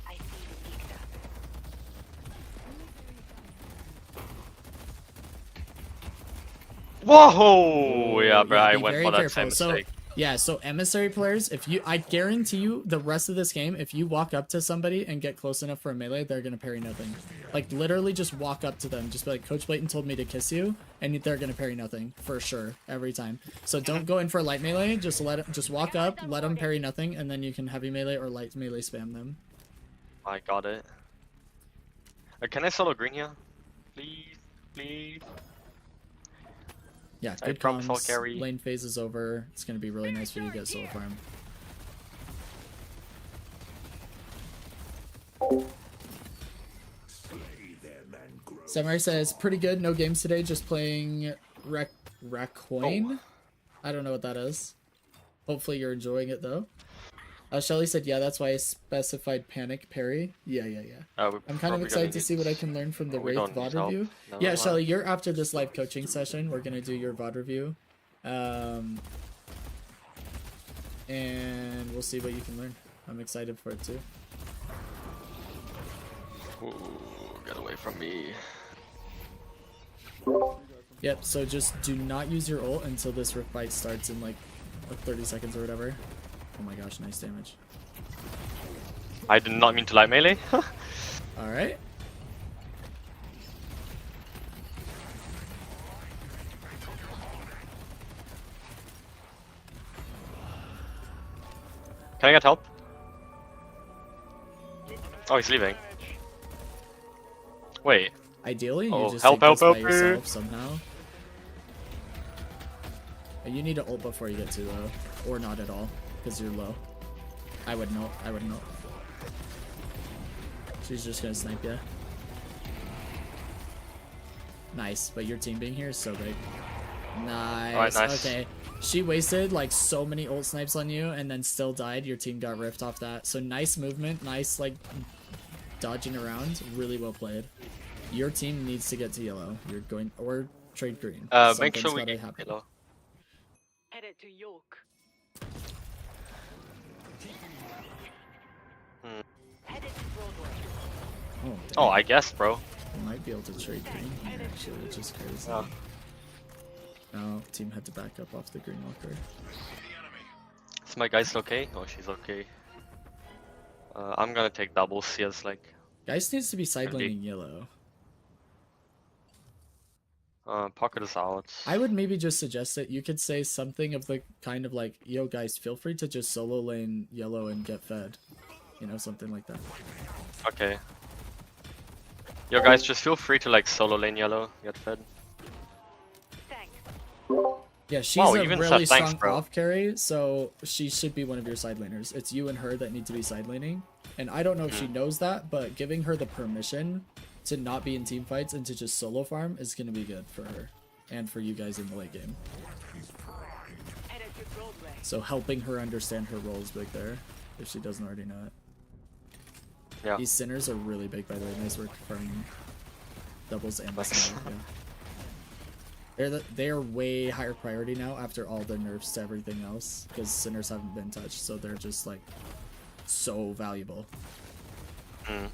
I see Vindicta. Whoa! Yeah, bro, Yeah, I be went very for that careful. same mistake. Yeah, so emissary players, I guarantee you the rest of this game, if you walk up to somebody and get close enough for a melee, they're gonna parry nothing. Like literally just walk up to them, just be like, Coach Blayton told me to kiss you, and they're gonna parry nothing for sure every time. So don't go in for light melee, just walk up, let them parry nothing, and then you can heavy melee or light melee spam them. I got it. Can I solo green here? Please, please. Yeah, I good promise I'll comms. carry. Lane phase is over. It's gonna be really nice for you to get solo farm. Samurai says, pretty good, no games today, just playing Racoin. I don't know what that is. Hopefully you're enjoying it though. Shelly said, yeah, that's why I specified panic parry. Yeah. I'm kind of excited to see what I can learn from the we Wraith don't need VOD help. review. Never Yeah, mind. Shelly, you're after this live coaching session. We're going to do your VOD review. And we'll see what you can learn. I'm excited for it too. Ooh, get away from me. Yep, so just do not use your ult until this Rift Bite starts in like 30 seconds or whatever. Oh my gosh, nice damage. I did not mean to light melee. Alright. Can I get help? Oh, he's leaving. Wait. Ideally, you Oh, just help, take this help, by help, yourself somehow. You need to ult before you get too low. Or not at all, because you're low. I would know. She's just gonna snipe you. Nice, but your team being here is so big. Nice. Alright, nice. Okay. She wasted like so many ult snipes on you and then still died. Your team got rift off that. So nice movement, nice like dodging around. Really well played. Your team needs to get to yellow. You're going or trade green. Make sure Something's we gotta get happen. yellow. Headed to York. Headed to Broadway. Oh, Oh, dang. I guess, bro. You might be able to trade green here, actually, which is crazy. Yeah. No, team had to back up off the green walker. Is my guy's okay? Oh, she's okay. I'm gonna take double CS like. Geist needs to be side Indeed. laning yellow. Pocket is out. I would maybe just suggest that you could say something of the kind of like, yo guys, feel free to just solo lane yellow and get fed. You know, something like that. Okay. Yo guys, just feel free to like solo lane yellow, get fed. Thanks. Yeah, she's Wow, a even really said thanks, strong bro. off carry, so she should be one of your side laners. It's you and her that need to be side laning. And I don't know if she knows that, but giving her the permission to not be in team fights and to just solo farm is going to be good for her. And for you guys in the late game. Headed to Broadway. So helping her understand her role is big there, if she doesn't already know it. Yeah. These sinners are really big, by the way. Nice work from doubles and the Thanks. sinner, yeah. They're way higher priority now after all the nerfs to everything else, because sinners haven't been touched, so they're just like so valuable. Mm.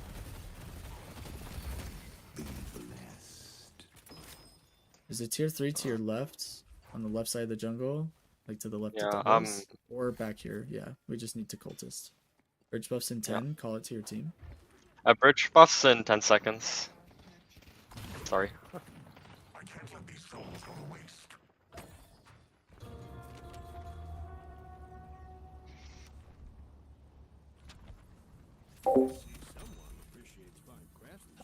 Is it tier 3 to your left? On the left side of the jungle? Like to the left Yeah, of doubles? Or back here? Yeah, we just need to cultist. Bridge buffs in 10, call it to your team. Bridge buffs in 10 seconds. Sorry.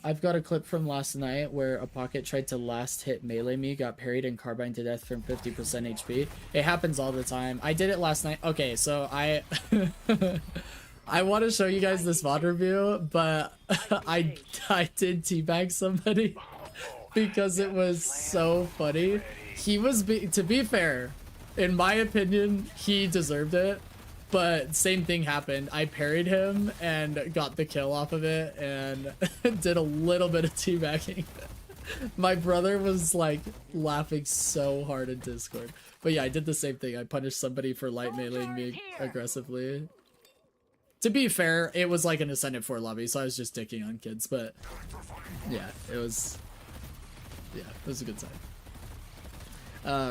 I've got a clip from last night where a pocket tried to last hit melee me, got parried and carbine to death from 50% HP. It happens all the time. I did it last night. Okay, so I I want to show you guys this VOD review, but I did teabag somebody because it was so funny. He was to be fair, in my opinion, he deserved it. But same thing happened. I parried him and got the kill off of it and did a little bit of teabagging. My brother was like laughing so hard in Discord. But yeah, I did the same thing. I punished somebody for light meleeing me aggressively. To be fair, it was like an Ascendant 4 lobby, so I was just dicking on kids. But yeah, it was a good time.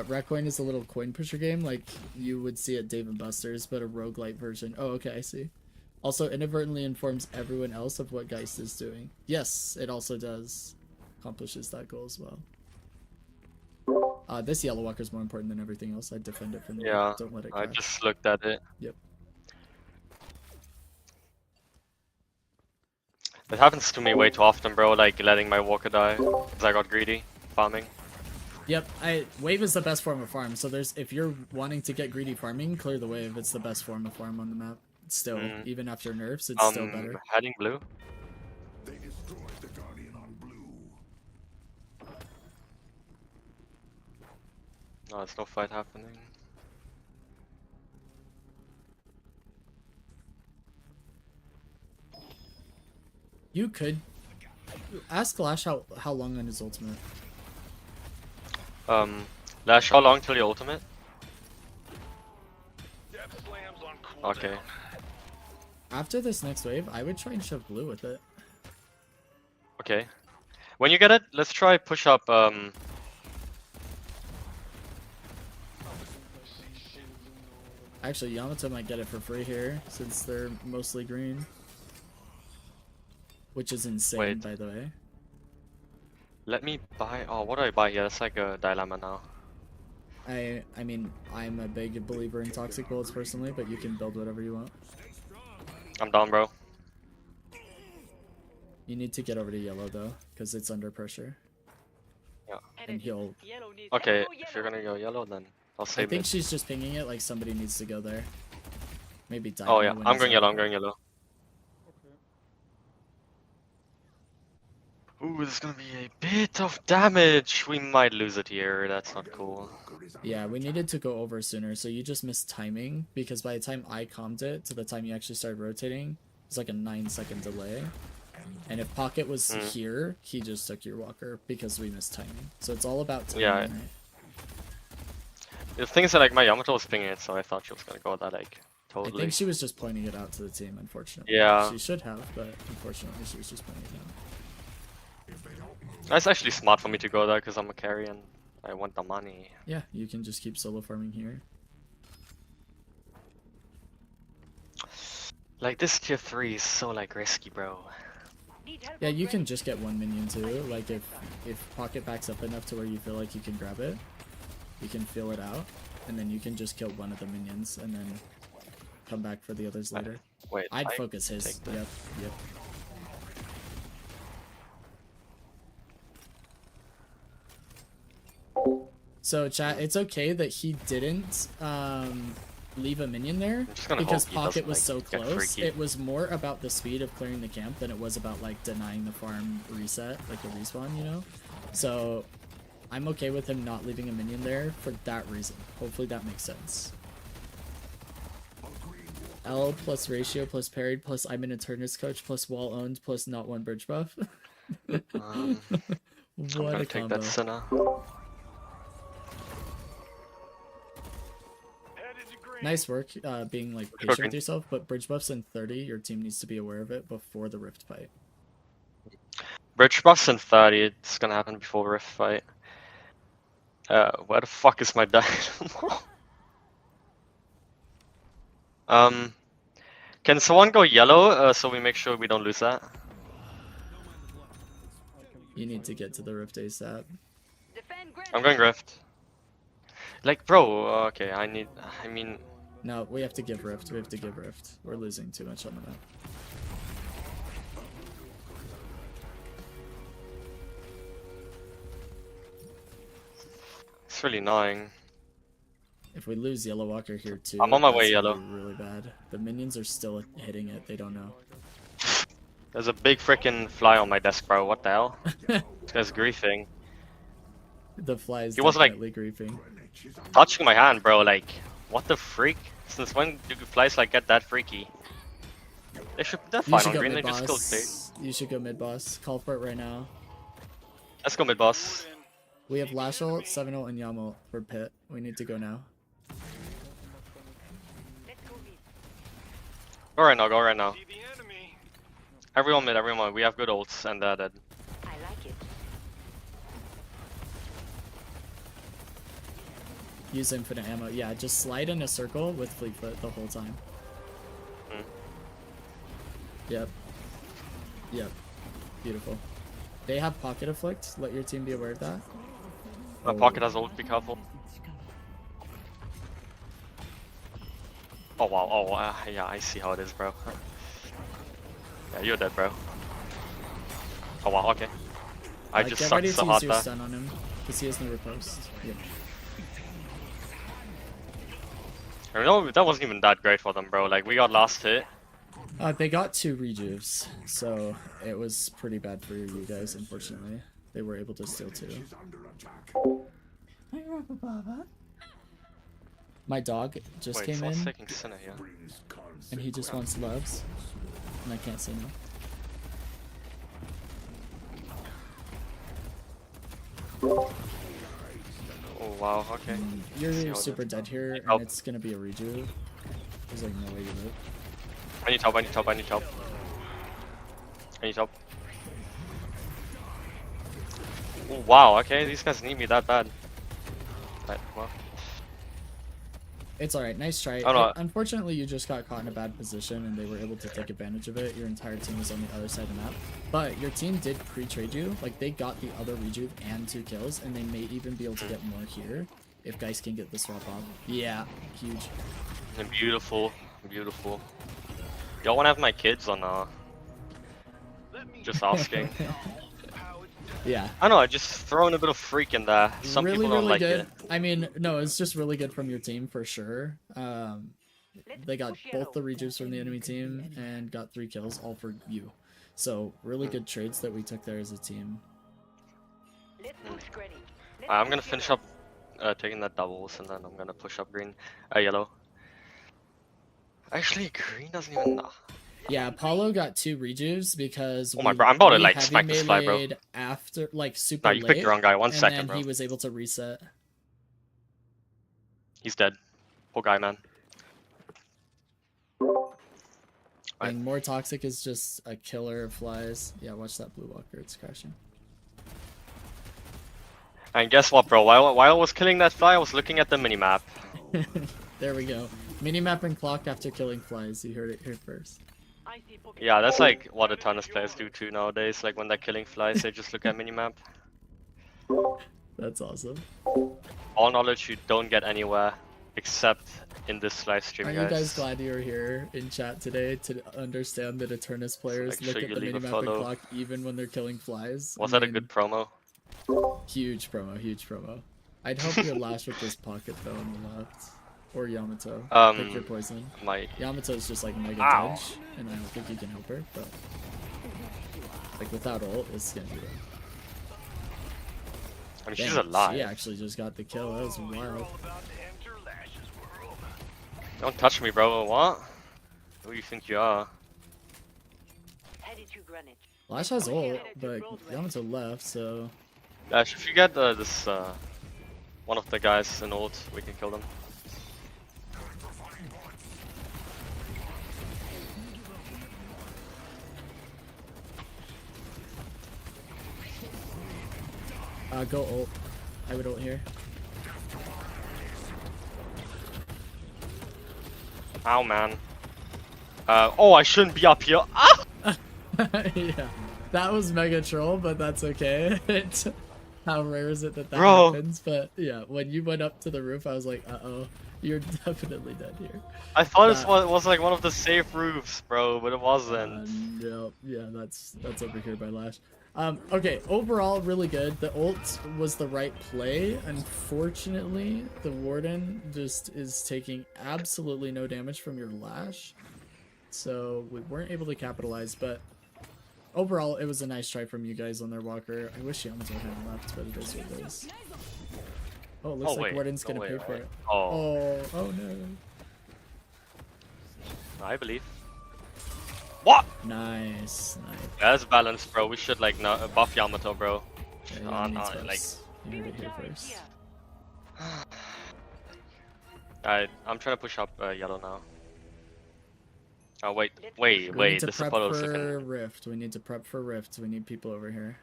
Racoin is a little coin pusher game, like you would see at Dave & Buster's, but a roguelite version. Oh, okay, I see. Also, inadvertently informs everyone else of what Geist is doing. Yes, it also does. Accomplishes that goal as well. This Yellow Walker is more important than everything else. I defend it from the Yeah, don't let it I crash. just looked at it. Yep. It happens to me way too often, bro, like letting my walker die because I got greedy farming. Yep, wave is the best form of farm. So if you're wanting to get greedy farming, clear the wave. It's the best form of farm on the map. Still, even after nerfs, it's still better. Heading blue. They destroyed the Guardian on blue. No, there's no fight happening. You could ask Lash how long on his ultimate. Lash, how long till your ultimate? Okay. After this next wave, I would try and shove blue with it. Okay. When you get it, let's try push up. Actually, Yamato might get it for free here since they're mostly green, which is insane, Wait. by the way. Let me buy. Oh, what do I buy here? That's like a dilemma now. I mean, I'm a big believer in toxic bullets personally, but you can build whatever you want. I'm down, bro. You need to get over to yellow though, because it's under pressure. Yeah. And he'll. Yellow needs Okay, yellow, if you're gonna go yellow, then I'll I save think it. she's just pinging it like somebody needs to go there. Maybe die. Oh yeah, I'm going yellow. I'm going yellow. Ooh, this is gonna be a bit of damage. We might lose it here. That's not cool. Yeah, we needed to go over sooner, so you just missed timing because by the time I calmed it to the time you actually started rotating, it's like a 9-second delay. And if Pocket was here, he just took your walker because we missed timing. So it's all about timing, Yeah. right? The thing is that like my Yamato was pinging it, so I thought she was gonna go that like I totally. think she was just pointing it out to the team, unfortunately. Yeah. She should have, but unfortunately she was just pointing it out. That's actually smart for me to go there because I'm a carry and I want the money. Yeah, you can just keep solo farming here. Like this tier 3 is so like risky, bro. Need help Yeah, on you red. can just get one minion too. Like if Pocket backs up enough to where you feel like you can grab it, you can feel it out, and then you can just kill one of the minions and then come back for the others later. Wait, I'd I focus his. take that. Yep. So chat, it's okay that he didn't leave a minion there just gonna because hope he Pocket doesn't, was like, so get close. freaky. It was more about the speed of clearing the camp than it was about like denying the farm reset, like the respawn, you know? So I'm okay with him not leaving a minion there for that reason. Hopefully that makes sense. L plus ratio plus parried plus I'm an Eternus coach plus wall owned plus not one bridge buff. I'm What gonna a take combo. that Senna. Nice work being like patient with yourself, but bridge buffs in 30, your team needs to be aware of it before the rift fight. Bridge buffs in 30, it's gonna happen before Rift fight. Where the fuck is my dynamo? Can someone go yellow so we make sure we don't lose that? You need to get to the rift ASAP. Defend Grand I'm going Rift. Like, bro, okay, I mean, No, we have to give rift. We have to give rift. We're losing too much on the map. it's really annoying. If we lose Yellow Walker here too, I'm on my way, that's gonna Yellow. be really bad. The minions are still hitting it. They don't know. There's a big freaking fly on my desk, bro. What the hell? This guy's griefing. The fly is He was, like, definitely griefing. Touching my hand, bro. Like, what the freak? Since when do flies like get that freaky? They're You fine should on go green. They mid just killed bait. boss. You should go mid boss. Call for it right now. Let's go mid boss. We have Lash ult, 7 ult, and Yam ult for pit. We need to go now. Let's go mid. Go right now. Go right now. Everyone mid. Everyone. We have good ults and they're dead. I like it. Use infinite ammo. Yeah, just slide in a circle with Fleetfoot the whole time. Yep. Yep. Beautiful. They have Pocket Afflict. Let your team be aware of that. My pocket has ult. Be careful. Oh wow. Oh yeah. I see how it is, bro. Yeah, you're dead, bro. Oh wow, okay. I just get sucked ready so to hard use your there. stun on him, because he has no riposte. Yeah. I know that wasn't even that great for them, bro. Like, we got last hit. They got 2 rejuves, so it was pretty bad for you guys, unfortunately. They were able to steal 2. Is under attack. My dog just Wait, came someone's in, taking Sinner here. Brings and he just wants loves, and I can't say no. Oh wow, okay. See You're how super it is. dead here, help. and it's gonna be a rejuve. There's like no way you live. I need help, I need help, I need help. I need help. Oh wow, okay, these guys need me that bad. Right, well. It's alright, nice try. Oh, no. Unfortunately, you just got caught in a bad position, and they were able to take advantage of it. Your entire team was on the other side of the map. But your team did pre-trade you. Like, they got the other rejuve and 2 kills, and they may even be able to get more here if guys can get the swap off. Yeah, huge. And beautiful, beautiful. Y'all wanna have my kids or not? Just asking. Yeah. I know, I just throwing a bit of freak in there. Some really, people don't really like good. it. I mean, no, it's just really good from your team for sure. They got both the rejuves from the enemy team and got 3 kills, all for you. So really good trades that we took there as a team. Let's push Granny. I'm gonna finish up taking that doubles and then I'm gonna push up green. Yellow. Actually, green doesn't even. Yeah, Apollo got 2 rejuves because Oh my bro, I'm about to like smack this guy, bro. After like super No, you late, picked the wrong guy. 1 and second, then bro. he was able to reset. He's dead. Poor guy, man. And more toxic is just a killer of flies. Yeah, watch that blue walker. It's crashing. And guess what, bro? While I was killing that fly, I was looking at the minimap. There we go. Minimap and clock after killing flies. You heard it here first. Yeah, that's like what Eternus players do too nowadays. Like when they're killing flies, they just look at minimap. That's awesome. All knowledge you don't get anywhere except in this live stream, Are you guys glad you're here in chat today to understand that Eternus players Make look sure at you the leave a minimap and follow. clock even when they're killing flies? Was I that a mean, good promo? Huge promo, huge promo. I'd hope your lash with this pocket though on the left. Or Yamato. Pick your poison. My Yamato's just like mega Ow. dodge, and I don't think you can help her, but like without ult, it's gonna be rough. I mean, she's Dang, alive. She actually just got the kill. That was wild. Don't touch me, bro. What? Who do you think you are? Headed to Greenwich. Lash has ult, but Yamato left, so Dash, if you get this one of the guys in ult, we can kill them. go ult. I would ult here. Ow, man. Oh, I shouldn't be up here. Ah! Yeah, that was mega troll, but that's okay. How rare is it that that Bro. happens? But yeah, when you went up to the roof, I was like, uh-oh, you're definitely dead here. I thought That- this was like one of the safe roofs, bro, but it wasn't. No, yeah, that's over here by Lash. Okay, overall, really good. The ult was the right play. Unfortunately, the Warden just is taking absolutely no damage from your Lash. So we weren't able to capitalize, but overall, it was a nice try from you guys on their walker. I wish Yamato hadn't left, but it is what it is. Oh, it looks Oh, like wait. Warden's Oh, gonna wait, pay for wait. it. Oh, Oh no. I believe. What? Nice, nice. That's balanced, bro. We should like buff Yamato, bro. Yeah, No, Yama no, needs like. buffs. You heard it here first. Alright, I'm trying to push up yellow now. Oh wait, We need wait. to This prep Apollo's for looking. Rift. We need to prep for Rift. We need people over here.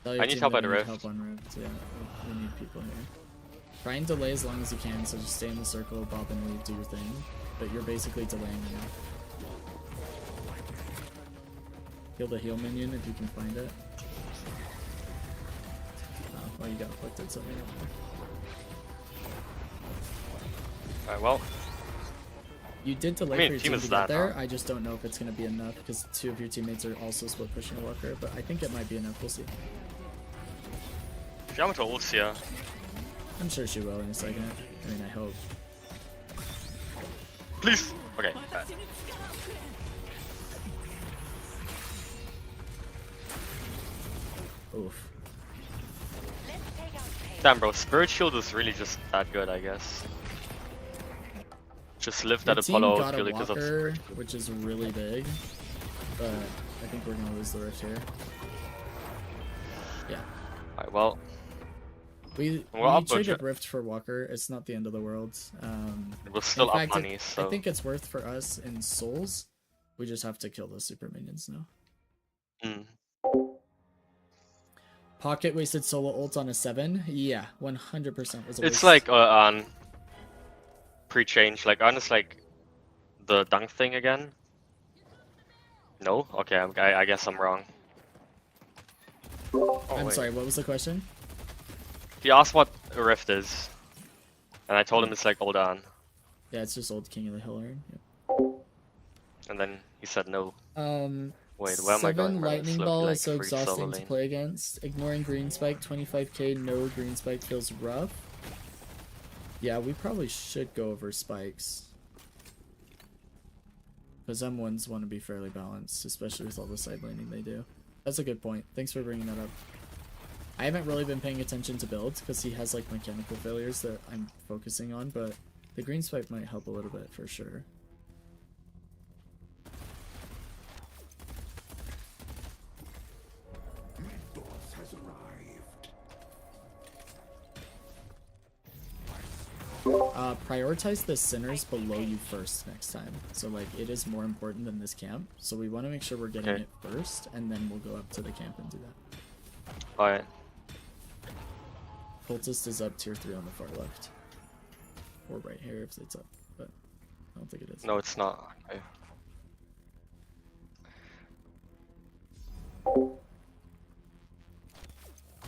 Tell your I need team help that at we need Rift. help on Rift. Yeah, we need people here. Try and delay as long as you can, so just stay in the circle, bob and weave, do your thing. But you're basically delaying now. Kill the heal minion if you can find it. Oh, well, you got afflicted, so maybe. Alright, well. You did delay I mean, for your team team is to that, get there. huh? I just don't know if it's going to be enough because 2 of your teammates are also split pushing a walker, but I think it might be enough. We'll see. If Yamato ults here, I'm sure she will in a second. I mean, I hope. please. Okay. Oof. Damn, bro. Spirit Shield is really just that good, I guess. Just live Your that team Apollo got a purely because of walker, Spirit Shield. which is really big, but I think we're going to lose the rift here. Yeah. Alright, well, We We're up traded budget. Rift for Walker. It's not the end of the world. it was still in up fact, money, so. I think it's worth for us in souls. We just have to kill those super minions now. Mm. Pocket wasted solo ult on a 7. Yeah, 100% was a waste. It's like on pre-change, like honest, like the dunk thing again. No, okay, I guess I'm wrong. Oh, I'm wait. sorry, what was the question? He asked what a rift is, and I told him it's like hold on, Yeah, it's just old King of the Hill Iron. Yeah. and then he said no. Wait, where am I 7 going? bro? It's Lightning looking Ball like is so free solo exhausting to lane. play against. Ignoring Green Spike, 25k, no Green Spike feels rough. Yeah, we probably should go over spikes. Because M1s want to be fairly balanced, especially with all the side laning they do. That's a good point. Thanks for bringing that up. I haven't really been paying attention to builds because he has like mechanical failures that I'm focusing on, but the Green Spike might help a little bit for sure. Boss has arrived. Prioritize the sinners below you first next time. So like it is more important than this camp. So we want to make sure we're getting Okay. it first, and then we'll go up to the camp and do that. Alright. Cultist is up tier 3 on the far left. Or right here if it's up, but I don't think it is. No, it's not. Okay.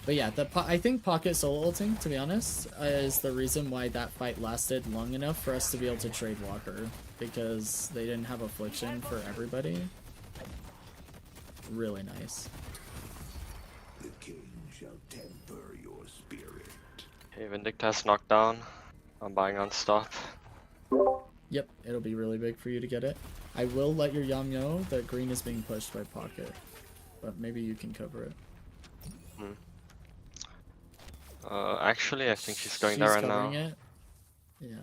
But yeah, I think Pocket solo ulting, to be honest, is the reason why that fight lasted long enough for us to be able to trade Walker. Because they didn't have Affliction for everybody. Really nice. The king shall temper your spirit. Okay, Vindictus knocked down. I'm buying on stop. Yep, it'll be really big for you to get it. I will let your Yam know that green is being pushed by Pocket. But maybe you can cover it. Actually, I think she's going there right now. Covering it. Yeah.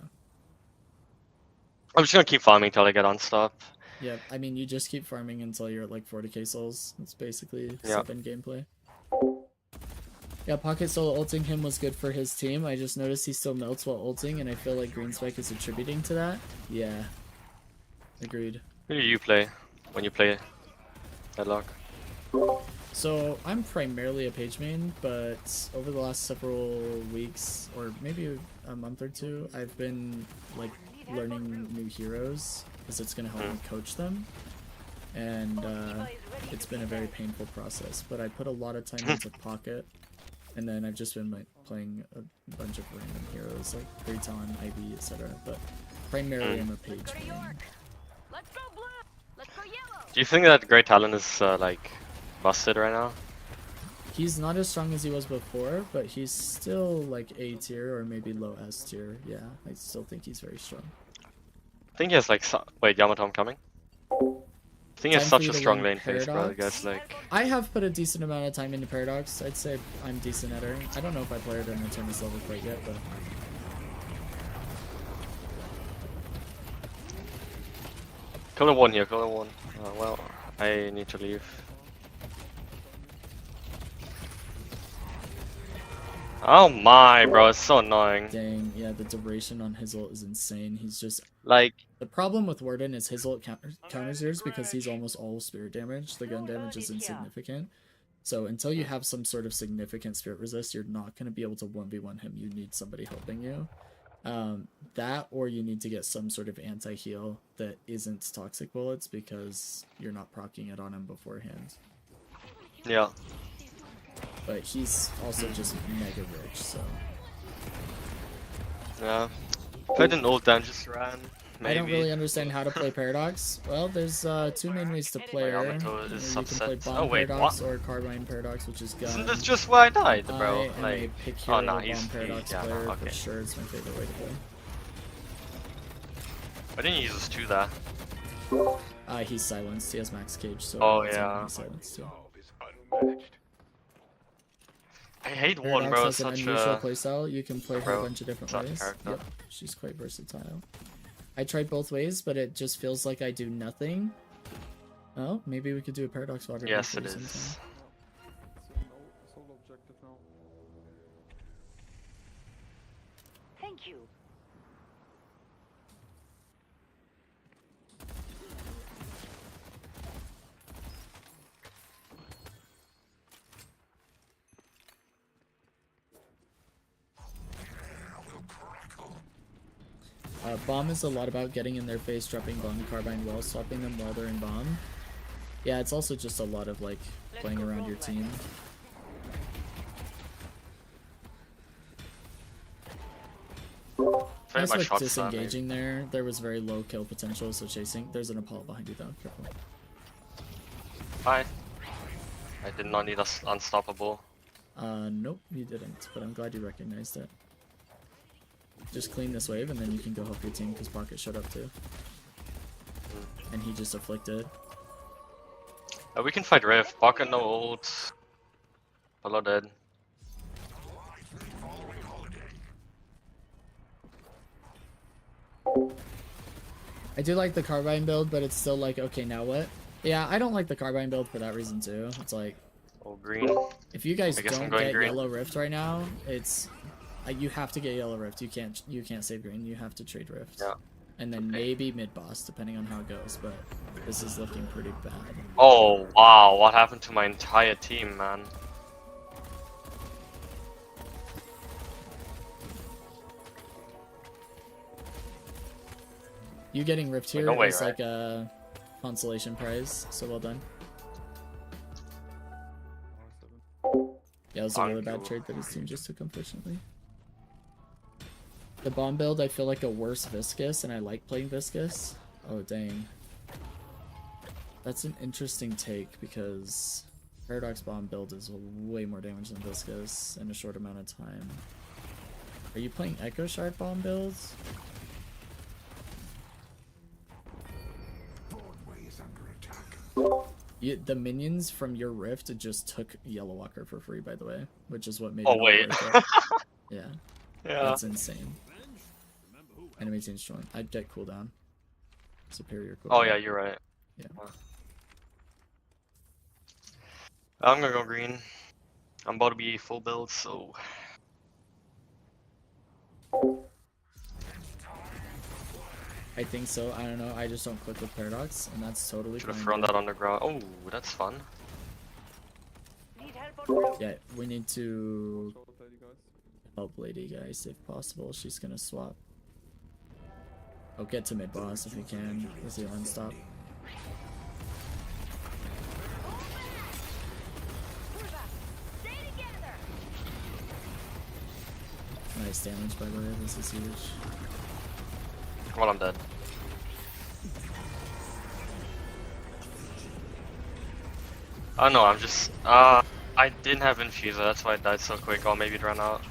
I'm just gonna keep farming till I get on stop. Yeah, I mean, you just keep farming until you're at like 40k souls. That's basically Yeah. 7 gameplay. Yeah, Pocket solo ulting him was good for his team. I just noticed he still melts while ulting, and I feel like Green Spike is attributing to that. Yeah. Agreed. Who do you play when you play Deadlock? So, I'm primarily a page main, but over the last several weeks, or maybe a month or two, I've been like learning new heroes, because it's going to help me coach them. And it's been a very painful process, but I put a lot of time into Pocket, and then I've just been like playing a bunch of random heroes like Kraton, Ivy, etc. But primarily I'm a page main. Let's go blue. Let's go yellow. Do you think that Great Talon is like busted right now? He's not as strong as he was before, but he's still like A tier or maybe low S tier. Yeah, I still think he's very strong. I think he has like wait, Yamato, I'm coming. I think he has Time for such you a to strong learn lane phase, bro. I Paradox. guess like I have put a decent amount of time into Paradox. I'd say I'm decent at her. I don't know if I play her at an Eternus level quite yet, but color one here, color one. Well, I need to leave. Oh my, bro, it's so annoying. dang, yeah, the duration on his ult is insane. He's just... Like, The problem with Warden is his ult counters yours because he's almost all spirit damage. The gun damage is insignificant. So until you have some sort of significant spirit resist, you're not going to be able to 1v1 him. You need somebody helping you. That, or you need to get some sort of anti-heal that isn't toxic bullets because you're not proccing it on him beforehand. yeah. But he's also just mega rich, so... Yeah. If I didn't ult down, just ran. I don't maybe. really understand how to play Paradox. Well, there's two main ways to play her. Yamato is You can play subset. Bomb Oh wait, Paradox what? or Carbine Paradox, which is gun. Isn't this just where I died, bro? I am a Like, pick oh hero no, Bomb Paradox yeah, player no, for okay. sure. It's my favorite way to play. I didn't use this too there. He's silenced. He has max cage, so Oh, it's yeah. he's silenced too. I hate one, Paradox bro. has It's an such unusual a playstyle. You can play her a Bro, bunch of different such a ways. character. Yep, she's quite versatile. I tried both ways, but it just feels like I do nothing. Oh, maybe we could do a Paradox water. yes, it sometime. is. Solo objective now. Thank you. Bomb is a lot about getting in their face, dropping bomb carbine while swapping them while they're in bomb. Yeah, it's also just a lot of like playing around your team. As My with shots, disengaging there was very low kill potential, so chasing. There's an Apollo behind you though, careful. Hi. I did not need us unstoppable. Nope, you didn't, but I'm glad you recognized it. Just clean this wave and then you can go help your team because Pocket showed up too. And he just afflicted. We can fight Rift. Pocket no ult. Hello dead. I do like the Carbine build, but it's still like, okay, now what? Yeah, I don't like the Carbine build for that reason too. It's like, Oh, green. if you guys I guess I'm don't going get green. Yellow Rift right now, it's you have to get Yellow Rift. You can't save green. You have to trade Rift. Yeah. And then Okay. maybe mid boss, depending on how it goes. But this is looking pretty bad. Oh, wow. What happened to my entire team, man? You getting Rift here no way, is right? like a consolation prize. So well done. Yeah, it was a really bad trade that his team just took, unfortunately. The bomb build, I feel like a worse Viscous, and I like playing Viscous. Oh, dang. That's an interesting take, because Paradox bomb build is way more damage than Viscous in a short amount of time. Are you playing Echo Shard bomb builds? Broadway is under attack. The minions from your Rift just took Yellow Walker for free, by the way, which is what made Oh, it all wait. worth it. Yeah, Yeah. that's insane. Enemy team strong. I'd get cooldown. Superior cooldown. Oh, yeah, you're right. Yeah. I'm gonna go green. I'm about to be full build, so. I think so. I don't know. I just don't click with Paradox, and that's totally Should have fine. thrown dude. that underground. Oh, that's fun. Need help on blue. Yeah, we need to Solo lady, guys. help Lady, guys, if possible. She's gonna swap. Oh, get to mid boss if you can. Is the unstop? Stay together. Nice damage, by the way. This is huge. Well, I'm dead. Oh no, I'm just. I didn't have Infuser, that's why I died so quick. Oh, maybe it ran out.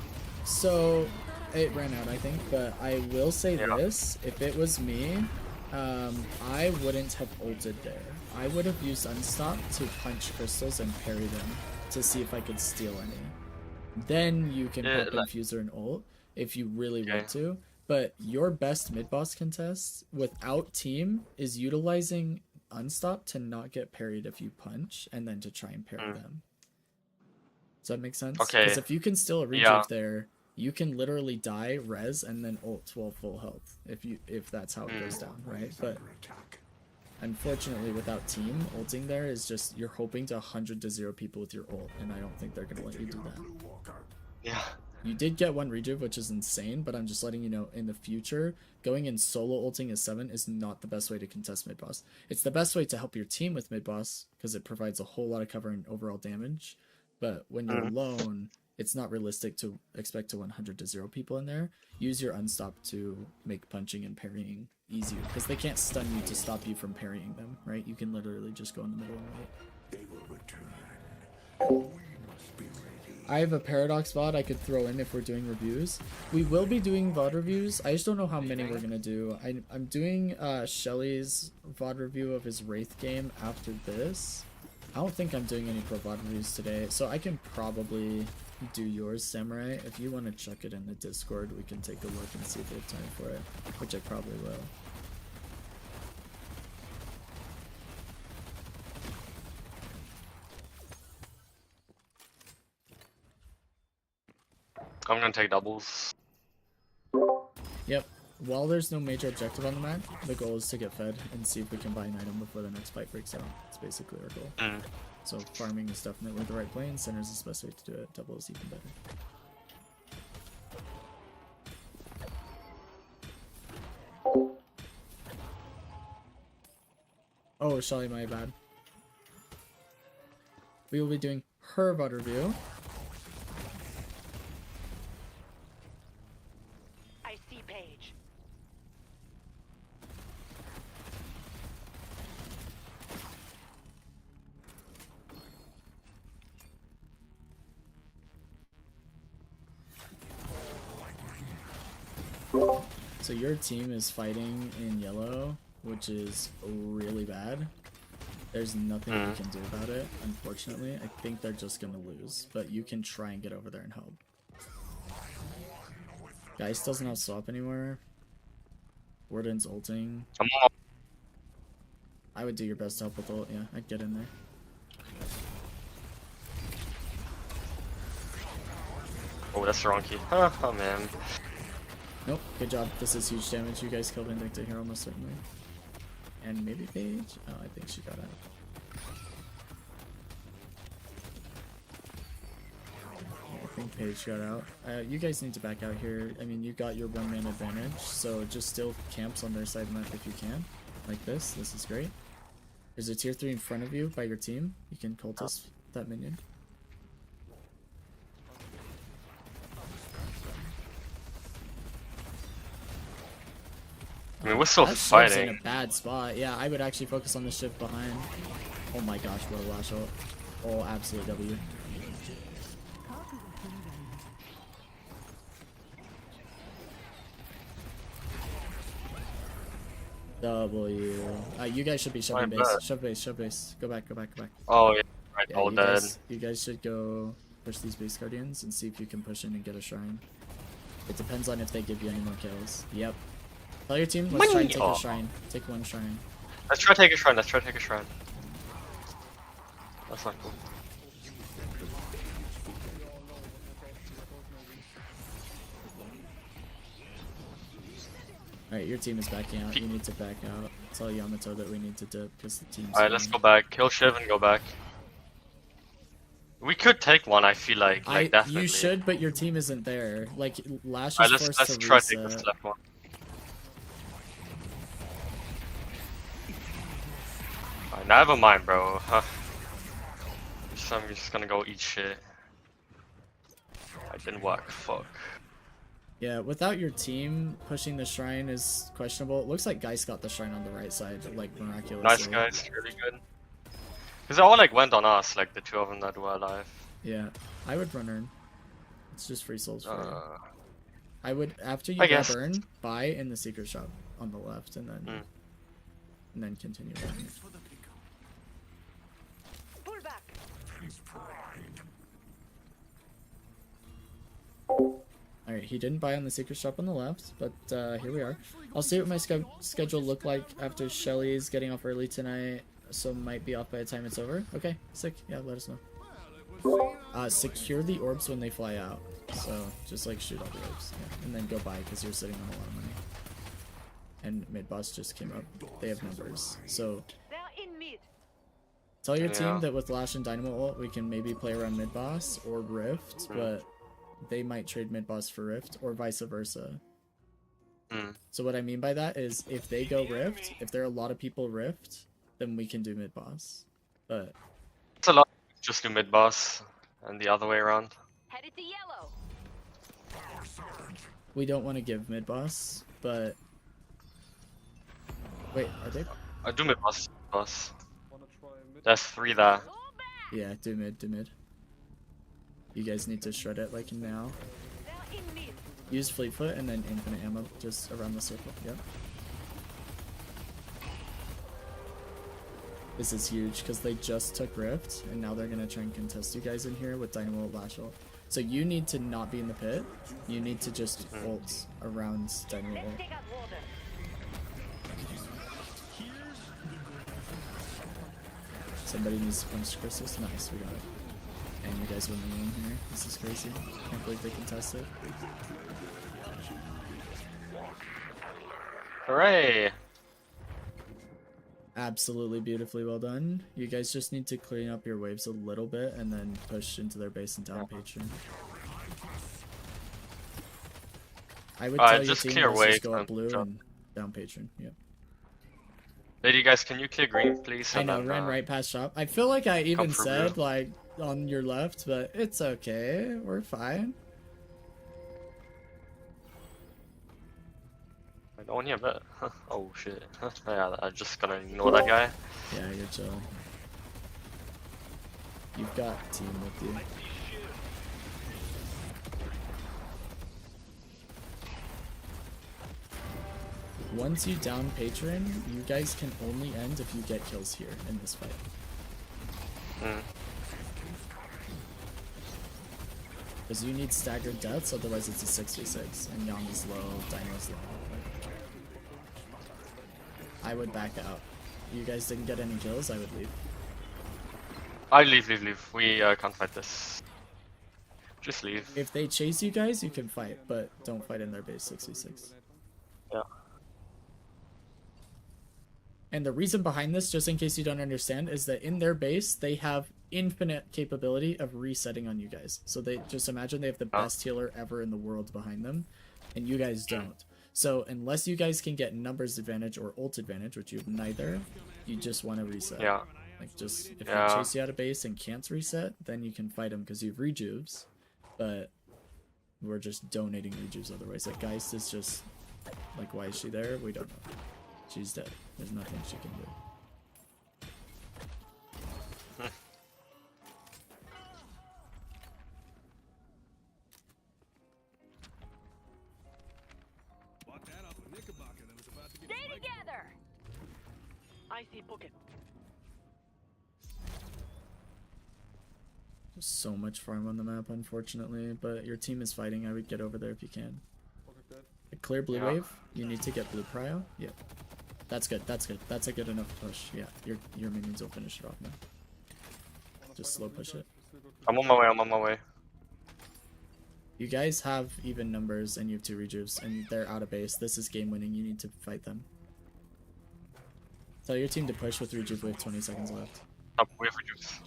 So, it ran out, I think, but I will say Yeah. this. If it was me, I wouldn't have ulted there. I would have used Unstop to punch crystals and parry them to see if I could steal any. Then you can Yeah, pop like- Infuser and ult if you really Okay. want to. But your best mid-boss contest without team is utilizing Unstop to not get parried if you punch, and then to try and parry them. Does that make sense? Okay. Because if you can steal a rejuve Yeah. there, you can literally die, res, and then ult while full health. If that's how it goes down, right? But Under attack. unfortunately, without team, ulting there is just you're hoping to 100-0 people with your ult, and I don't think they're gonna let you do that. Blue Walker. Yeah. You did get one rejuve, which is insane, but I'm just letting you know in the future, going in solo ulting as 7 is not the best way to contest mid boss. It's the best way to help your team with mid boss because it provides a whole lot of cover and overall damage. But when you're alone, it's not realistic to expect to 100 to 0 people in there. Use your unstop to make punching and parrying easier, because they can't stun you to stop you from parrying them, right? You can literally just go in the middle and wait. They will return. We must be ready. I have a Paradox VOD I could throw in if we're doing reviews. We will be doing VOD reviews. I just don't know how many we're gonna do. I'm doing Shelly's VOD review of his Wraith game after this. I don't think I'm doing any pro VOD reviews today, so I can probably do yours, Samurai. If you want to chuck it in the Discord, we can take a look and see if we have time for it, which I probably will. I'm gonna take doubles. Yep. While there's no major objective on the map, the goal is to get fed and see if we can buy an item before the next fight breaks out. It's basically our goal. Mm. So farming is definitely the right play, and centers is the best way to do it. Double is even better. Oh, Shelly, my bad. We will be doing her VOD review. I see Paige. So your team is fighting in yellow, which is really bad. There's nothing we can do about it, unfortunately. I think they're just gonna lose, but you can try and get over there and help. Geist doesn't have swap anymore. Warden's ulting. I would do your best to help with ult, yeah, I'd get in there. Oh, that's the wrong key. Oh man. Nope, good job. This is huge damage. You guys killed Vindicta here almost certainly. And maybe Paige? Oh, I think she got out. Yeah, I think Paige got out. You guys need to back out here. I mean, you got your one-man advantage, so just steal camps on their side of the map if you can. Like this. This is great. There's a tier 3 in front of you by your team. You can cultist that minion. I mean, we're still That shiv's in fighting. a bad spot. Yeah, I would actually focus on the shift behind. Oh my gosh, what a lash ult. Oh, absolute W. W. You guys should be shoving My base. bad. Shove base, shove base. Go back, go back, go back. Oh yeah, right. Yeah, All dead. you guys should go push these base guardians and see if you can push in and get a shrine. It depends on if they give you any more kills. Yep. Tell your team, let's try and take a shrine. Take one shrine. Let's try to take a shrine. Let's try to take a shrine. That's not cool. Alright, your team is backing out. You need to back out. Tell Yamato that we need to dip because the team's Alright, let's go back. Kill Shiv and go back. We could take one, I feel like definitely. You should, but your team isn't there. Like, Lash is Alright, forced let's to try to reset. take this left one. Alright, never mind, bro. Huh. I'm just gonna go eat shit. I didn't work. Fuck. Yeah, without your team, pushing the shrine is questionable. It looks like Geist got the shrine on the right side, like miraculously. Nice guys, really good. Because they all like went on us, like the two of them that were alive. Yeah, I would run earn. It's just free souls for you. Uh, I would, after you I grab guess. earn, buy in the secret shop on the left, and then continue running. Pull back. Alright, he didn't buy on the secret shop on the left, but here we are. I'll see what my schedule look like after Shelly's getting off early tonight, so might be off by the time it's over. Okay, sick. Yeah, let us know. Secure the orbs when they fly out. So, just like shoot all the orbs. Yeah. And then go buy because you're sitting on a lot of money. And mid-boss just came up. They have numbers. So, They're in mid. tell your Yeah. team that with Lash and Dynamo ult, we can maybe play around mid-boss or Rift, but they might trade mid-boss for Rift or vice versa. So what I mean by that is if they go Rift, if there are a lot of people Rift, then we can do mid-boss. But it's a lot. Just do mid boss and the other way around. Headed to yellow. We don't want to give mid boss, but wait, are they? I do mid boss. There's 3 there. Yeah, do mid, do mid. You guys need to shred it like now. They're in mid. Use fleet foot and then infinite ammo just around the circle. Yep. This is huge because they just took Rift and now they're gonna try and contest you guys in here with Dynamo Lash ult. So you need to not be in the pit. You need to just ult around Dynamo Let's ult. take out water. Somebody needs to punch Christus. Nice, we got it. And you guys win the game here. This is crazy. Can't believe they contested. Hooray! Absolutely beautifully well done. You guys just need to clean up your waves a little bit and then push into their base and down Patron. I would tell your just team clear to waves just go up and blue jump. and down Patron. Yep. Lady guys, can you clear green, please? I And know, then, ran right past shop. I feel like I even for said blue. like on your left, but it's okay. We're fine. No one here, but oh shit. Yeah, I'm just gonna ignore that guy. Yeah, you're chill. You've got team with you. Once you down Patron, you guys can only end if you get kills here in this fight. Mm. Because you need staggered deaths, otherwise it's a 6v6. And Yang is low, Dino's low. I would back out. You guys didn't get any kills, I would leave. I leave. We can't fight this. Just leave. If they chase you guys, you can fight, but don't fight in their base 6v6. Yeah. And the reason behind this, just in case you don't understand, is that in their base, they have infinite capability of resetting on you guys. So they just imagine they have the best healer ever in the world behind them, and you guys don't. So unless you guys can get numbers advantage or ult advantage, which you have neither, you just want to reset. Yeah. Like just, if Yeah. they chase you out of base and can't reset, then you can fight them because you have rejuves. But we're just donating rejuves otherwise. Like Geist is just, like, why is she there? We don't know. She's dead. There's nothing she can do. Bought that off a Knickerbocker that was about to get Stay together. I see bucket. There's so much farm on the map, unfortunately, but your team is fighting. I would get over there if you can. A clear blue Yeah. wave. You need to get blue prio. Yep. That's good. That's good. That's a good enough push. Yeah, your minions will finish it off now. Just slow push it. I'm on my way. You guys have even numbers and you have 2 rejuves and they're out of base. This is game winning. You need to fight them. Tell your team to push with rejuve with 20 seconds left. Up, we have reduce.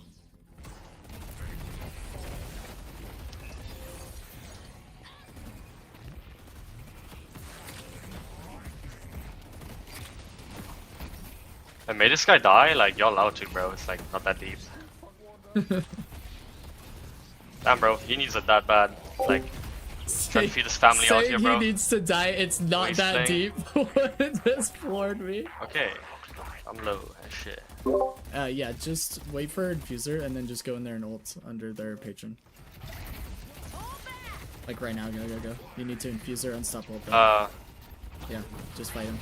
I made this guy die? Like, you're allowed to, bro. It's like, not that deep. Damn, bro. He needs it that bad. Like, trying to feed his family out here, bro. He needs to die. It's not that Wasting. deep. What just floored me? Okay. I'm low as shit. Yeah, just wait for Infuser and then just go in there and ult under their patron. Like right now, go. You need to Infuser, unstoppable. Yeah, just fight him.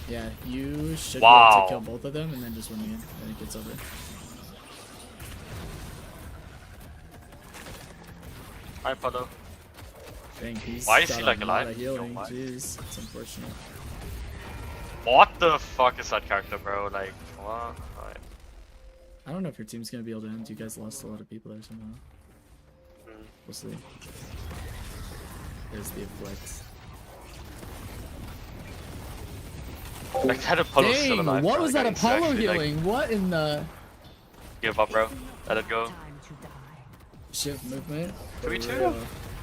Yeah, you should be able Wow. to kill both of them and then just win the game. I think it's over. Hi, Podo. Dang, he's Why is got he, like, a lot alive? of healing. Yo, why? Jeez, it's unfortunate. What the fuck is that character, bro? Like, what? Alright. I don't know if your team's gonna be able to end. You guys lost a lot of people there somehow. We'll see. There's the afflict. Like, that Apollo's still alive. What bro. was Like, that I need to Apollo actually, like, healing? What in the give up, bro. Let it go. Time to die. shift movement? 3-2? For real.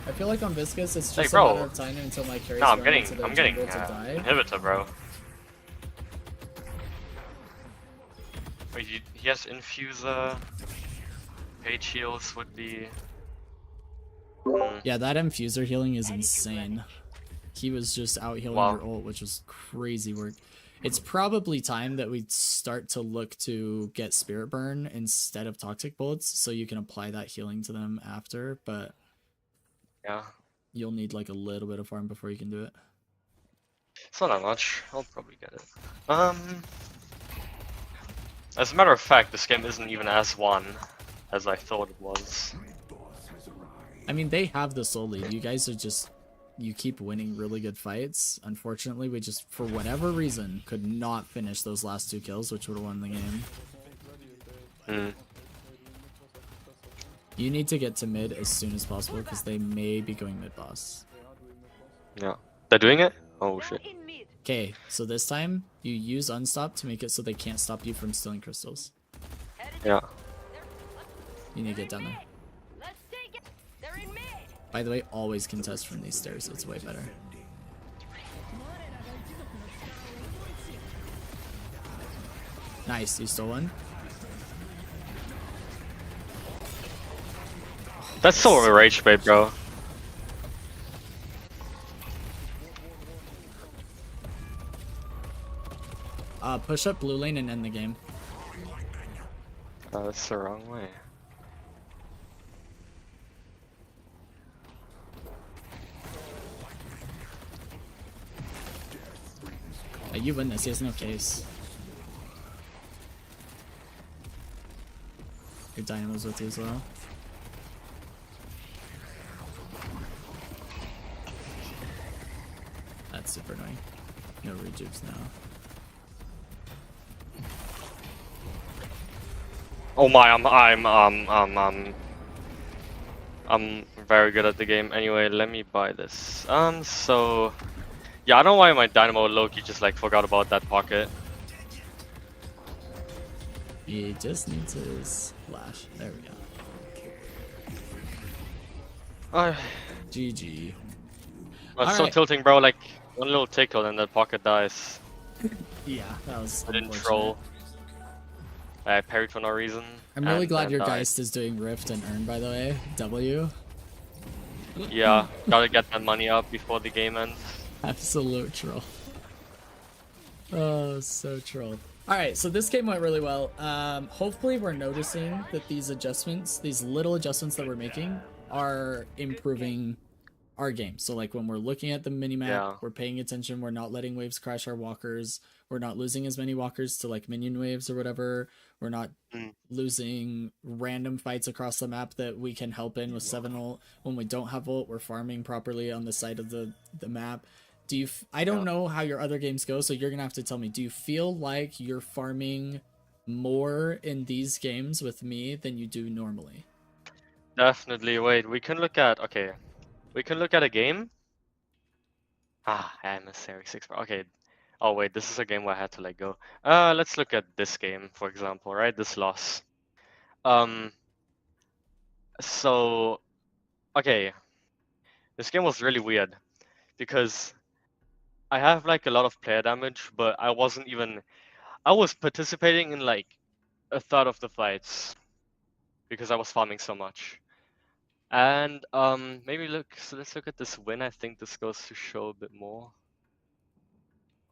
I feel like on Viscous, it's Hey, just bro. a matter of time until my carries No, I'm run getting into the jungle to die. inhibitor, bro. Wait, he has infuser. page heals would be. Yeah, that infuser healing is insane. He was just out healing Wow. your ult, which was crazy work. It's probably time that we start to look to get Spirit Burn instead of Toxic Bullets, so you can apply that healing to them after, but Yeah. you'll need like a little bit of farm before you can do it. It's not that much. I'll probably get it. As a matter of fact, this game isn't even as won as I thought it was. I mean, they have the soul lead. You guys are just, you keep winning really good fights. Unfortunately, we just, for whatever reason, could not finish those last 2 kills, which would have won the game. You need to get to mid as soon as possible because they may be going mid boss. Yeah. They're doing it? Oh shit. In mid. Okay, so this time you use unstop to make it so they can't stop you from stealing crystals. Yeah. You need to get down there. Let's take it. They're in mid. By the way, always contest from these stairs. It's way better. Nice, you stole one. That's so rage bait, bro. Push up blue lane and end the game. That's the wrong way. You win this, he has no case. Your dynamo's with you as well. That's super annoying. No rejukes now. Oh my, I'm very good at the game. Anyway, let me buy this. So yeah, I don't know why my Dynamo Loki just like forgot about that pocket. He just needs his flash. There we go. GG. It's so Alright. tilting, bro. Like one little tickle and that pocket dies. Yeah, that was I didn't unfortunate. troll. I parried for no reason. I'm really and glad then your died. Geist is doing Rift and Earn, by the way. W. Yeah, gotta get that money up before the game ends. Absolute troll. Oh, so troll. Alright, so this game went really well. Hopefully we're noticing that these adjustments, these little adjustments that we're making, are improving our game. So like when we're looking at the minimap, Yeah. we're paying attention, we're not letting waves crash our walkers, we're not losing as many walkers to like minion waves or whatever, we're not losing random fights across the map that we can help in with 7 ult. When we don't have ult, we're farming properly on the side of the map. Do you I don't know how your other games go, so you're gonna have to tell me, do you feel like you're farming more in these games with me than you do normally? Definitely. Wait, we can look at we can look at a game. Emissary 6. Okay. Oh wait, this is a game where I had to let go. Let's look at this game, for example, right? This loss. So okay. This game was really weird because I have like a lot of player damage, but I was participating in like a third of the fights because I was farming so much. And let's look at this win. I think this goes to show a bit more.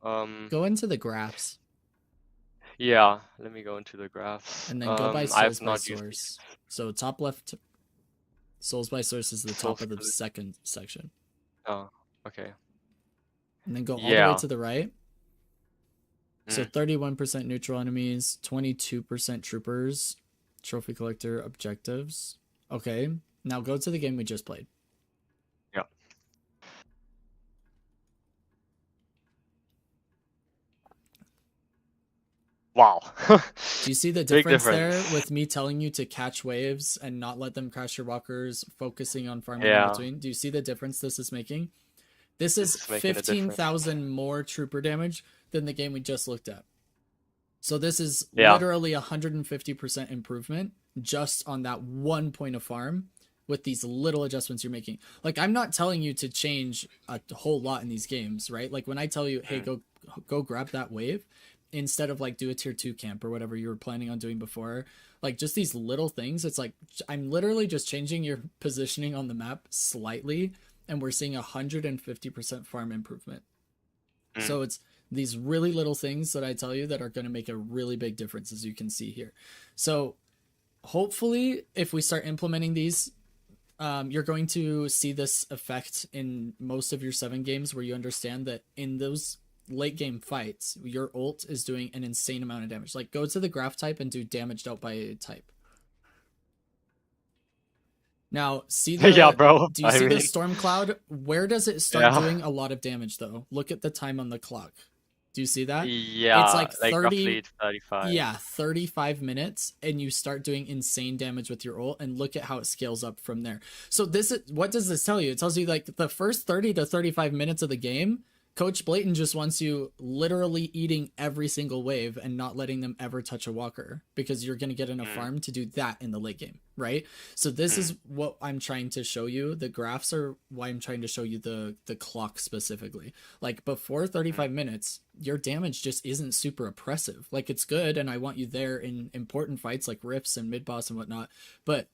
Go into the graphs Yeah, let me go into the graphs. and then go by I've souls by not used source. So top left, souls by source is the top of the Souls- second section. Oh, okay. And then go all the way Yeah. to the right. So 31% neutral enemies, 22% troopers, trophy collector, objectives. Okay, now go to the game we just played. Yeah. Wow. Do you see the Big difference there difference. with me telling you to catch waves and not let them crash your walkers, focusing on farming Yeah. in between? Do you see the difference this is making? This is It's making a difference. 15,000 more trooper damage than the game we just looked at. So this is Yeah. literally 150% improvement just on that 1 point of farm with these little adjustments you're making. Like, I'm not telling you to change a whole lot in these games, right? Like when I tell you, hey, go grab that wave, instead of like do a tier 2 camp or whatever you were planning on doing before, like just these little things. It's like I'm literally just changing your positioning on the map slightly, and we're seeing 150% farm improvement. So it's these really little things that I tell you that are going to make a really big difference, as you can see here. So hopefully if we start implementing these, you're going to see this effect in most of your 7 games, where you understand that in those late game fights, your ult is doing an insane amount of damage. Like, go to the graph type and do damage dealt by type. Now, see the Yeah, bro. do you I see the mean- storm cloud? Where does it start Yeah. doing a lot of damage though? Look at the time on the clock. Do you see that? Yeah, It's like 30 roughly 35. Yeah, 35 minutes, and you start doing insane damage with your ult, and look at how it scales up from there. So this is, what does this tell you? It tells you like the first 30 to 35 minutes of the game, Coach Blayton just wants you literally eating every single wave and not letting them ever touch a walker, because you're going to get enough farm to do that in the late game, right? So this is what I'm trying to show you. The graphs are why I'm trying to show you the clock specifically. Like, before 35 minutes, your damage just isn't super oppressive. Like, it's good, and I want you there in important fights like Rifts and mid-boss and whatnot, but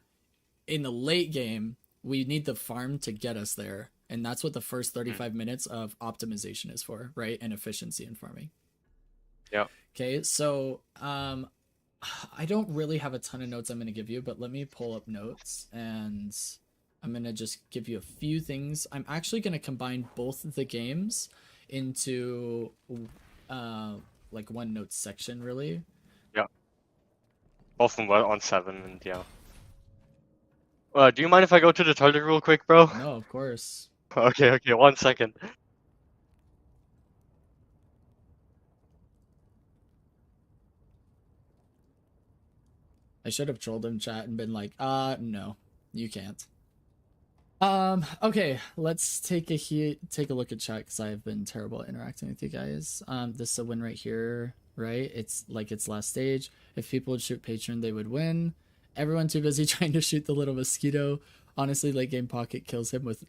in the late game, we need the farm to get us there. And that's what the first 35 minutes of optimization is for, right? And efficiency in farming. Yeah. Okay, so I don't really have a ton of notes I'm going to give you, but let me pull up notes, and I'm going to just give you a few things. I'm actually going to combine both of the games into like one note section, really. Both of them were on 7, and yeah. Do you mind if I go to the toilet real quick, bro? No, of course. Okay, 1 second. I should have trolled him chat and been like, no, you can't. Okay, let's take a look at chat, because I've been terrible at interacting with you guys. This is a win right here, right? It's like its last stage. If people would shoot Patron, they would win. Everyone too busy trying to shoot the little mosquito. Honestly, late game Pocket kills him with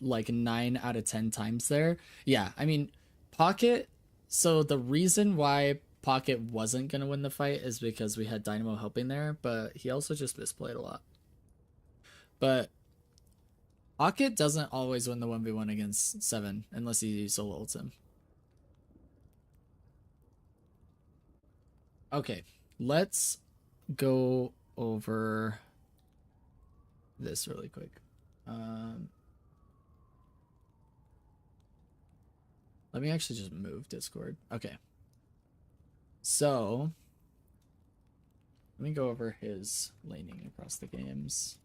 like 9 out of 10 times there. Yeah, I mean, Pocket, so the reason why Pocket wasn't going to win the fight is because we had Dynamo helping there, but he also just misplayed a lot. But Pocket doesn't always win the 1v1 against 7 unless he solo ults him. Okay, let's go over this really quick. Let me actually just move Discord. Okay. So, let me go over his laning across the games.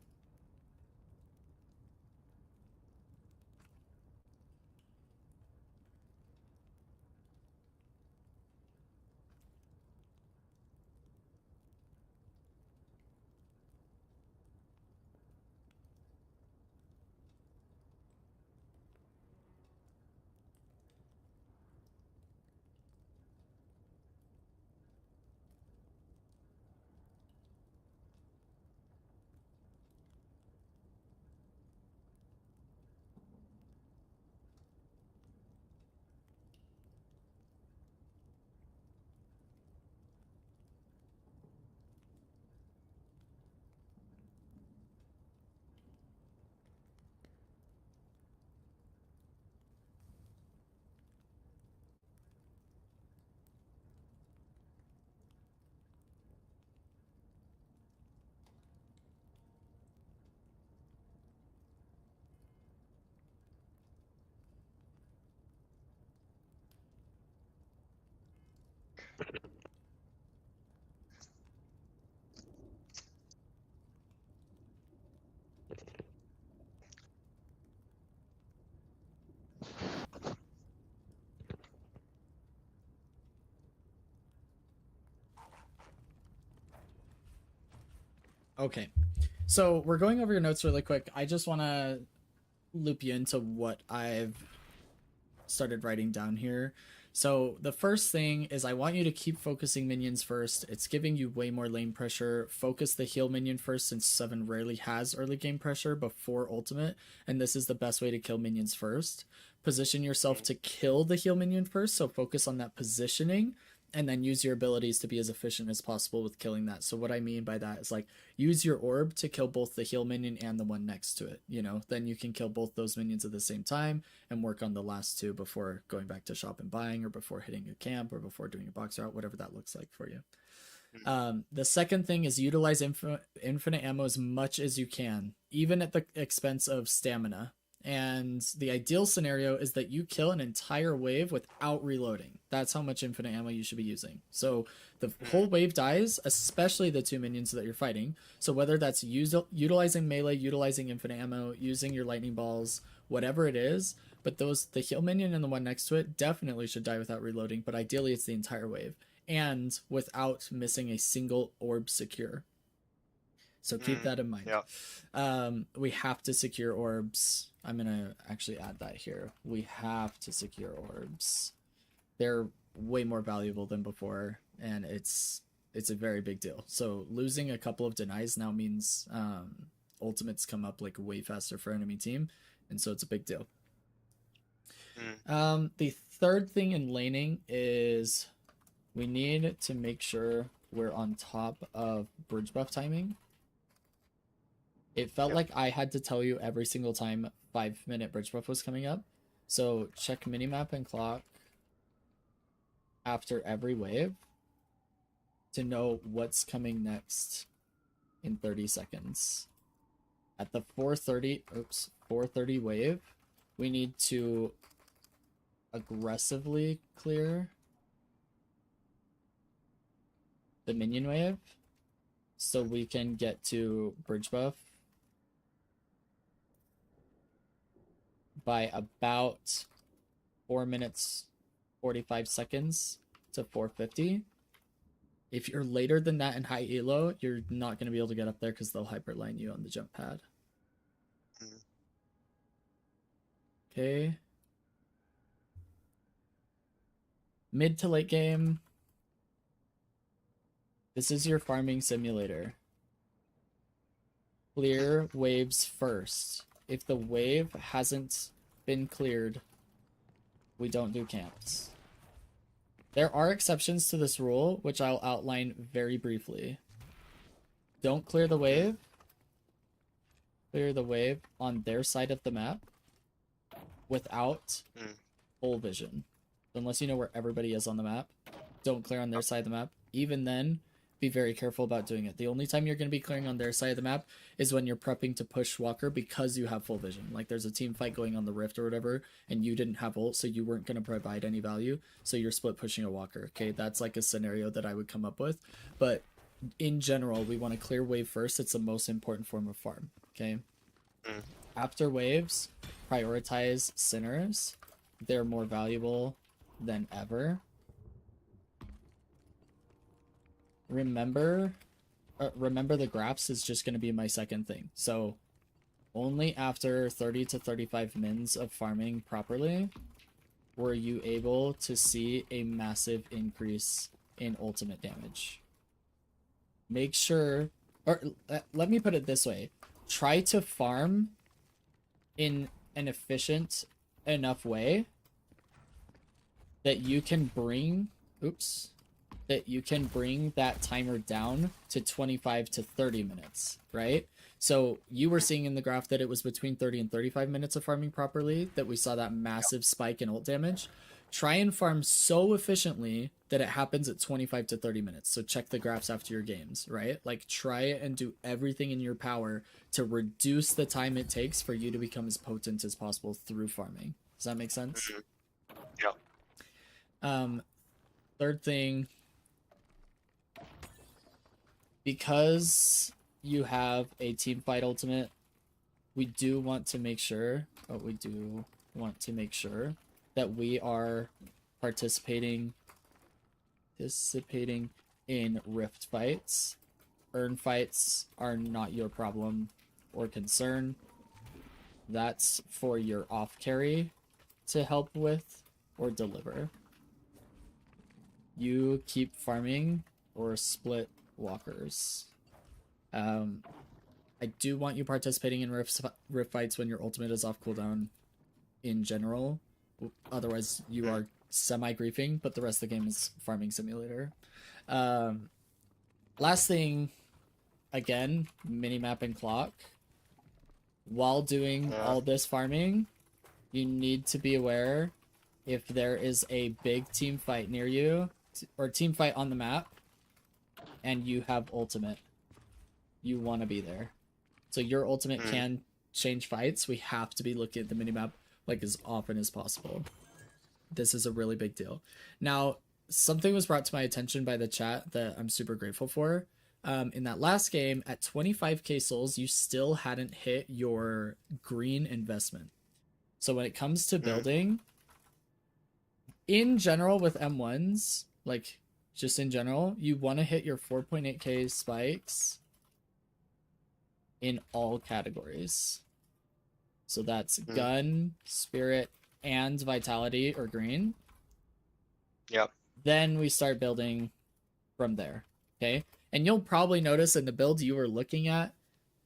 Okay, so we're going over your notes really quick. I just want to loop you into what I've started writing down here. So the first thing is I want you to keep focusing minions first. It's giving you way more lane pressure. Focus the heal minion first, since 7 rarely has early game pressure before ultimate, and this is the best way to kill minions first. Position yourself to kill the heal minion first, so focus on that positioning. and then use your abilities to be as efficient as possible with killing that. So what I mean by that is like use your orb to kill both the heal minion and the one next to it, you know, then you can kill both those minions at the same time and work on the last two before going back to shop and buying, or before hitting a camp, or before doing a box route, whatever that looks like for you. The second thing is utilize infinite ammo as much as you can, even at the expense of stamina. And the ideal scenario is that you kill an entire wave without reloading. That's how much infinite ammo you should be using. So the whole wave dies, especially the two minions that you're fighting. So whether that's utilizing melee, utilizing infinite ammo, using your lightning balls, whatever it is, but the heal minion and the one next to it definitely should die without reloading, but ideally it's the entire wave, and without missing a single orb secure. So keep that in mind. Yeah. We have to secure orbs. I'm going to actually add that here. We have to secure orbs. They're way more valuable than before, and it's a very big deal. So losing a couple of denies now means ultimates come up like way faster for enemy team, and so it's a big deal. The third thing in laning is we need to make sure we're on top of bridge buff timing. It felt like I had to tell you every single time 5-minute bridge buff was coming up. So check minimap and clock after every wave to know what's coming next in 30 seconds. At the 430 wave, we need to aggressively clear the minion wave so we can get to bridge buff by about 4 minutes 45 seconds to 450. If you're later than that in high elo, you're not going to be able to get up there because they'll hyperline you on the jump pad. Okay. Mid to late game. This is your farming simulator. Clear waves first. If the wave hasn't been cleared, we don't do camps. There are exceptions to this rule, which I'll outline very briefly. Don't clear the wave. Clear the wave on their side of the map without full vision. Unless you know where everybody is on the map, don't clear on their side of the map. Even then, be very careful about doing it. The only time you're going to be clearing on their side of the map is when you're prepping to push Walker because you have full vision. Like there's a team fight going on the Rift or whatever, and you didn't have ult, so you weren't going to provide any value, so you're split pushing a Walker. Okay, that's like a scenario that I would come up with. But in general, we want to clear wave first. It's the most important form of farm. Okay? After waves, prioritize Sinners. They're more valuable than ever. Remember the graphs is just going to be my second thing. So only after 30 to 35 mins of farming properly were you able to see a massive increase in ultimate damage. Make sure, or let me put it this way. Try to farm in an efficient enough way that you can bring, that timer down to 25 to 30 minutes, right? So you were seeing in the graph that it was between 30 and 35 minutes of farming properly that we saw that massive spike in ult damage. Try and farm so efficiently that it happens at 25 to 30 minutes. So check the graphs after your games, right? Like try and do everything in your power to reduce the time it takes for you to become as potent as possible through farming. Does that make sense? Yeah. Third thing, because you have a team fight ultimate, we do want to make sure that we are participating in rift fights. Earn fights are not your problem or concern. That's for your off carry to help with or deliver. You keep farming or split walkers. I do want you participating in rift fights when your ultimate is off cooldown in general. Otherwise, you are semi-griefing, but the rest of the game is farming simulator. Last thing, again, minimap and clock. While doing all this farming, you need to be aware if there is a big team fight near you, or team fight on the map, and you have ultimate. You want to be there. So your ultimate can change fights. We have to be looking at the minimap like as often as possible. This is a really big deal. Now, something was brought to my attention by the chat that I'm super grateful for. In that last game, at 25k souls, you still hadn't hit your green investment. So when it comes to building, in general with M1s, like just in general, you want to hit your 4.8k spikes in all categories. So that's gun, spirit, and vitality or green. Yep. Then we start building from there. Okay. And you'll probably notice in the build you were looking at,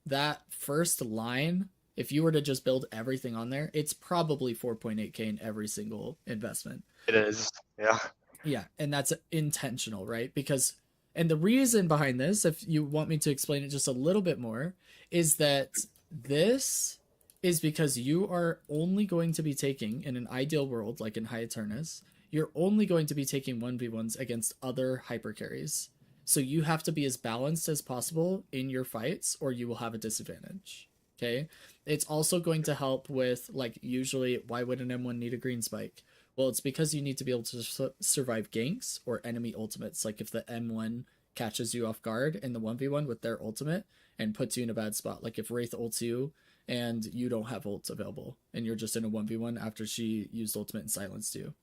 that first line, if you were to just build everything on there, it's probably 4.8k in every single investment. It is. Yeah. Yeah, and that's intentional, right? Because, and the reason behind this, if you want me to explain it just a little bit more, is that this is because you are only going to be taking, in an ideal world, like in High Eternus, you're only going to be taking 1v1s against other hypercarries. So you have to be as balanced as possible in your fights, or you will have a disadvantage. Okay? It's also going to help with, like, usually, why would an M1 need a green spike? Well, it's because you need to be able to survive ganks or enemy ultimates. Like if the M1 catches you off guard in the 1v1 with their ultimate and puts you in a bad spot. Like if Wraith ults you and you don't have ults available and you're just in a 1v1 after she used ultimate and silenced you.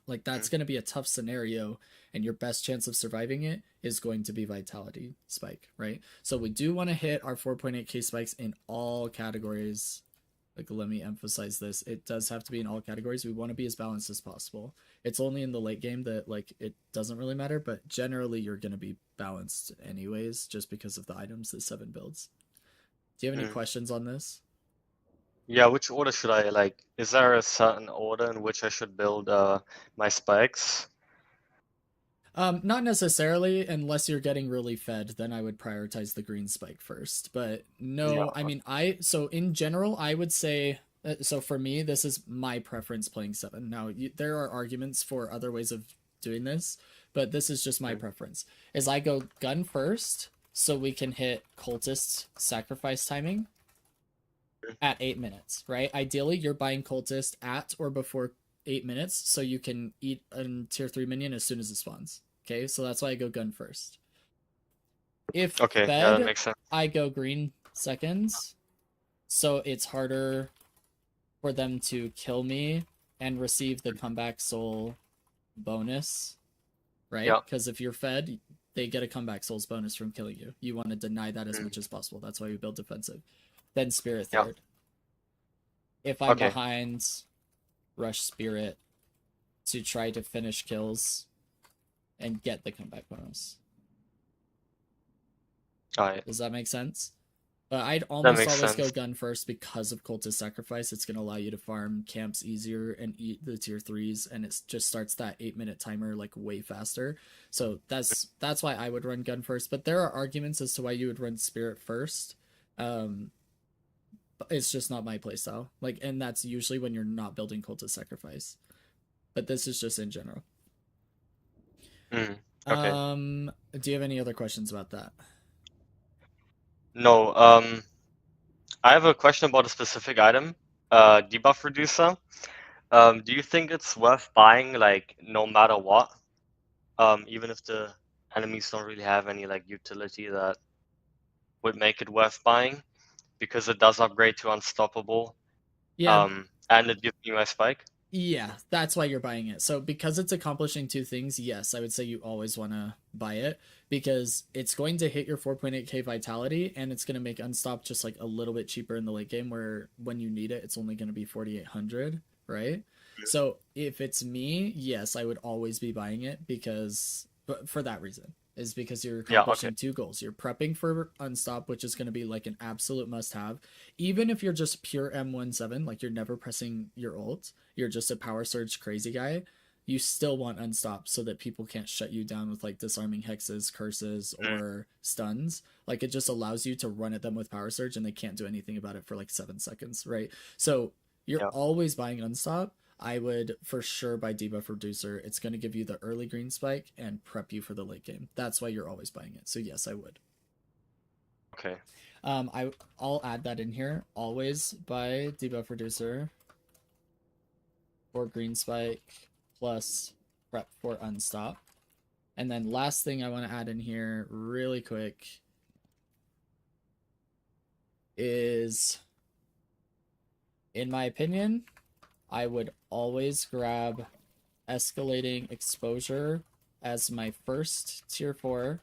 Like that's going to be a tough scenario, and your best chance of surviving it is going to be vitality spike, right? So we do want to hit our 4.8k spikes in all categories. Like, let me emphasize this. It does have to be in all categories. We want to be as balanced as possible. It's only in the late game that, like, it doesn't really matter, but generally you're going to be balanced anyways, just because of the items, the 7 builds. Do you have any questions on this? Yeah, which order should I, like, is there a certain order in which I should build my spikes? Not necessarily, unless you're getting really fed, then I would prioritize the green spike first. But no, Yeah. I mean, so in general, I would say, so for me, this is my preference playing 7. Now, there are arguments for other ways of doing this, but this is just my preference. Is I go gun first, so we can hit cultist sacrifice timing at 8 minutes, right? Ideally, you're buying cultist at or before 8 minutes, so you can eat a tier 3 minion as soon as it spawns. Okay, so that's why I go gun first. If Okay, fed, yeah, that makes sense. I go green seconds, so it's harder for them to kill me and receive the comeback soul bonus, right? Yeah. Because if you're fed, they get a comeback souls bonus from killing you. You want to deny that as much as possible. That's why we build defensive. Then spirit third. If I'm behind, rush spirit to try to finish kills and get the comeback bonus. Alright. Does that make sense? But I'd almost makes always go sense. gun first because of cultist sacrifice. It's going to allow you to farm camps easier and eat the tier 3s, and it just starts that 8-minute timer like way faster. So that's why I would run gun first. But there are arguments as to why you would run spirit first. But it's just not my playstyle. Like, and that's usually when you're not building cultist sacrifice. But this is just in general. Okay. Do you have any other questions about that? No, I have a question about a specific item, debuff reducer. Do you think it's worth buying, like, no matter what? Even if the enemies don't really have any, like, utility that would make it worth buying? Because it does upgrade to unstoppable. Yeah. And it gives me my spike. Yeah, that's why you're buying it. So because it's accomplishing 2 things, yes, I would say you always want to buy it, because it's going to hit your 4.8k vitality, and it's going to make unstop just like a little bit cheaper in the late game, where when you need it, it's only going to be 4,800, right? So if it's me, yes, I would always be buying it, because, but for that reason, is because you're accomplishing 2 goals. You're prepping for unstop, which is going to be like an absolute must-have. Even if you're just pure M17, like you're never pressing your ult, you're just a power surge crazy guy, you still want unstop so that people can't shut you down with like disarming hexes, curses, or stuns. Like it just allows you to run at them with power surge and they can't do anything about it for like 7 seconds, right? So you're always buying unstop. I would for sure buy debuff reducer. It's going to give you the early green spike and prep you for the late game. That's why you're always buying it. So yes, I would. Okay. I'll add that in here. Always buy debuff reducer or green spike plus prep for unstop. And then last thing I want to add in here really quick is, in my opinion, I would always grab escalating exposure as my first tier 4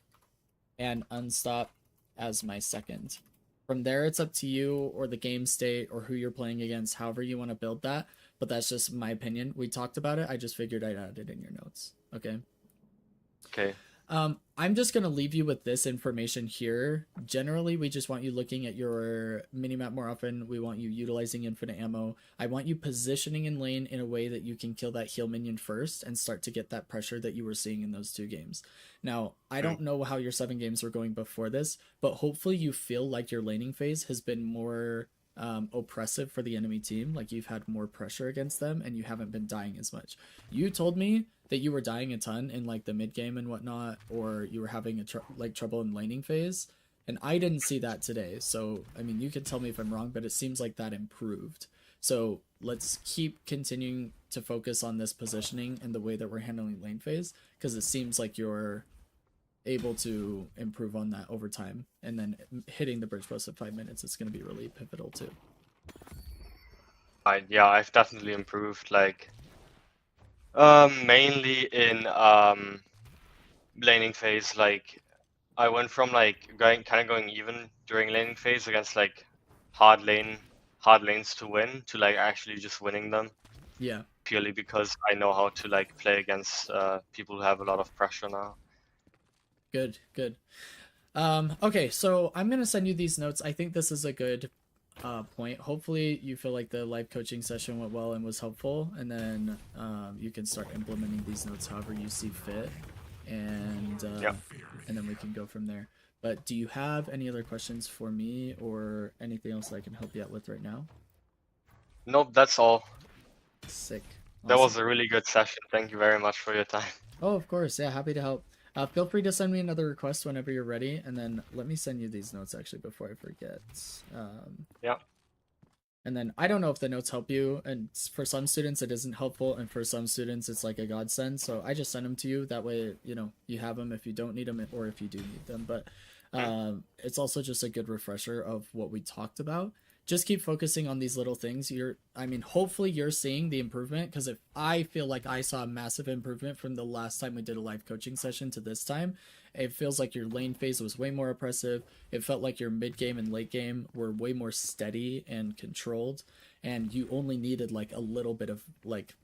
and unstop as my second. From there, it's up to you or the game state or who you're playing against, however you want to build that. But that's just my opinion. We talked about it. I just figured I'd add it in your notes. Okay. Okay. I'm just going to leave you with this information here. Generally, we just want you looking at your minimap more often. We want you utilizing infinite ammo. I want you positioning in lane in a way that you can kill that heal minion first and start to get that pressure that you were seeing in those 2 games. Now, I don't know how your 7 games were going before this, but hopefully you feel like your laning phase has been more oppressive for the enemy team. Like you've had more pressure against them and you haven't been dying as much. You told me that you were dying a ton in like the mid game and whatnot, or you were having trouble in laning phase, and I didn't see that today. So I mean, you can tell me if I'm wrong, but it seems like that improved. So let's keep continuing to focus on this positioning and the way that we're handling lane phase, because it seems like you're able to improve on that over time, and then hitting the bridge post at 5 minutes is going to be really pivotal too. Yeah, I've definitely improved. Like, mainly in laning phase. Like, I went from like going even during laning phase against like hard lanes to win to like actually just winning them. Yeah. Purely because I know how to like play against people who have a lot of pressure now. Good. Okay, so I'm gonna send you these notes. I think this is a good point. Hopefully you feel like the live coaching session went well and was helpful, and then you can start implementing these notes however you see fit, and then we can go from there. But do you have any other questions for me or anything else that I can help you out with right now? Nope, that's all. Sick. That was Awesome. a really good session. Thank you very much for your time. Oh, of course. Yeah, happy to help. Feel free to send me another request whenever you're ready, and then let me send you these notes actually before I forget. Yeah. And then I don't know if the notes help you, and for some students it isn't helpful, and for some students it's like a godsend. So I just send them to you. That way, you know, you have them if you don't need them or if you do need them. But it's also just a good refresher of what we talked about. Just keep focusing on these little things. Hopefully you're seeing the improvement, because if I feel like I saw a massive improvement from the last time we did a live coaching session to this time, it feels like your lane phase was way more oppressive. It felt like your mid game and late game were way more steady and controlled, and you only needed like a little bit of like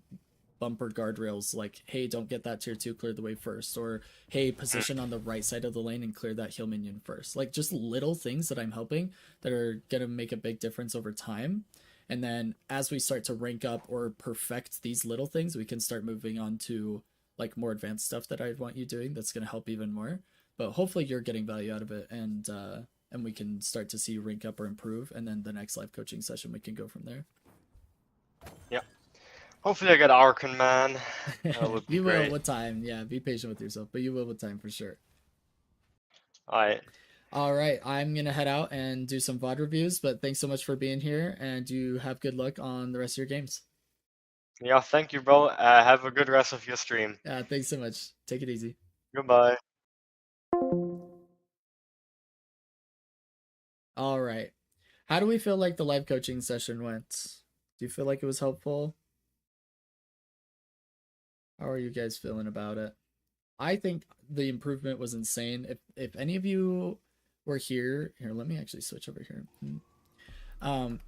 bumper guardrails, like, hey, don't get that tier 2, clear the way first, or hey, position on the right side of the lane and clear that heal minion first. Like just little things that I'm helping that are gonna make a big difference over time. And then as we start to rank up or perfect these little things, we can start moving on to like more advanced stuff that I want you doing that's gonna help even more. But hopefully you're getting value out of it, and we can start to see you rank up or improve, and then the next live coaching session we can go from there. Yeah. Hopefully I get Archon, man. That would be You great. will with time. Yeah, be patient with yourself, but you will with time for sure. Alright. All right, I'm gonna head out and do some VOD reviews, but thanks so much for being here, and you have good luck on the rest of your games. Yeah, thank you, bro. Have a good rest of your stream. Thanks so much. Take it easy. Goodbye. All right. How do we feel like the live coaching session went? Do you feel like it was helpful? How are you guys feeling about it? I think the improvement was insane. If any of you were here, let me actually switch over here.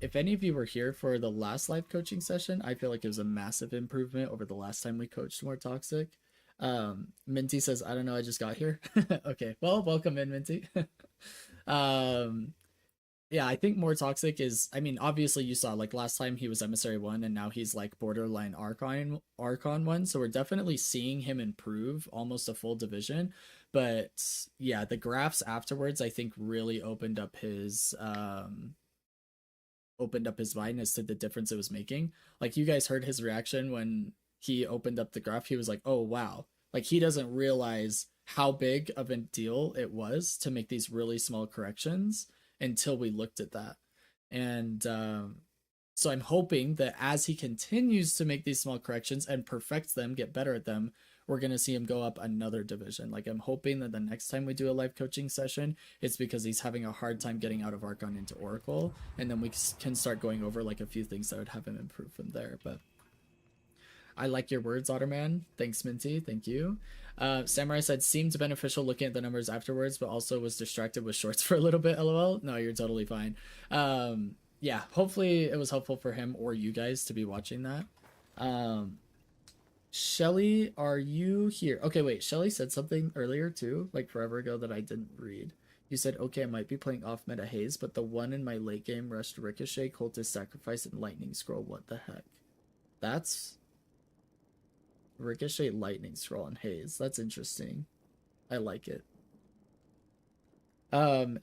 If any of you were here for the last live coaching session, I feel like it was a massive improvement over the last time we coached more toxic. Minty says, I don't know, I just got here. Okay, well, welcome in, Minty. Yeah, I think more toxic is, I mean, obviously you saw like last time he was Emissary 1 and now he's like borderline Archon 1, so we're definitely seeing him improve almost a full division. But yeah, the graphs afterwards I think really opened up his mind as to the difference it was making. Like you guys heard his reaction when he opened up the graph. He was like, "Oh wow." Like he doesn't realize how big of a deal it was to make these really small corrections until we looked at that. And so I'm hoping that as he continues to make these small corrections and perfects them, get better at them, we're going to see him go up another division. Like I'm hoping that the next time we do a live coaching session, it's because he's having a hard time getting out of Archon into Oracle, and then we can start going over like a few things that would have him improve from there. But I like your words, Otterman. Thanks, Minty. Thank you. Samurai said, seemed beneficial looking at the numbers afterwards, but also was distracted with shorts for a little bit, lol. No, you're totally fine. Yeah, hopefully it was helpful for him or you guys to be watching that. Shelly, are you here? Okay, wait, Shelly said something earlier too, like forever ago that I didn't read. You said, okay, I might be playing off meta haze, but the one in my late game rushed Ricochet, Cultist Sacrifice, and Lightning Scroll. What the heck? That's Ricochet, Lightning Scroll, and Haze. That's interesting. I like it.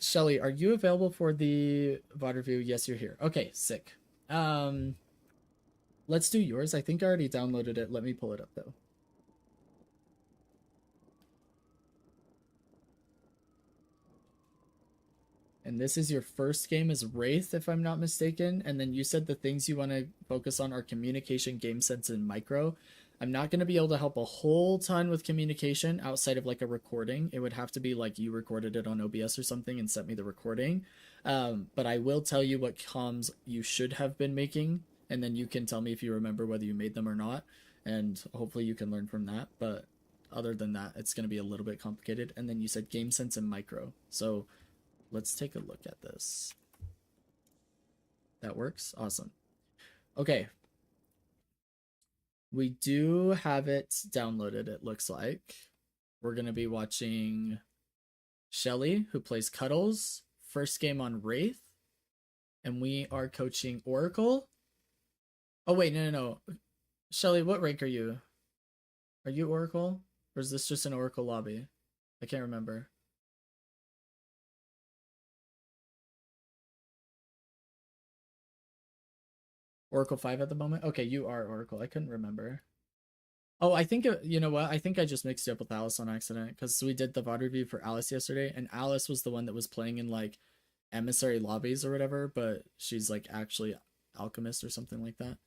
Shelly, are you available for the VOD review? Yes, you're here. Okay, sick. Let's do yours. I think I already downloaded it. Let me pull it up though. And this is your first game as Wraith, if I'm not mistaken. And then you said the things you want to focus on are communication, game sense, and micro. I'm not going to be able to help a whole ton with communication outside of like a recording. It would have to be like you recorded it on OBS or something and sent me the recording. But I will tell you what comms you should have been making, and then you can tell me if you remember whether you made them or not, and hopefully you can learn from that. But other than that, it's going to be a little bit complicated. And then you said game sense and micro. So let's take a look at this. That works? Awesome. Okay. We do have it downloaded, it looks like. We're going to be watching Shelly, who plays Cuddles, first game on Wraith. And we are coaching Oracle. Oh, wait, no. Shelly, what rank are you? Are you Oracle? Or is this just an Oracle lobby? I can't remember. Oracle 5 at the moment? Okay, you are Oracle. I couldn't remember. Oh, I think, you know what? I think I just mixed you up with Alice on accident, because we did the VOD review for Alice yesterday, and Alice was the one that was playing in, like, emissary lobbies or whatever, but she's, like, actually alchemist or something like that.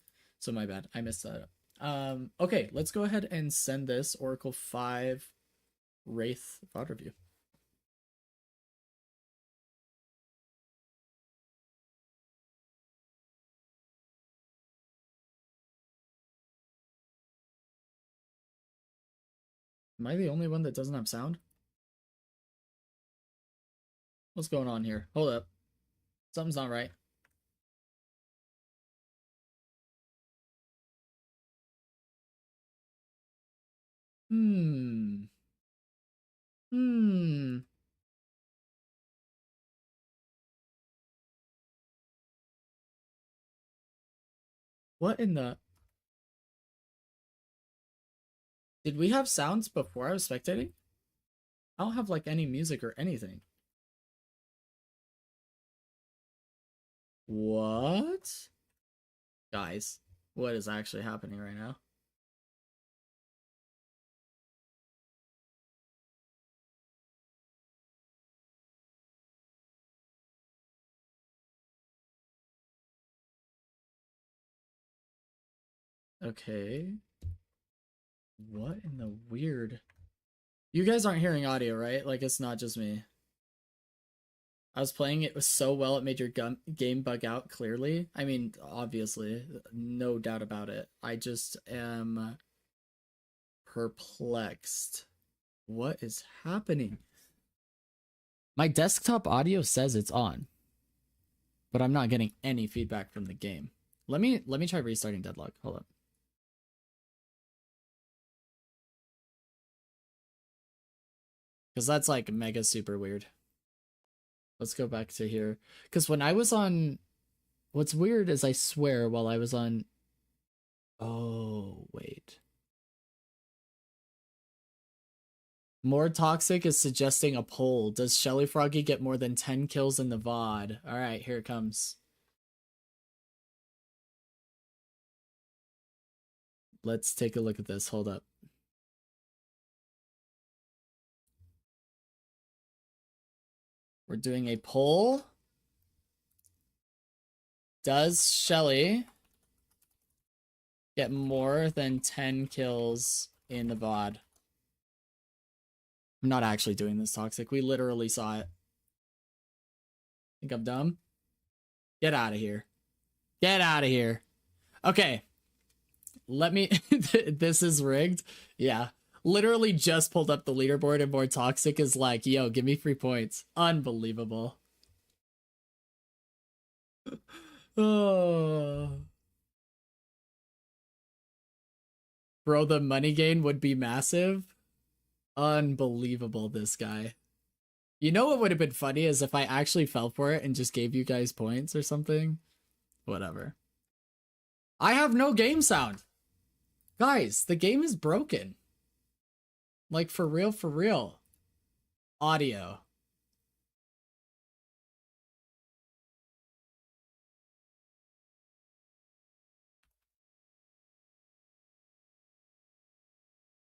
So my bad. I missed that up. Okay, let's go ahead and send this Oracle 5 Wraith VOD review. Am I the only one that doesn't have sound? What's going on here? Hold up. Something's not right. Hmm. What in the... Did we have sounds before I was spectating? I don't have, like, any music or anything. What? Guys, what is actually happening right now? Okay. What in the weird... You guys aren't hearing audio, right? Like, it's not just me. I was playing it was so well, it made your game bug out clearly. I mean, obviously, no doubt about it. I just am perplexed. What is happening? My desktop audio says it's on, but I'm not getting any feedback from the game. Let me try restarting Deadlock. Hold up. Because that's like mega super weird. Let's go back to here. Because when I was on... What's weird is I swear while I was on... Oh, wait. More Toxic is suggesting a poll. Does Shelly Froggy get more than 10 kills in the VOD? Alright, here it comes. Let's take a look at this. Hold up. We're doing a poll. Does Shelly get more than 10 kills in the VOD? I'm not actually doing this, Toxic. We literally saw it. Think I'm dumb? Get out of here. Get out of here. Okay. Let me... This is rigged. Yeah. Literally just pulled up the leaderboard and More Toxic is like, yo, give me 3 points. Unbelievable. Oh. Bro, the money gain would be massive. Unbelievable, this guy. You know what would have been funny is if I actually fell for it and just gave you guys points or something. Whatever. I have no game sound. Guys, the game is broken. Like, for real, for real. Audio.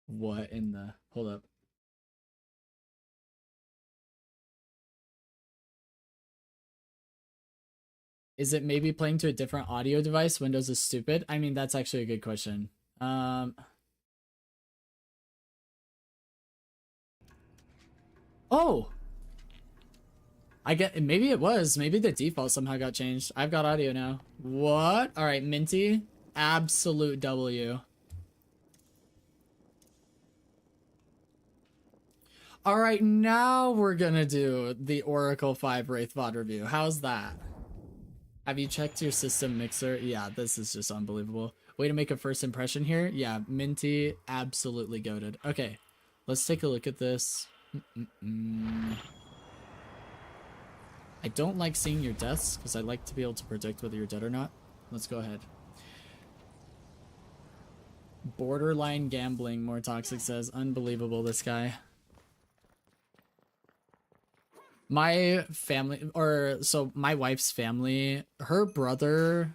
What in the... Hold up. Is it maybe playing to a different audio device? Windows is stupid? I mean, that's actually a good question. Oh! I get... Maybe it was. Maybe the default somehow got changed. I've got audio now. What? Alright, Minty. Absolute W. Alright, now we're gonna do the Oracle 5 Wraith VOD review. How's that? Have you checked your system mixer? Yeah, this is just unbelievable. Way to make a first impression here. Yeah, Minty, absolutely goated. Okay, let's take a look at this. I don't like seeing your deaths, because I like to be able to predict whether you're dead or not. Let's go ahead. Borderline gambling, More Toxic says. Unbelievable, this guy. My family, or so my wife's family, her brother,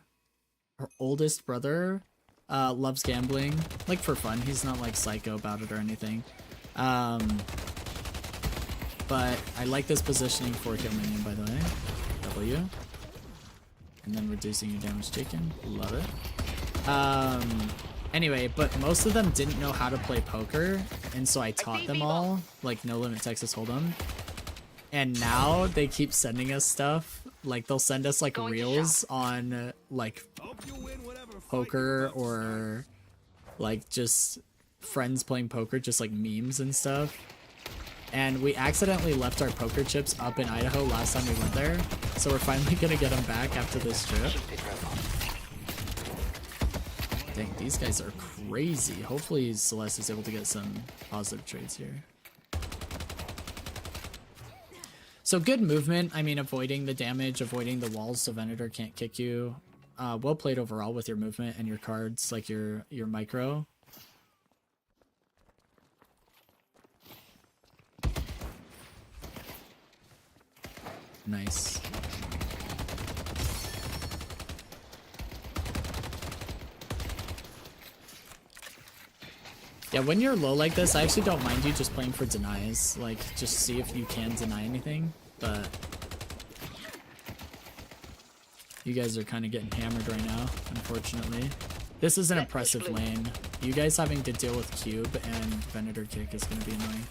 her oldest brother, loves gambling, like for fun. He's not like psycho about it or anything. But I like this positioning for kill minion, by the way. W. And then reducing your damage taken. Love it. Anyway, but most of them didn't know how to play poker, and so I taught them all, like No Limit Texas Hold'em. And now they keep sending us stuff. Like, they'll send us, like, reels on, like, poker or, like, just friends playing poker, just, like, memes and stuff. And we accidentally left our poker chips up in Idaho last time we went there. So we're finally gonna get them back after this trip. Dang, these guys are crazy. Hopefully Celeste is able to get some positive trades here. So good movement. I mean, avoiding the damage, avoiding the walls so Venator can't kick you. Well played overall with your movement and your cards, like your micro. Nice. Yeah, when you're low like this, I actually don't mind you just playing for denies. Like, just see if you can deny anything, but you guys are kind of getting hammered right now, unfortunately. This is an oppressive lane. You guys having to deal with Cube and Venator Kick is going to be annoying.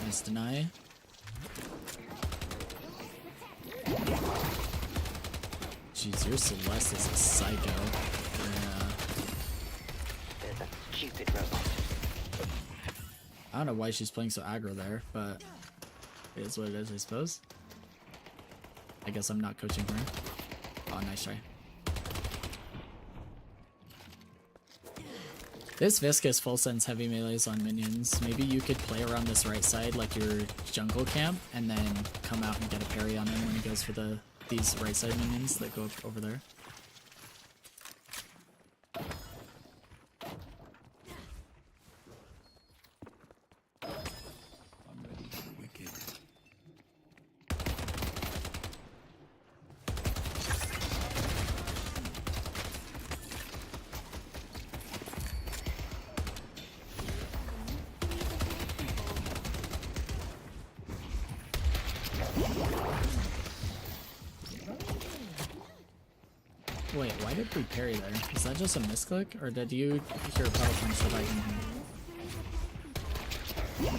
Nice deny. Jeez, your Celeste is a psycho. Yeah. There's a stupid robot. I don't know why she's playing so aggro there, but it is what it is, I suppose. I guess I'm not coaching her. Oh, nice try. This Viscous full sends heavy melees on minions. Maybe you could play around this right side like your jungle camp and then come out and get a parry on him when he goes for these right side minions that go up over there. I'm ready for the wicked. Wait, why did we parry there? Is that just a misclick, or did you hear a puddle punch that I didn't hear?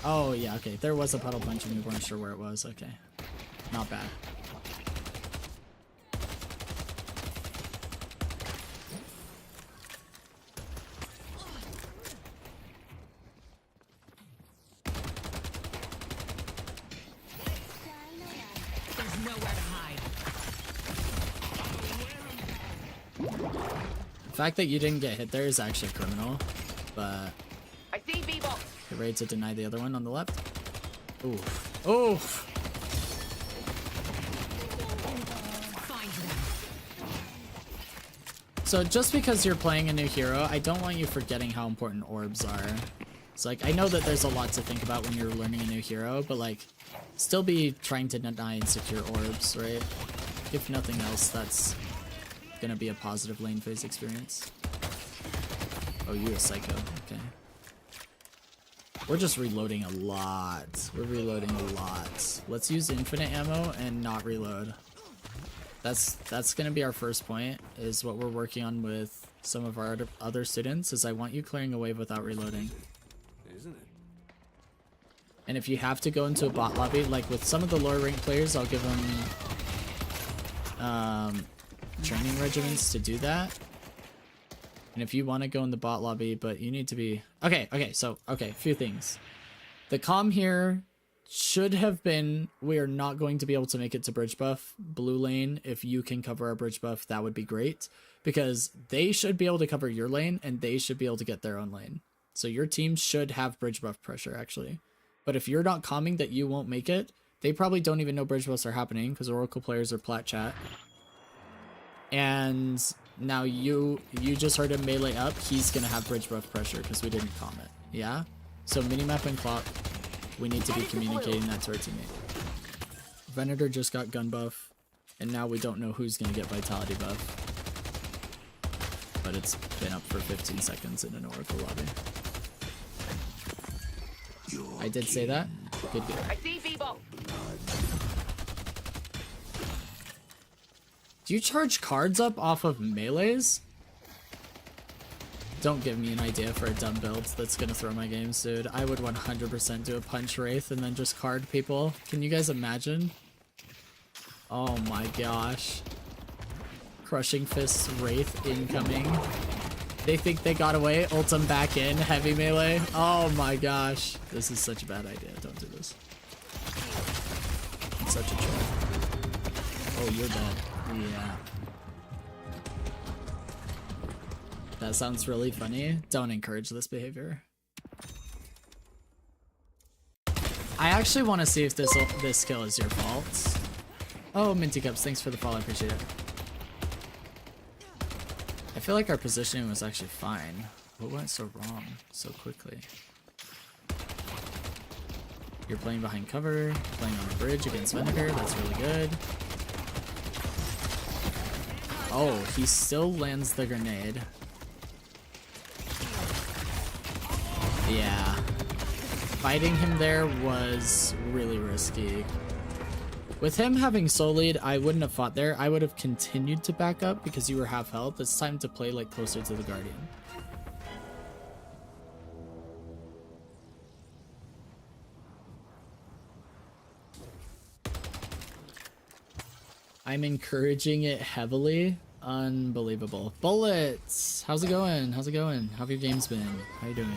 Oh yeah, okay. There was a puddle punch and we weren't sure where it was. Okay, not bad. There's nowhere to hide. The fact that you didn't get hit there is actually criminal, but I see B-box. get ready to deny the other one on the left. Oof. Oof! Find them. So just because you're playing a new hero, I don't want you forgetting how important orbs are. It's like, I know that there's a lot to think about when you're learning a new hero, but like, still be trying to deny and secure orbs, right? If nothing else, that's gonna be a positive lane phase experience. Oh, you a psycho, okay. We're just reloading a lot. We're reloading a lot. Let's use infinite ammo and not reload. That's gonna be our first point, is what we're working on with some of our other students, is I want you clearing a wave without reloading. Isn't it? And if you have to go into a bot lobby, like with some of the lower ranked players, I'll give them training regimens to do that. And if you want to go in the bot lobby, but you need to be... Okay, a few things. The comm here should have been, we are not going to be able to make it to bridge buff. Blue lane, if you can cover our bridge buff, that would be great. Because they should be able to cover your lane, and they should be able to get their own lane. So your team should have bridge buff pressure, actually. But if you're not calming that you won't make it, they probably don't even know bridge buffs are happening, because Oracle players are plat chat. And now you just heard him melee up, he's gonna have bridge buff pressure because we didn't calm it. Yeah? So minimap and clock, we need to be communicating that to our teammate. Venator just got gun buff, and now we don't know who's gonna get vitality buff. But it's been up for 15 seconds in an Oracle lobby. I did say that. Good. I see B-box. Do you charge cards up off of melees? Don't give me an idea for a dumb build that's gonna throw my games, dude. I would 100% do a punch wraith and then just card people. Can you guys imagine? Oh my gosh. Crushing Fist wraith incoming. They think they got away, ult them back in, heavy melee. Oh my gosh. This is such a bad idea. Don't do this. I'm such a troll. Oh, you're dead. Yeah. That sounds really funny. Don't encourage this behavior. I actually want to see if this kill is your fault. Oh, Minty Cups, thanks for the follow. I appreciate it. I feel like our positioning was actually fine. What went so wrong so quickly? You're playing behind cover, playing on the bridge against Vinegar. That's really good. Oh, he still lands the grenade. Yeah. Fighting him there was really risky. With him having soul lead, I wouldn't have fought there. I would have continued to back up because you were half health. It's time to play like closer to the Guardian. I'm encouraging it heavily. Unbelievable. Bullets! How's it going? How's it going? How have your games been? How you doing?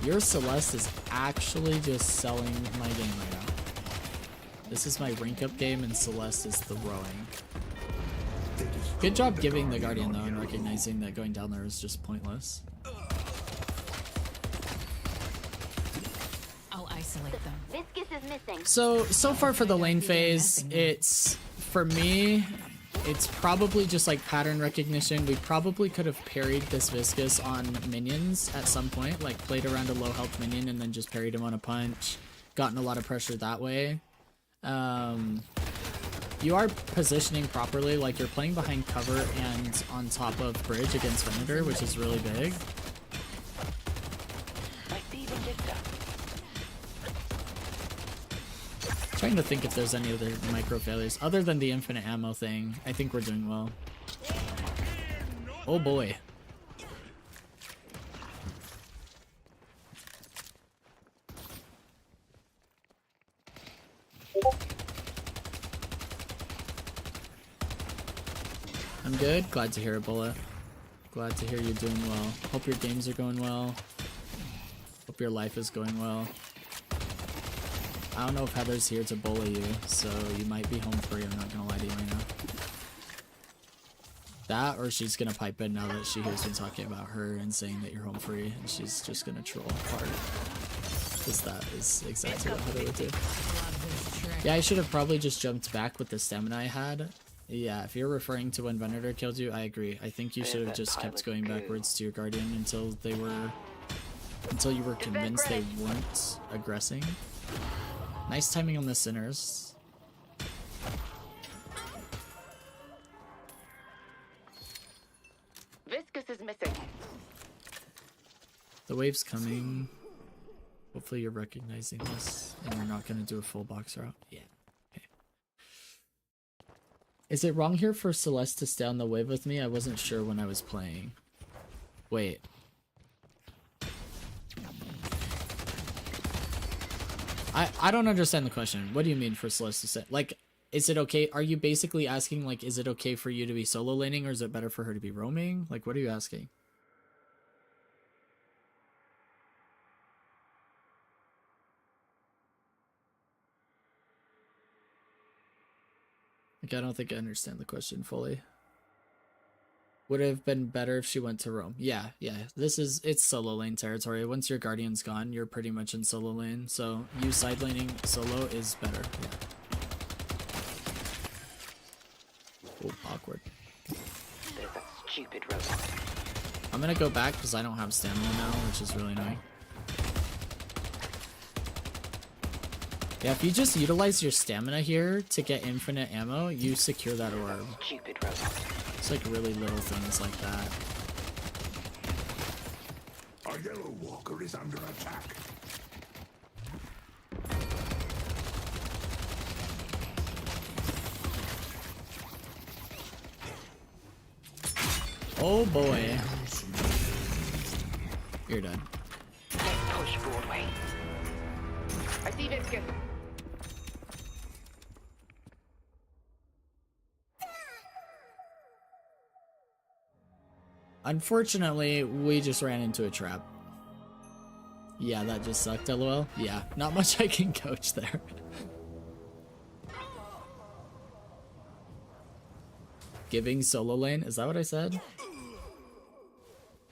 Your Celeste is actually just selling my game right now. This is my rank up game, and Celeste is the rowing. Good job giving the Guardian, though, and recognizing that going down there is just pointless. I'll isolate them. Viscous is missing. So far for the lane phase, it's, for me, it's probably just like pattern recognition. We probably could have parried this Viscous on minions at some point, like played around a low health minion and then just parried him on a punch, gotten a lot of pressure that way. You are positioning properly, like you're playing behind cover and on top of bridge against Venator, which is really big. I see Vindicta. Trying to think if there's any other micro failures other than the infinite ammo thing. I think we're doing well. Oh boy. I'm good. Glad to hear it, Bullet. Glad to hear you're doing well. Hope your games are going well. Hope your life is going well. I don't know if Heather's here to bully you, so you might be home free. I'm not gonna lie to you right now. That, or she's gonna pipe in now that she hears me talking about her and saying that you're home free, and she's just gonna troll hard. Because that is exactly what Heather would do. Yeah, I should have probably just jumped back with the stamina I had. Yeah, if you're referring to when Venator killed you, I agree. I think you should have just kept going backwards to your Guardian until they were... until you were convinced they weren't aggressing. Nice timing on the Sinners. Viscous is missing. The wave's coming. Hopefully you're recognizing this and you're not going to do a full box route. Yeah. Okay. Is it wrong here for Celeste to stay on the wave with me? I wasn't sure when I was playing. Wait. I don't understand the question. What do you mean for Celeste to stay? Like, is it okay? Are you basically asking, like, is it okay for you to be solo laning or is it better for her to be roaming? Like, what are you asking? Like, I don't think I understand the question fully. Would have been better if she went to roam. Yeah. It's solo lane territory. Once your Guardian's gone, you're pretty much in solo lane. So you side laning solo is better. Yeah. Oh, awkward. There's that stupid robot. I'm gonna go back because I don't have stamina now, which is really annoying. Yeah, if you just utilize your stamina here to get infinite ammo, you secure that orb. Stupid robot. It's like really little things like that. Our yellow walker is under attack. Oh boy. You're done. Let's push Broadway. I see Viscous. Unfortunately, we just ran into a trap. Yeah, that just sucked, lol. Yeah, not much I can coach there. Giving solo lane, is that what I said?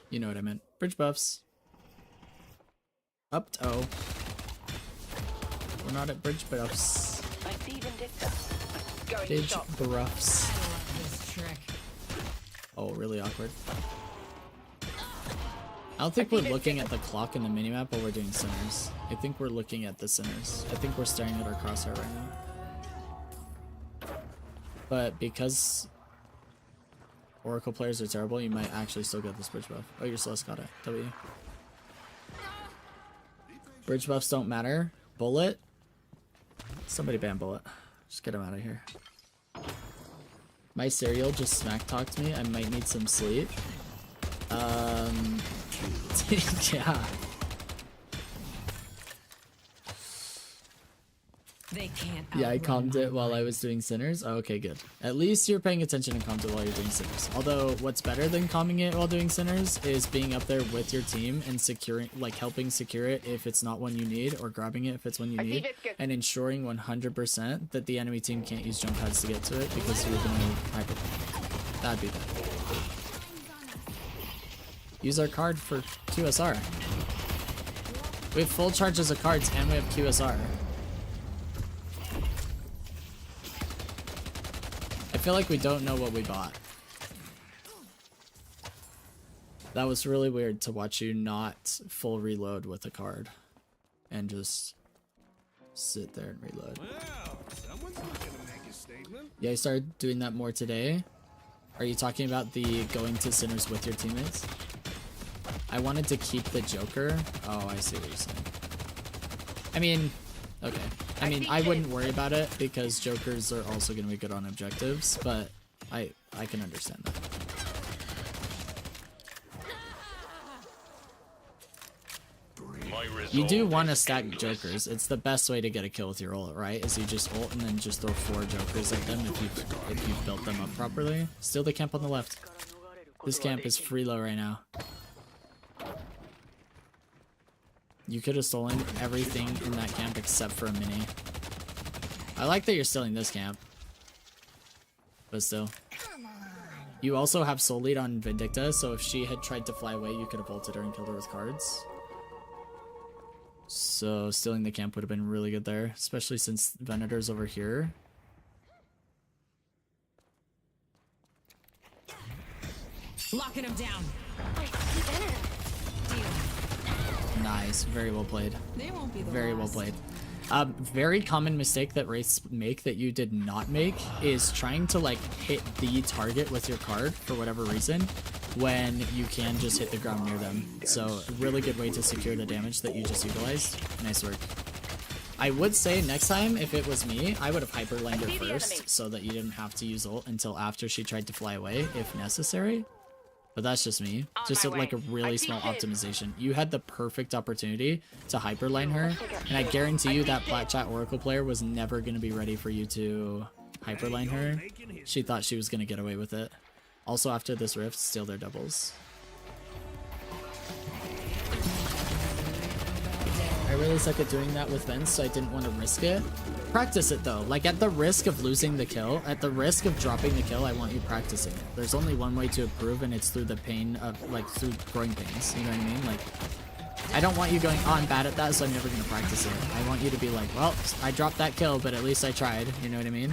You know what I meant. Bridge buffs. Up toe. We're not at bridge buffs. I see Vindicta. Going Bridge shop. buffs. I love this trick. Oh, really awkward. I don't think we're looking at the clock in the minimap while we're doing centers. I think we're looking at the centers. I think we're staring at our crosshair right now. But because Oracle players are terrible, you might actually still get this bridge buff. Oh, your Celeste got it. W. Bridge buffs don't matter. Bullet. Somebody ban Bullet. Just get him out of here. My cereal just smack talked me. I might need some sleep. Yeah. They can't. Yeah, I outrun calmed my it while I was doing Sinners. Oh, okay, good. At least you're paying attention and calmed it while you're doing Sinners. Although, what's better than calming it while doing Sinners is being up there with your team and securing, like helping secure it if it's not one you need, or grabbing it if it's one you I see need, biscuits. and ensuring 100% that the enemy team can't use jump pads to get to it because you're gonna hyper. That'd be bad. Use our card for QSR. We have full charges of cards and we have QSR. I feel like we don't know what we bought. That was really weird to watch you not full reload with a card and just sit there and reload. Well, someone's looking to make a statement. Yeah, I started doing that more today. Are you talking about the going to Sinners with your teammates? I wanted to keep the Joker. Oh, I see what you're saying. I mean, okay. I mean, I wouldn't worry about it because Jokers are also going to be good on objectives, but I can understand that. You do want to stack Jokers. It's the best way to get a kill with your ult, right? Is you just ult and then just throw 4 Jokers at them if you've built them up properly. Steal the camp on the left. This camp is free low right now. You could have stolen everything in that camp except for a mini. I like that you're stealing this camp. But still. You also have soul lead on Vindicta, so if she had tried to fly away, you could have ulted her and killed her with cards. So stealing the camp would have been really good there, especially since Venator's over here. Locking him down. Nice, very well played. They won't be the Very well last. played. Very common mistake that Wraiths make that you did not make is trying to like hit the target with your card for whatever reason when you can just hit the ground near them. So a really good way to secure the damage that you just utilized. Nice work. I would say next time, if it was me, I would have hyperlined her first so that you didn't have to use ult until after she tried to fly away if necessary. But that's just me. Just like a really small optimization. You had the perfect opportunity to hyperline her, and I guarantee you that Plat Chat Oracle player was never going to be ready for you to hyperline her. She thought she was going to get away with it. Also, after this rift, steal their doubles. I really suck at doing that with Vents, so I didn't want to risk it. Practice it though. Like at the risk of losing the kill, at the risk of dropping the kill, I want you practicing it. There's only one way to improve, and it's through the pain of, like, through growing pains. You know what I mean? Like, I don't want you going, oh, I'm bad at that, so I'm never going to practice it. I want you to be like, well, I dropped that kill, but at least I tried. You know what I mean?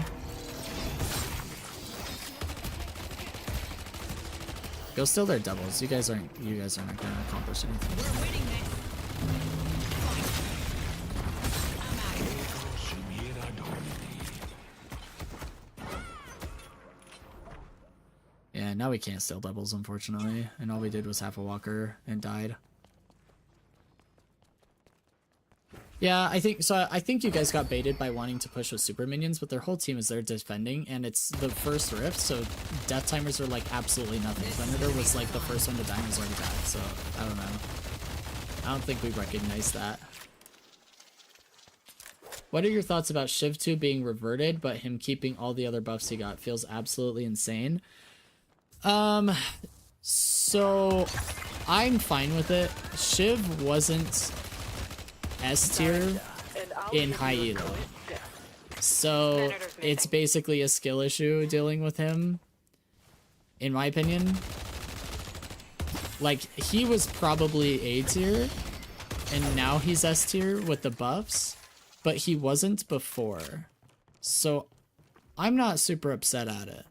Go steal their doubles. You guys aren't going to accomplish anything. We're winning this. Yeah, now we can't steal doubles, unfortunately. And all we did was half a walker and died. Yeah, I think you guys got baited by wanting to push with super minions, but their whole team is there defending, and it's the first rift, so death timers are like absolutely nothing. Venator was like the first one to die and was already bad, so I don't know. I don't think we recognize that. What are your thoughts about Shiv 2 being reverted, but him keeping all the other buffs he got? Feels absolutely insane. So I'm fine with it. Shiv wasn't S tier in high elo, so it's basically a skill issue dealing with him, in my opinion. Like, he was probably A tier, and now he's S tier with the buffs, but he wasn't before, so I'm not super upset at it.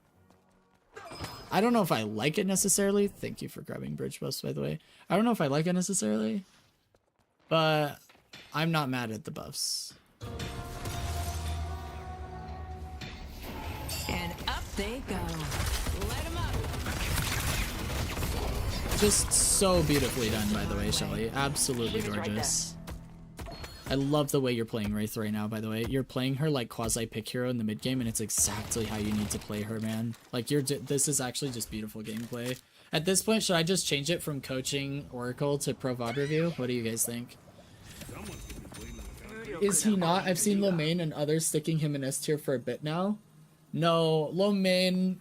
I don't know if I like it necessarily. Thank you for grabbing bridge buffs, by the way. I don't know if I like it necessarily, but I'm not mad at the buffs. And up they go. Let them up. Just so beautifully done, by the way, Shelly. Absolutely gorgeous. I love the way you're playing Wraith right now, by the way. You're playing her like quasi-pick hero in the mid game, and it's exactly how you need to play her, man. Like, this is actually just beautiful gameplay. At this point, should I just change it from coaching Oracle to Pro VOD review? What do you guys think? Someone's gonna be bleeding on the Is he not? I've seen Lomain and others sticking him in S tier for a bit now. No, Lomain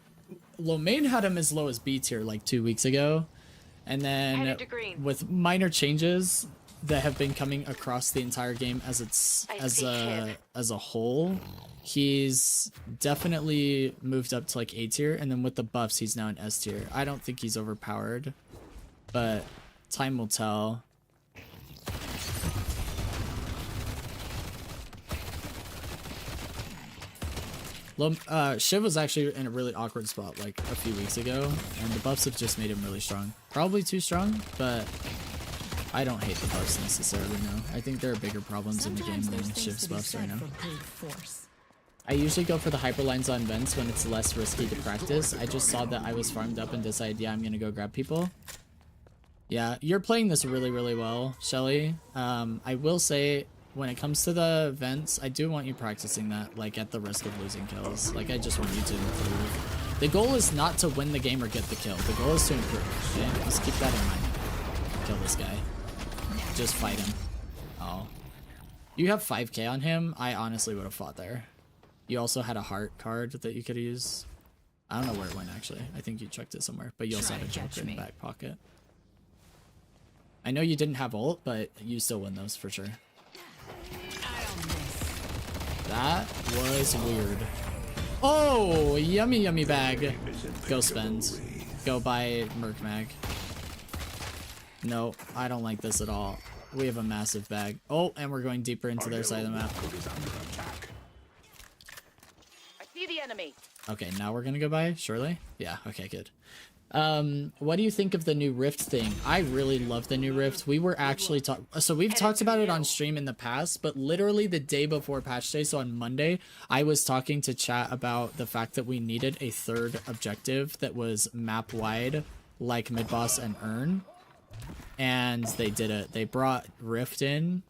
had him as low as B tier like 2 weeks ago. And then Headed to green. with minor changes that have been coming across the entire game as a whole, he's definitely moved up to like A tier, and then with the buffs he's now in S tier. I don't think he's overpowered, but time will tell. Shiv was actually in a really awkward spot like a few weeks ago, and the buffs have just made him really strong. Probably too strong, but I don't hate the buffs necessarily, no. I think there are bigger problems in the game than Shiv's buffs right now. I usually go for the hyperlines on vents when it's less risky to practice. I just saw that I was farmed up and decided, yeah, I'm gonna go grab people. Yeah, you're playing this really, really well, Shelly. I will say, when it comes to the vents, I do want you practicing that, like, at the risk of losing kills. Like, I just want you to improve. The goal is not to win the game or get the kill. The goal is to improve, okay? Just keep that in mind. Kill this guy. Just fight him. Oh. You have 5k on him? I honestly would have fought there. You also had a heart card that you could use. I don't know where it went, actually. I think you chucked it somewhere. But you also had a joker in the back pocket. I know you didn't have ult, but you still win those for sure. That was weird. Oh, yummy, yummy bag. Go spend. Go buy Merc Mag. No, I don't like this at all. We have a massive bag. Oh, and we're going deeper into their side of the map. I see the enemy. Okay, now we're gonna go buy, surely? Yeah, okay, good. What do you think of the new Rift thing? I really love the new Rift. We were actually so we've talked about it on stream in the past, but literally the day before patch day, so on Monday, I was talking to chat about the fact that we needed a third objective that was map wide, like mid boss and Earn, and they did it. They brought Rift in,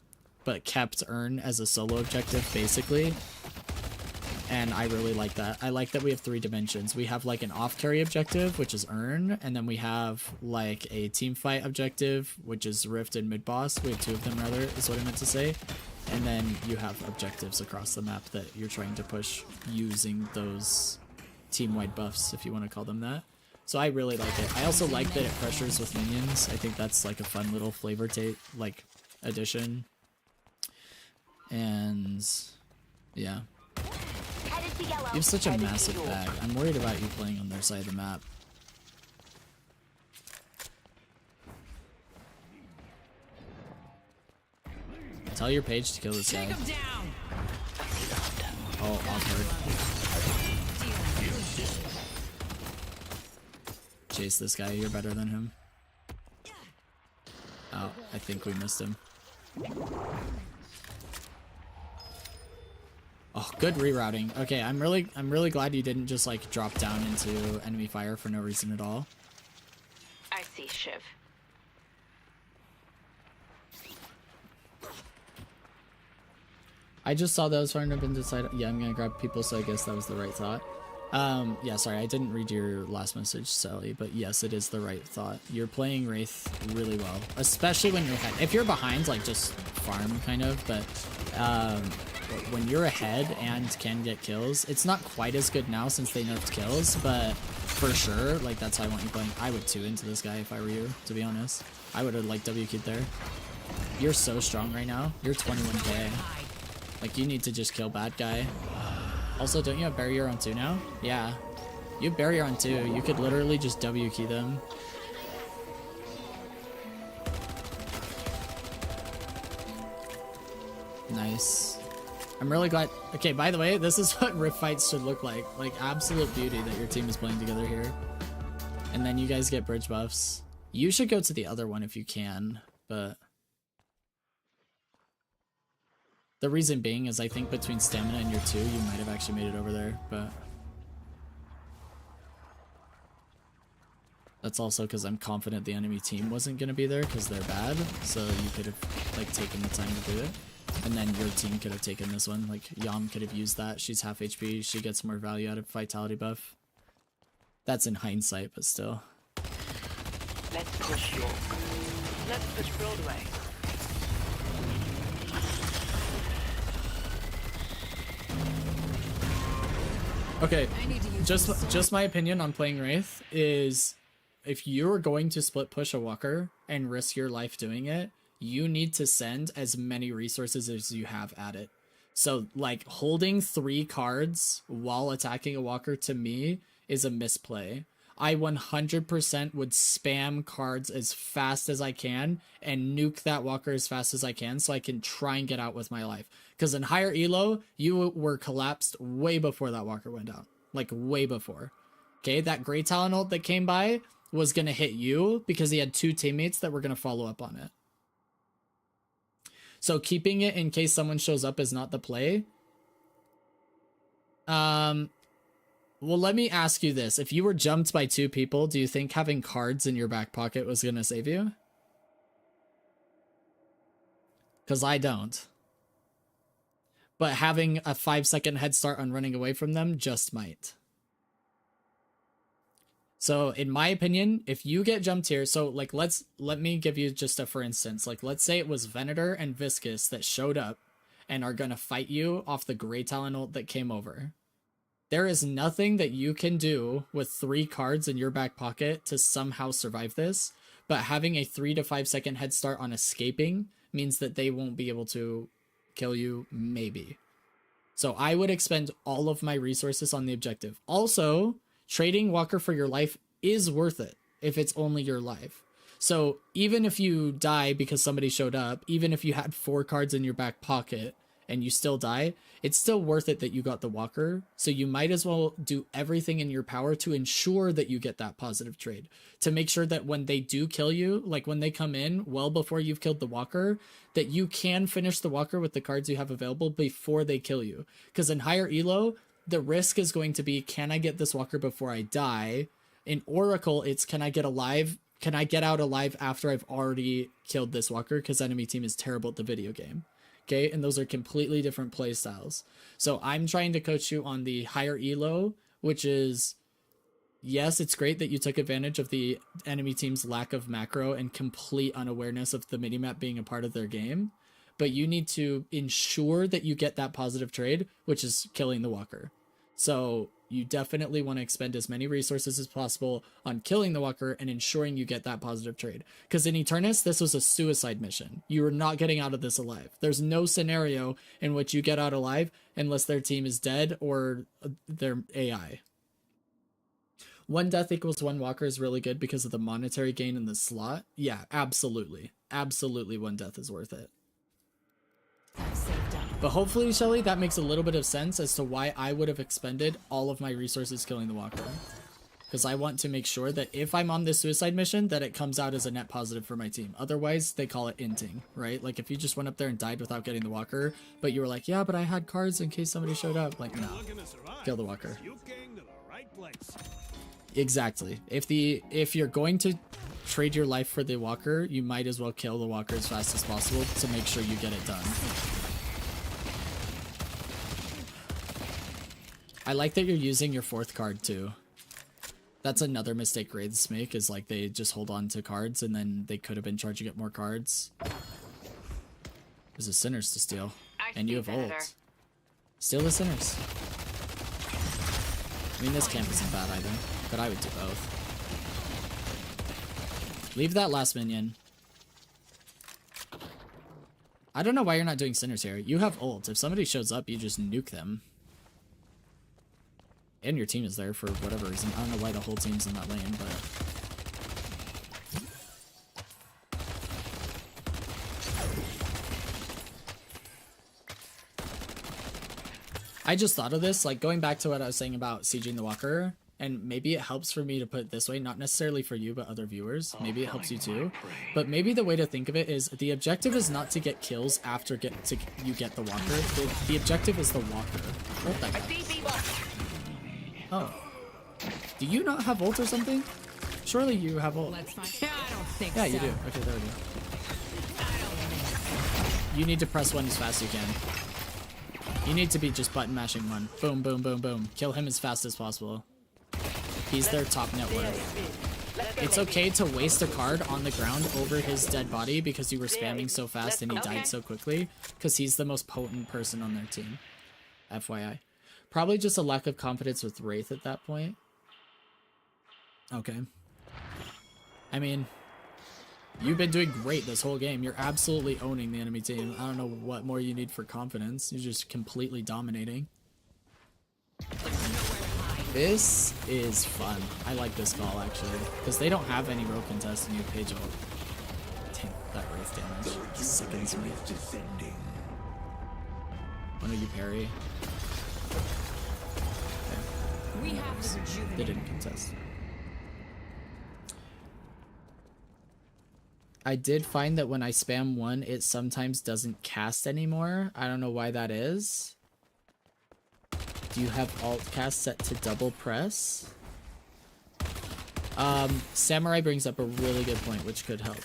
but kept Earn as a solo objective basically. And I really like that. I like that we have 3 dimensions. We have like an off-carry objective, which is Earn, and then we have like a team fight objective, which is Rift and mid-boss. We have 2 of them rather, is what I meant to say. And then you have objectives across the map that you're trying to push using those team-wide buffs, if you want to call them that. So I really like it. I also like that it pressures with minions. I think that's like a fun little flavor like addition. And yeah. You have such a massive bag. I'm worried about you playing on their side of the map. Tell your page to kill this guy. Oh, awkward. Chase this guy, you're better than him. Oh, I think we missed him. Oh, good rerouting. Okay, I'm really glad you didn't just like drop down into enemy fire for no reason at all. I see Shiv. I just saw those starting up and decided, yeah, I'm gonna grab people, so I guess that was the right thought. Yeah, sorry, I didn't read your last message, Sally, but yes, it is the right thought. You're playing Wraith really well, especially when you're ahead. If you're behind, like, just farm, kind of, but when you're ahead and can get kills, it's not quite as good now since they nerfed kills, but for sure, like, that's how I want you playing. I would 2 into this guy if I were you, to be honest. I would have, like, W-keyed there. You're so strong right now. You're 21k. Like, you need to just kill bad guy. Also, don't you have barrier on 2 now? Yeah. You have barrier on 2. You could literally just W-key them. Nice. I'm really glad. Okay, by the way, this is what Rift fights should look like. Like, absolute beauty that your team is playing together here. And then you guys get bridge buffs. You should go to the other one if you can, but... The reason being is I think between stamina and your 2, you might have actually made it over there, but... That's also because I'm confident the enemy team wasn't going to be there because they're bad, so you could have, like, taken the time to do it. And then your team could have taken this one, like, Yam could have used that. She's half HP, she gets more value out of vitality buff. That's in hindsight, but still. Let's push York. Let's push Broadway. Okay, just my opinion on playing Wraith is if you're going to split push a walker and risk your life doing it, you need to send as many resources as you have at it. So like holding 3 cards while attacking a walker to me is a misplay. I 100% would spam cards as fast as I can and nuke that walker as fast as I can so I can try and get out with my life. Because in higher elo, you were collapsed way before that walker went down. Like way before. Okay, that Grey Talon ult that came by was going to hit you because he had 2 teammates that were going to follow up on it. So keeping it in case someone shows up is not the play. Well, let me ask you this. If you were jumped by 2 people, do you think having cards in your back pocket was going to save you? Because I don't. But having a 5-second head start on running away from them just might. So in my opinion, if you get jumped here, so like let me give you just a for instance. Like let's say it was Venator and Viscous that showed up and are going to fight you off the Grey Talon ult that came over. There is nothing that you can do with 3 cards in your back pocket to somehow survive this, but having a 3 to 5 second head start on escaping means that they won't be able to kill you, maybe. So I would expend all of my resources on the objective. Also, trading Walker for your life is worth it if it's only your life. So even if you die because somebody showed up, even if you had 4 cards in your back pocket and you still die, it's still worth it that you got the Walker. So you might as well do everything in your power to ensure that you get that positive trade. To make sure that when they do kill you, like when they come in well before you've killed the Walker, that you can finish the Walker with the cards you have available before they kill you. Because in higher elo, the risk is going to be, can I get this Walker before I die? In Oracle, it's can I get alive? Can I get out alive after I've already killed this Walker? Because enemy team is terrible at the video game. Okay, and those are completely different play styles. So I'm trying to coach you on the higher elo, which is, yes, it's great that you took advantage of the enemy team's lack of macro and complete unawareness of the minimap being a part of their game. But you need to ensure that you get that positive trade, which is killing the Walker. So you definitely want to expend as many resources as possible on killing the Walker and ensuring you get that positive trade. Because in Eternus, this was a suicide mission. You are not getting out of this alive. There's no scenario in which you get out alive unless their team is dead or their AI. 1 death equals 1 Walker is really good because of the monetary gain in the slot. Yeah, absolutely. Absolutely 1 death is worth it. But hopefully, Shelly, that makes a little bit of sense as to why I would have expended all of my resources killing the Walker. Because I want to make sure that if I'm on this suicide mission, that it comes out as a net positive for my team. Otherwise, they call it inting, right? Like, if you just went up there and died without getting the Walker, but you were like, yeah, but I had cards in case somebody showed up. Like, no. Kill the Walker. Exactly. If you're going to trade your life for the Walker, you might as well kill the Walker as fast as possible to make sure you get it done. I like that you're using your 4th card too. That's another mistake Wraiths make, is like they just hold on to cards and then they could have been charging up more cards. There's a Sinners to steal. And you have ult. Steal the Sinners. I mean, this camp isn't bad either, but I would do both. Leave that last minion. I don't know why you're not doing Sinners here. You have ult. If somebody shows up, you just nuke them. And your team is there for whatever reason. I don't know why the whole team's in that lane, but... I just thought of this, like going back to what I was saying about sieging the Walker, and maybe it helps for me to put it this way, not necessarily for you, but other viewers. Maybe it helps you too. But maybe the way to think of it is the objective is not to get kills after you get the Walker. The objective is the Walker. Ult that guy. Oh. Do you not have ult or something? Surely you have ult. Yeah, I don't think Yeah, you do. Okay, there we go. You need to press 1 as fast as you can. You need to be just button mashing 1. Boom, boom, boom, boom. Kill him as fast as possible. He's their top net worth. It's okay to waste a card on the ground over his dead body because you were spamming so fast and he died so quickly, because he's the most potent person on their team. FYI. Probably just a lack of confidence with Wraith at that point. Okay. I mean, you've been doing great this whole game. You're absolutely owning the enemy team. I don't know what more you need for confidence. You're just completely dominating. This is fun. I like this call, actually. Because they don't have any row contest and you have page ult. Dang, that Wraith damage sickens me. Why don't you parry? Okay. They didn't contest. I did find that when I spam 1, it sometimes doesn't cast anymore. I don't know why that is. Do you have alt cast set to double press? Samurai brings up a really good point, which could help.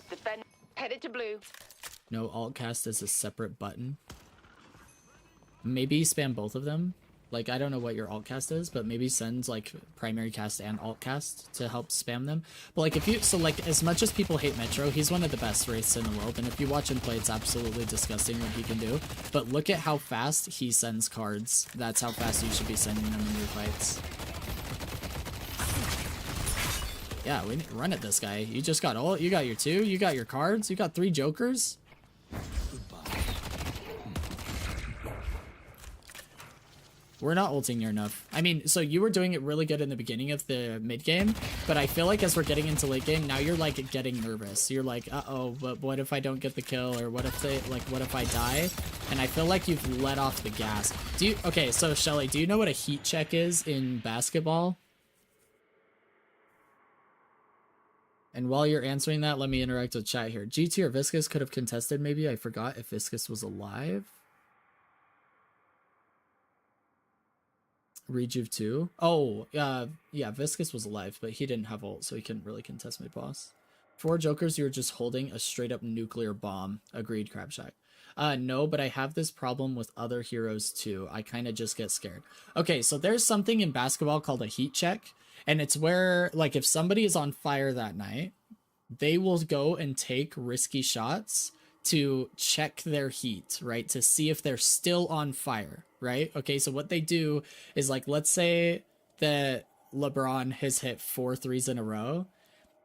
Defend. Headed to blue. No, alt cast is a separate button. Maybe spam both of them. Like, I don't know what your alt cast is, but maybe send like primary cast and alt cast to help spam them. But like, if you, so like, as much as people hate Metro, he's one of the best wraiths in the world. And if you watch him play, it's absolutely disgusting what he can do. But look at how fast he sends cards. That's how fast you should be sending them in your fights. Yeah, we need to run at this guy. You just got ult, you got your 2, you got your cards, you got 3 jokers. We're not ulting near enough. I mean, so you were doing it really good in the beginning of the mid game, but I feel like as we're getting into late game, now you're like getting nervous. You're like, uh-oh, but what if I don't get the kill? Or what if they, like, what if I die? And I feel like you've let off the gas. Do you, okay, so Shelly, do you know what a heat check is in basketball? And while you're answering that, let me interact with chat here. GT or Viscous could have contested maybe. I forgot if Viscous was alive. Rejuve 2. Oh, yeah, Viscous was alive, but he didn't have ult, so he couldn't really contest mid-boss. 4 jokers, you're just holding a straight-up nuclear bomb. Agreed, Crabshack. No, but I have this problem with other heroes too. I kind of just get scared. Okay, so there's something in basketball called a heat check, and it's where, like, if somebody is on fire that night, they will go and take risky shots to check their heat, right? To see if they're still on fire, right? Okay, so what they do is, like, let's say that LeBron has hit 4 threes in a row.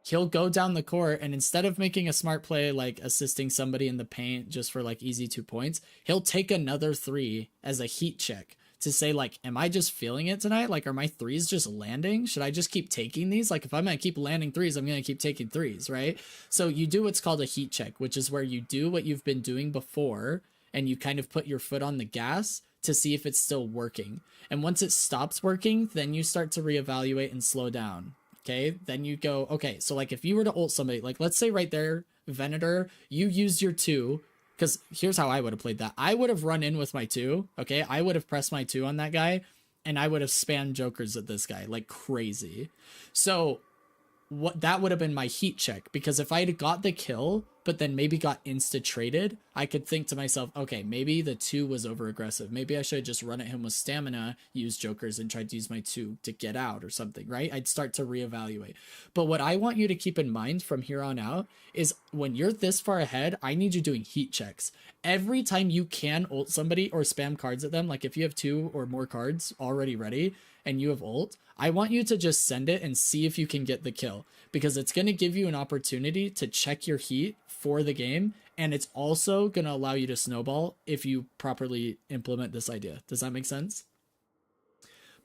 He'll go down the court, and instead of making a smart play, like assisting somebody in the paint just for like easy 2 points, he'll take another 3 as a heat check to say, like, am I just feeling it tonight? Like, are my 3s just landing? Should I just keep taking these? Like, if I'm going to keep landing 3s, I'm going to keep taking 3s, right? So you do what's called a heat check, which is where you do what you've been doing before, and you kind of put your foot on the gas to see if it's still working. And once it stops working, then you start to reevaluate and slow down. Okay, then you go, okay, so like if you were to ult somebody, like let's say right there, Venator, you used your 2, because here's how I would have played that. I would have run in with my 2, okay? I would have pressed my 2 on that guy, and I would have spammed jokers at this guy like crazy. So what that would have been my heat check, because if I had got the kill, but then maybe got insta-traded, I could think to myself, okay, maybe the 2 was over-aggressive. Maybe I should have just run at him with stamina, use jokers, and tried to use my 2 to get out or something, right? I'd start to reevaluate. But what I want you to keep in mind from here on out is when you're this far ahead, I need you doing heat checks. Every time you can ult somebody or spam cards at them, like if you have 2 or more cards already ready and you have ult, I want you to just send it and see if you can get the kill, because it's going to give you an opportunity to check your heat for the game, and it's also going to allow you to snowball if you properly implement this idea. Does that make sense?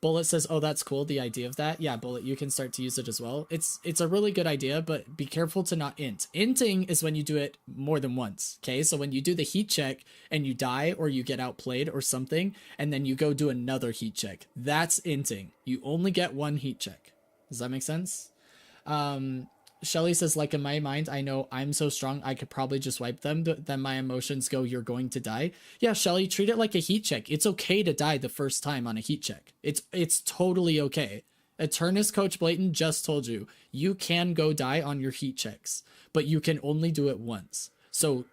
Bullet says, oh, that's cool, the idea of that. Yeah, Bullet, you can start to use it as well. It's a really good idea, but be careful to not int. Inting is when you do it more than once, okay? So when you do the heat check and you die or you get outplayed or something, and then you go do another heat check, that's inting. You only get 1 heat check. Does that make sense? Shelly says, like, in my mind, I know I'm so strong, I could probably just wipe them. Then my emotions go, you're going to die. Yeah, Shelly, treat it like a heat check. It's okay to die the first time on a heat check. It's totally okay. Eternus Coach Blayton just told you, you can go die on your heat checks, but you can only do it once. So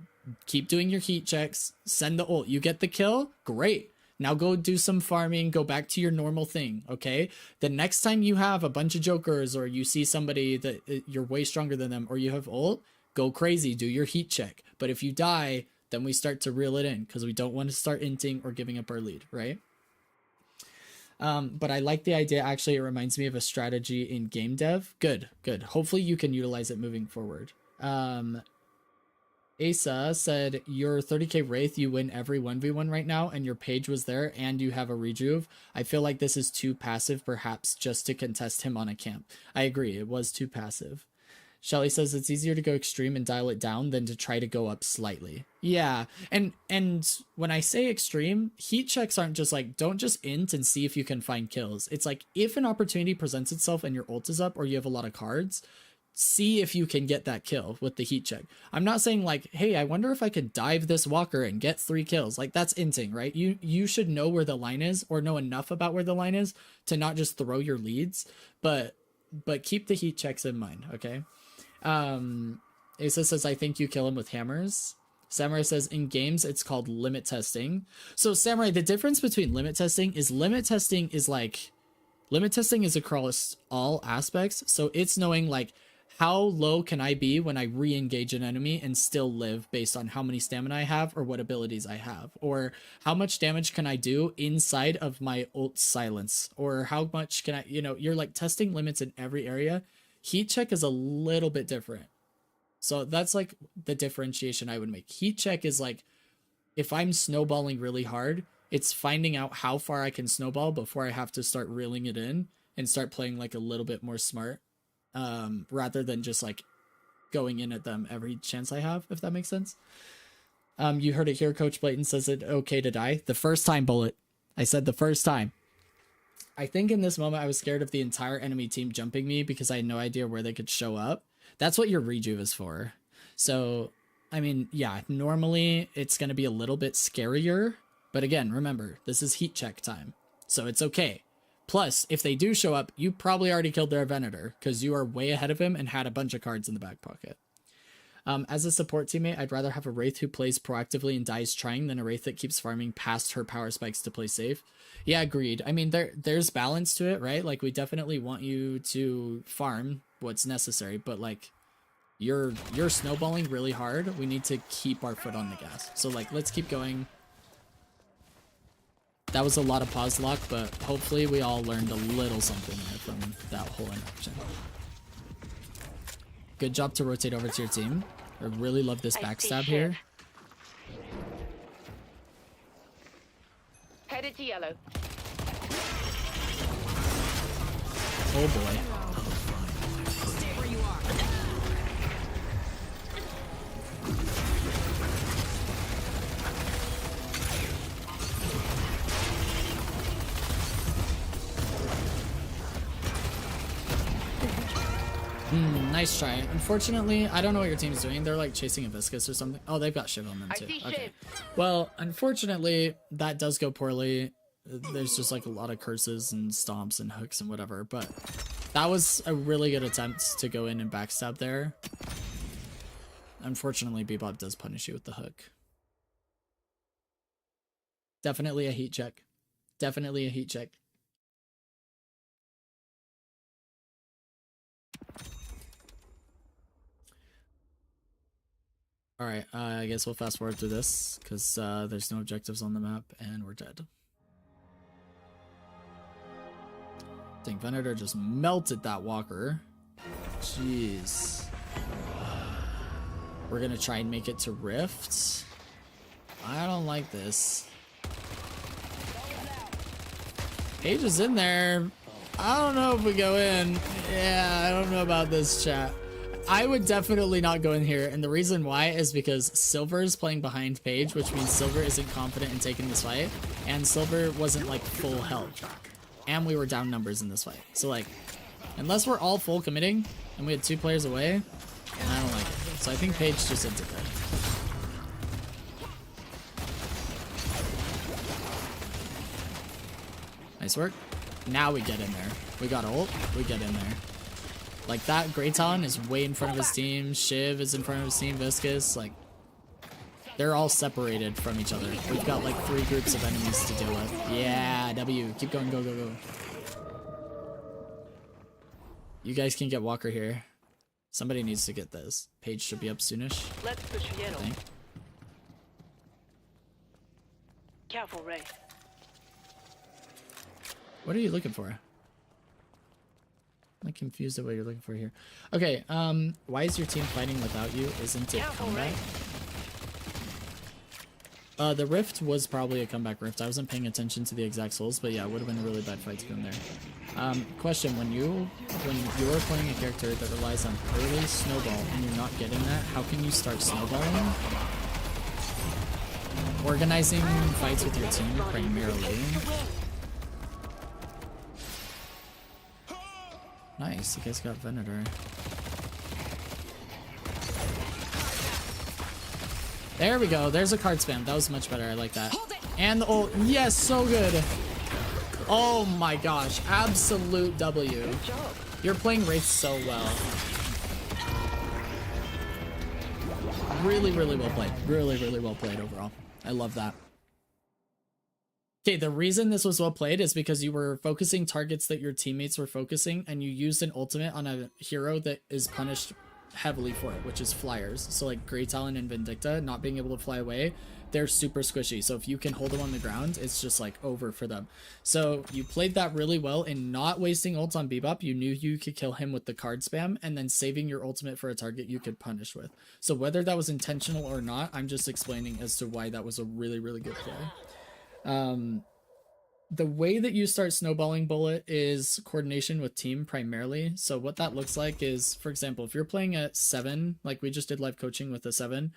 keep doing your heat checks, send the ult. You get the kill? Great. Now go do some farming, go back to your normal thing, okay? The next time you have a bunch of jokers or you see somebody that you're way stronger than them or you have ult, go crazy, do your heat check. But if you die, then we start to reel it in because we don't want to start inting or giving up our lead, right? But I like the idea. Actually, it reminds me of a strategy in game dev. Good. Hopefully you can utilize it moving forward. Asa said, your 30k Wraith, you win every 1v1 right now, and your page was there, and you have a rejuve. I feel like this is too passive, perhaps just to contest him on a camp. I agree, it was too passive. Shelly says it's easier to go extreme and dial it down than to try to go up slightly. Yeah, and when I say extreme, heat checks aren't just like, don't just int and see if you can find kills. It's like, if an opportunity presents itself and your ult is up or you have a lot of cards, see if you can get that kill with the heat check. I'm not saying like, hey, I wonder if I could dive this walker and get 3 kills. Like, that's inting, right? You should know where the line is, or know enough about where the line is to not just throw your leads, but keep the heat checks in mind, okay? Asa says, I think you kill him with hammers. Samurai says, in games, it's called limit testing. So, Samurai, the difference between limit testing is across all aspects. So, it's knowing, like, how low can I be when I re-engage an enemy and still live based on how many stamina I have or what abilities I have? Or how much damage can I do inside of my ult silence? Or how much can I, you're like testing limits in every area. Heat check is a little bit different. So that's like the differentiation I would make. Heat check is like, if I'm snowballing really hard, it's finding out how far I can snowball before I have to start reeling it in and start playing like a little bit more smart. Rather than just like going in at them every chance I have, if that makes sense. You heard it here. Coach Blayton says it okay to die. The first time, Bullet. I said the first time. I think in this moment I was scared of the entire enemy team jumping me because I had no idea where they could show up. That's what your rejuve is for. So, I mean, yeah, normally it's going to be a little bit scarier. But again, remember, this is heat check time. So it's okay. Plus, if they do show up, you probably already killed their Venator because you are way ahead of him and had a bunch of cards in the back pocket. As a support teammate, I'd rather have a Wraith who plays proactively and dies trying than a Wraith that keeps farming past her power spikes to play safe. Yeah, agreed. I mean, there's balance to it, right? Like, we definitely want you to farm what's necessary, but like, you're snowballing really hard. We need to keep our foot on the gas. So like, let's keep going. That was a lot of pause lock, but hopefully we all learned a little something there from that whole interaction. Good job to rotate over to your team. I really love this backstab here. Headed to yellow. Oh boy. Stay where you are. Nice try. Unfortunately, I don't know what your team's doing. They're like chasing a Viscus or something. Oh, they've got Shiv on them too. Okay. Well, unfortunately, that does go poorly. There's just like a lot of curses and stomps and hooks and whatever. But that was a really good attempt to go in and backstab there. Unfortunately, Bebop does punish you with the hook. Definitely a heat check. Definitely a heat check. Alright, I guess we'll fast forward through this, because there's no objectives on the map, and we're dead. Dang, Venator just melted that walker. Jeez. We're gonna try and make it to Rift. I don't like this. Page is in there. I don't know if we go in. Yeah, I don't know about this, chat. I would definitely not go in here, and the reason why is because Silver is playing behind Paige, which means Silver isn't confident in taking this fight, and Silver wasn't like full health, and we were down numbers in this fight. So like, unless we're all full committing and we had 2 players away, I don't like it. So I think Paige just did it. Nice work. Now we get in there. We got ult. We get in there. Like, that Grayton is way in front of his team. Shiv is in front of his team. Viscus, like, they're all separated from each other. We've got like 3 groups of enemies to deal with. Yeah, W. Keep going. Go, go, go. You guys can get Walker here. Somebody needs to get this. Page should be up soonish. Let's push I yellow. think. Careful, Ray. What are you looking for? I'm like confused at what you're looking for here. Okay, why is your team fighting without you? Isn't it Careful, combat? The rift was probably a comeback rift. I wasn't paying attention to the exact souls, but yeah, it would have been a really bad fight to go in there. Question, when you're playing a character that relies on early snowball and you're not getting that, how can you start snowballing? Organizing fights with your team primarily. Nice, you guys got Venator. There we go, there's a card spam. That was much better, I like that. And the ult, yes, so good. Oh my gosh, absolute W. You're playing Wraith so well. Really, really well played. Really, really well played overall. I love that. Okay, the reason this was well played is because you were focusing targets that your teammates were focusing, and you used an ultimate on a hero that is punished heavily for it, which is flyers. So like Grey Talon and Vindicta not being able to fly away, they're super squishy. So if you can hold them on the ground, it's just like over for them. So you played that really well in not wasting ult on Bebop. You knew you could kill him with the card spam and then saving your ultimate for a target you could punish with. So whether that was intentional or not, I'm just explaining as to why that was a really, really good play. The way that you start snowballing Bullet is coordination with team primarily. So what that looks like is, for example, if you're playing at 7, like we just did live coaching with a 7,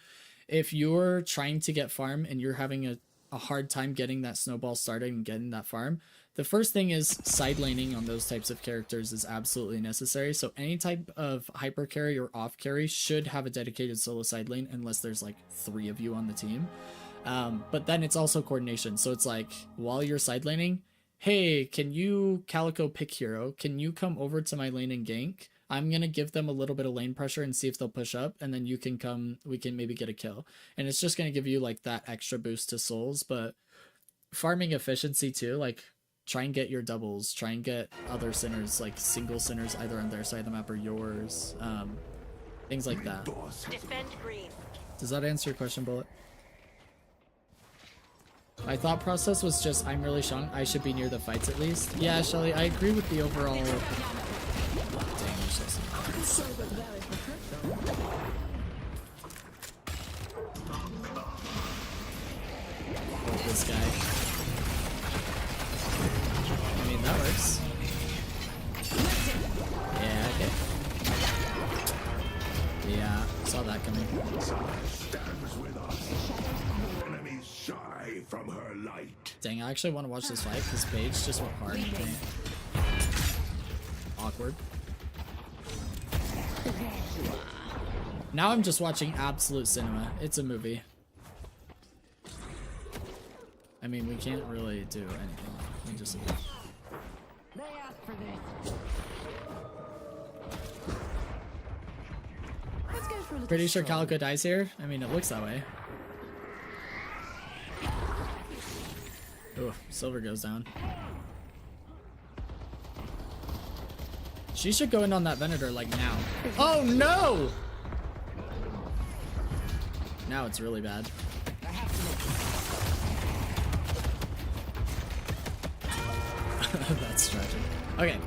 if you're trying to get farm and you're having a hard time getting that snowball started and getting that farm, the first thing is side laning on those types of characters is absolutely necessary. So any type of hyper carry or off carry should have a dedicated solo side lane unless there's like 3 of you on the team. But then it's also coordination. So it's like, while you're side laning, hey, can you Calico pick hero? Can you come over to my lane and gank? I'm going to give them a little bit of lane pressure and see if they'll push up. And then you can come, we can maybe get a kill. And it's just going to give you like that extra boost to souls. But farming efficiency too, like try and get your doubles, try and get other sinners, like single sinners either on their side of the map or yours. Things like that. Defend green. Does that answer your question, Bullet? My thought process was just, I'm really strong, I should be near the fights at least. Yeah, Shelly, I agree with the overall... Dang, there's just... Oh, this guy. I mean, that works. Yeah, okay. Yeah, saw that coming. Stands with us. Enemies shy from her light. Dang, I actually want to watch this fight because Paige just went hard. Okay. Awkward. Now I'm just watching absolute cinema. It's a movie. I mean, we can't really do anything. We just... They asked for this. Let's go for a little Pretty sure stroll. Calico dies here. I mean, it looks that way. Oh, Silver goes down. She should go in on that Venator like now. Oh no! Now it's really bad. That's tragic. Okay.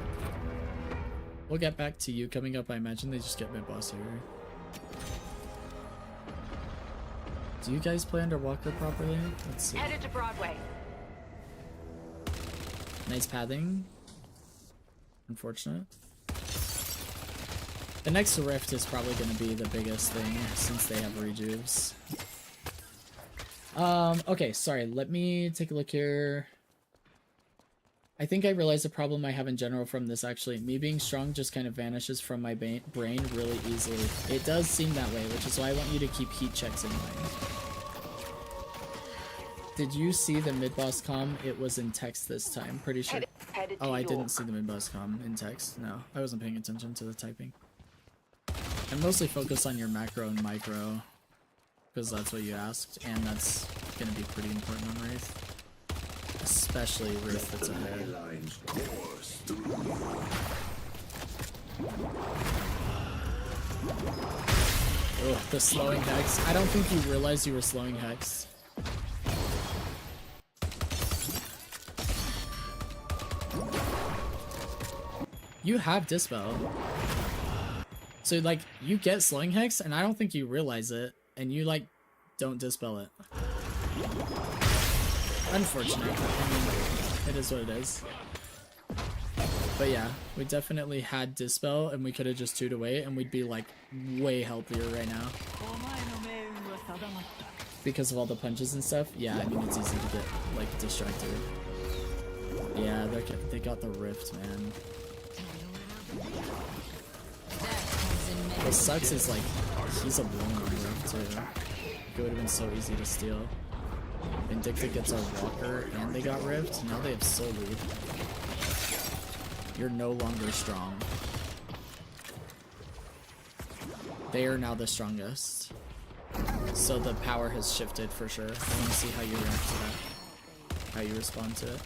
We'll get back to you coming up. I imagine they just get mid-boss here. Do you guys play under Walker properly? Let's see. Headed to Broadway. Nice pathing. Unfortunate. The next Rift is probably going to be the biggest thing since they have rejuves. Okay, sorry. Let me take a look here. I think I realized the problem I have in general from this actually. Me being strong just kind of vanishes from my brain really easily. It does seem that way, which is why I want you to keep heat checks in mind. Did you see the mid-boss comm? It was in text this time, pretty sure. Headed Oh, to I York. didn't see the mid-boss comm in text. No, I wasn't paying attention to the typing. I'm mostly focused on your macro and micro, because that's what you asked, and that's going to be pretty important on Wraith. Especially Wraith that's ahead. Lines course through. Ugh, the slowing Hex. I don't think you realized you were slowing Hex. You have Dispel. So, like, you get slowing Hex, and I don't think you realize it, and you, like, don't Dispel it. Unfortunate. I mean, it is what it is. But yeah, we definitely had Dispel, and we could have just 2'd away, and we'd be, like, way healthier right now. Because of all the punches and stuff. Yeah, I mean, it's easy to get, like, distracted. Yeah, they got the Rift, man. What sucks is, like, he's a blown on Rift, too. It would have been so easy to steal. Vindicta gets a Walker, and they got Rift. Now they have Soul Lead. You're no longer strong. They are now the strongest. So the power has shifted for sure. I want to see how you react to that. How you respond to it.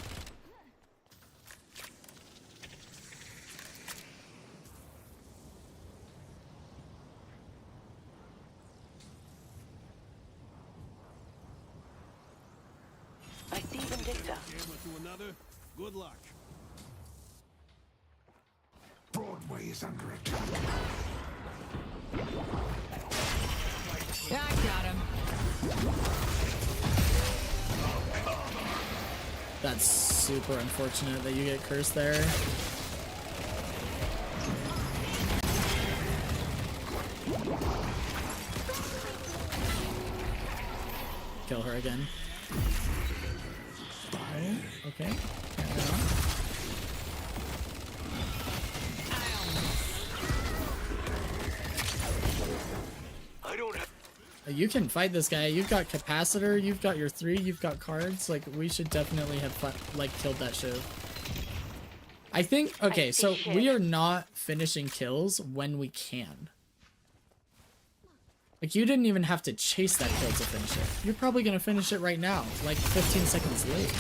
I see Vindicta. Camera to another. Good luck. Broadway is under attack. I got him. That's super unfortunate that you get cursed there. Kill her again. Oh, okay. Carry on. You can fight this guy. You've got capacitor, you've got your 3, you've got cards. Like, we should definitely have killed that Shiv. I think, okay, so we are not finishing kills when we can. Like, you didn't even have to chase that kill to finish it. You're probably gonna finish it right now, like 15 seconds late.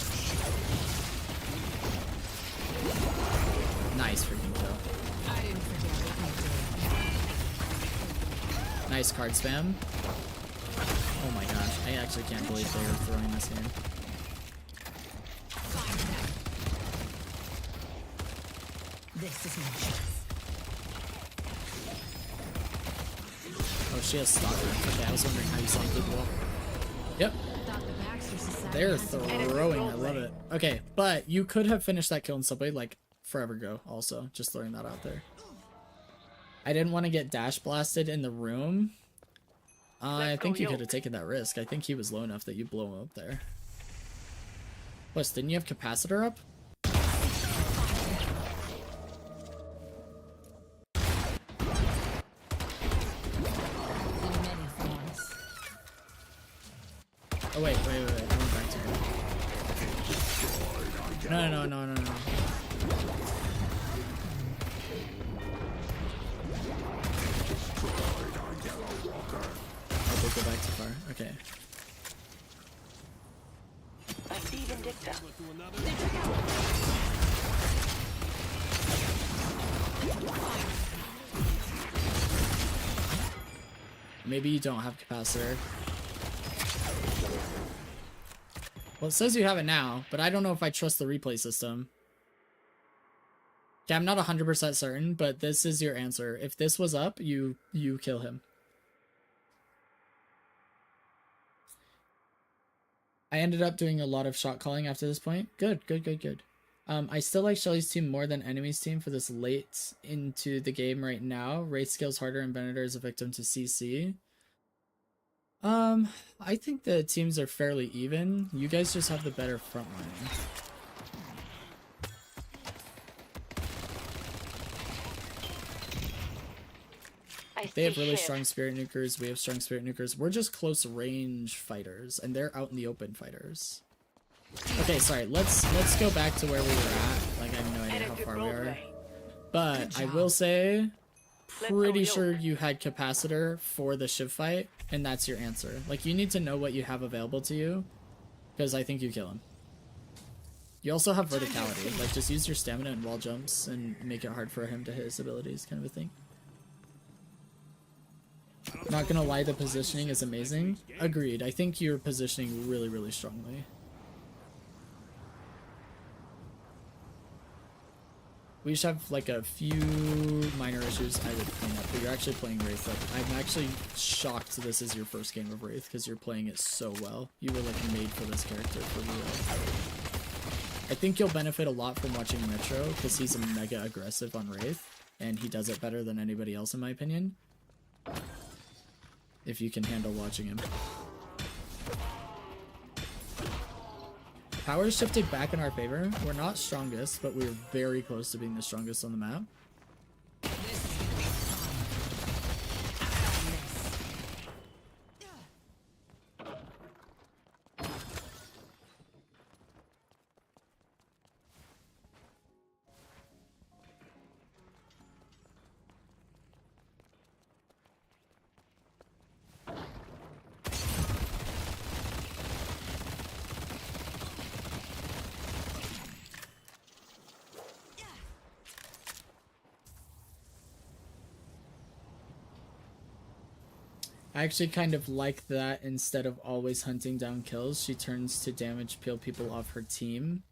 Nice freaking kill. I didn't forget what you did. Nice card spam. Oh my gosh, I actually can't believe they were throwing this game. This is my chance. Oh, she has Stalker. Okay, I was wondering how you saw good wall. Yep. They're throwing. I love it. Okay, but you could have finished that kill in Subway like forever ago also. Just throwing that out there. I didn't want to get dash blasted in the room. I think you could have taken that risk. I think he was low enough that you blow him up there. Plus, didn't you have capacitor up? Oh wait, I went back to it. No. Oh, they go back too far. Okay. I see Vindicta. Maybe you don't have capacitor. Well, it says you have it now, but I don't know if I trust the replay system. Okay, I'm not 100% certain, but this is your answer. If this was up, you kill him. I ended up doing a lot of shot calling after this point. Good. I still like Shelly's team more than Enemy's team for this late into the game right now. Wraith skills harder and Venator is a victim to CC. I think the teams are fairly even. You guys just have the better front line. They have really strong spirit nukers. We have strong spirit nukers. We're just close range fighters, and they're out in the open fighters. Okay, sorry. Let's go back to where we were at. Like, I have no idea how far we are. But I will say, pretty sure you had capacitor for the Shiv fight, and that's your answer. Like, you need to know what you have available to you, because I think you kill him. You also have verticality. Like, just use your stamina and wall jumps and make it hard for him to hit his abilities, kind of a thing. Not gonna lie, the positioning is amazing. Agreed. I think you're positioning really, really strongly. We just have like a few minor issues I would clean up, but you're actually playing Wraith. Like, I'm actually shocked this is your first game of Wraith because you're playing it so well. You were like made for this character for real. I think you'll benefit a lot from watching Metro because he's a mega aggressive on Wraith and he does it better than anybody else in my opinion. If you can handle watching him. Power shifted back in our favor. We're not strongest, but we're very close to being the strongest on the map. I actually kind of like that instead of always hunting down kills, she turns to damage peel people off her team.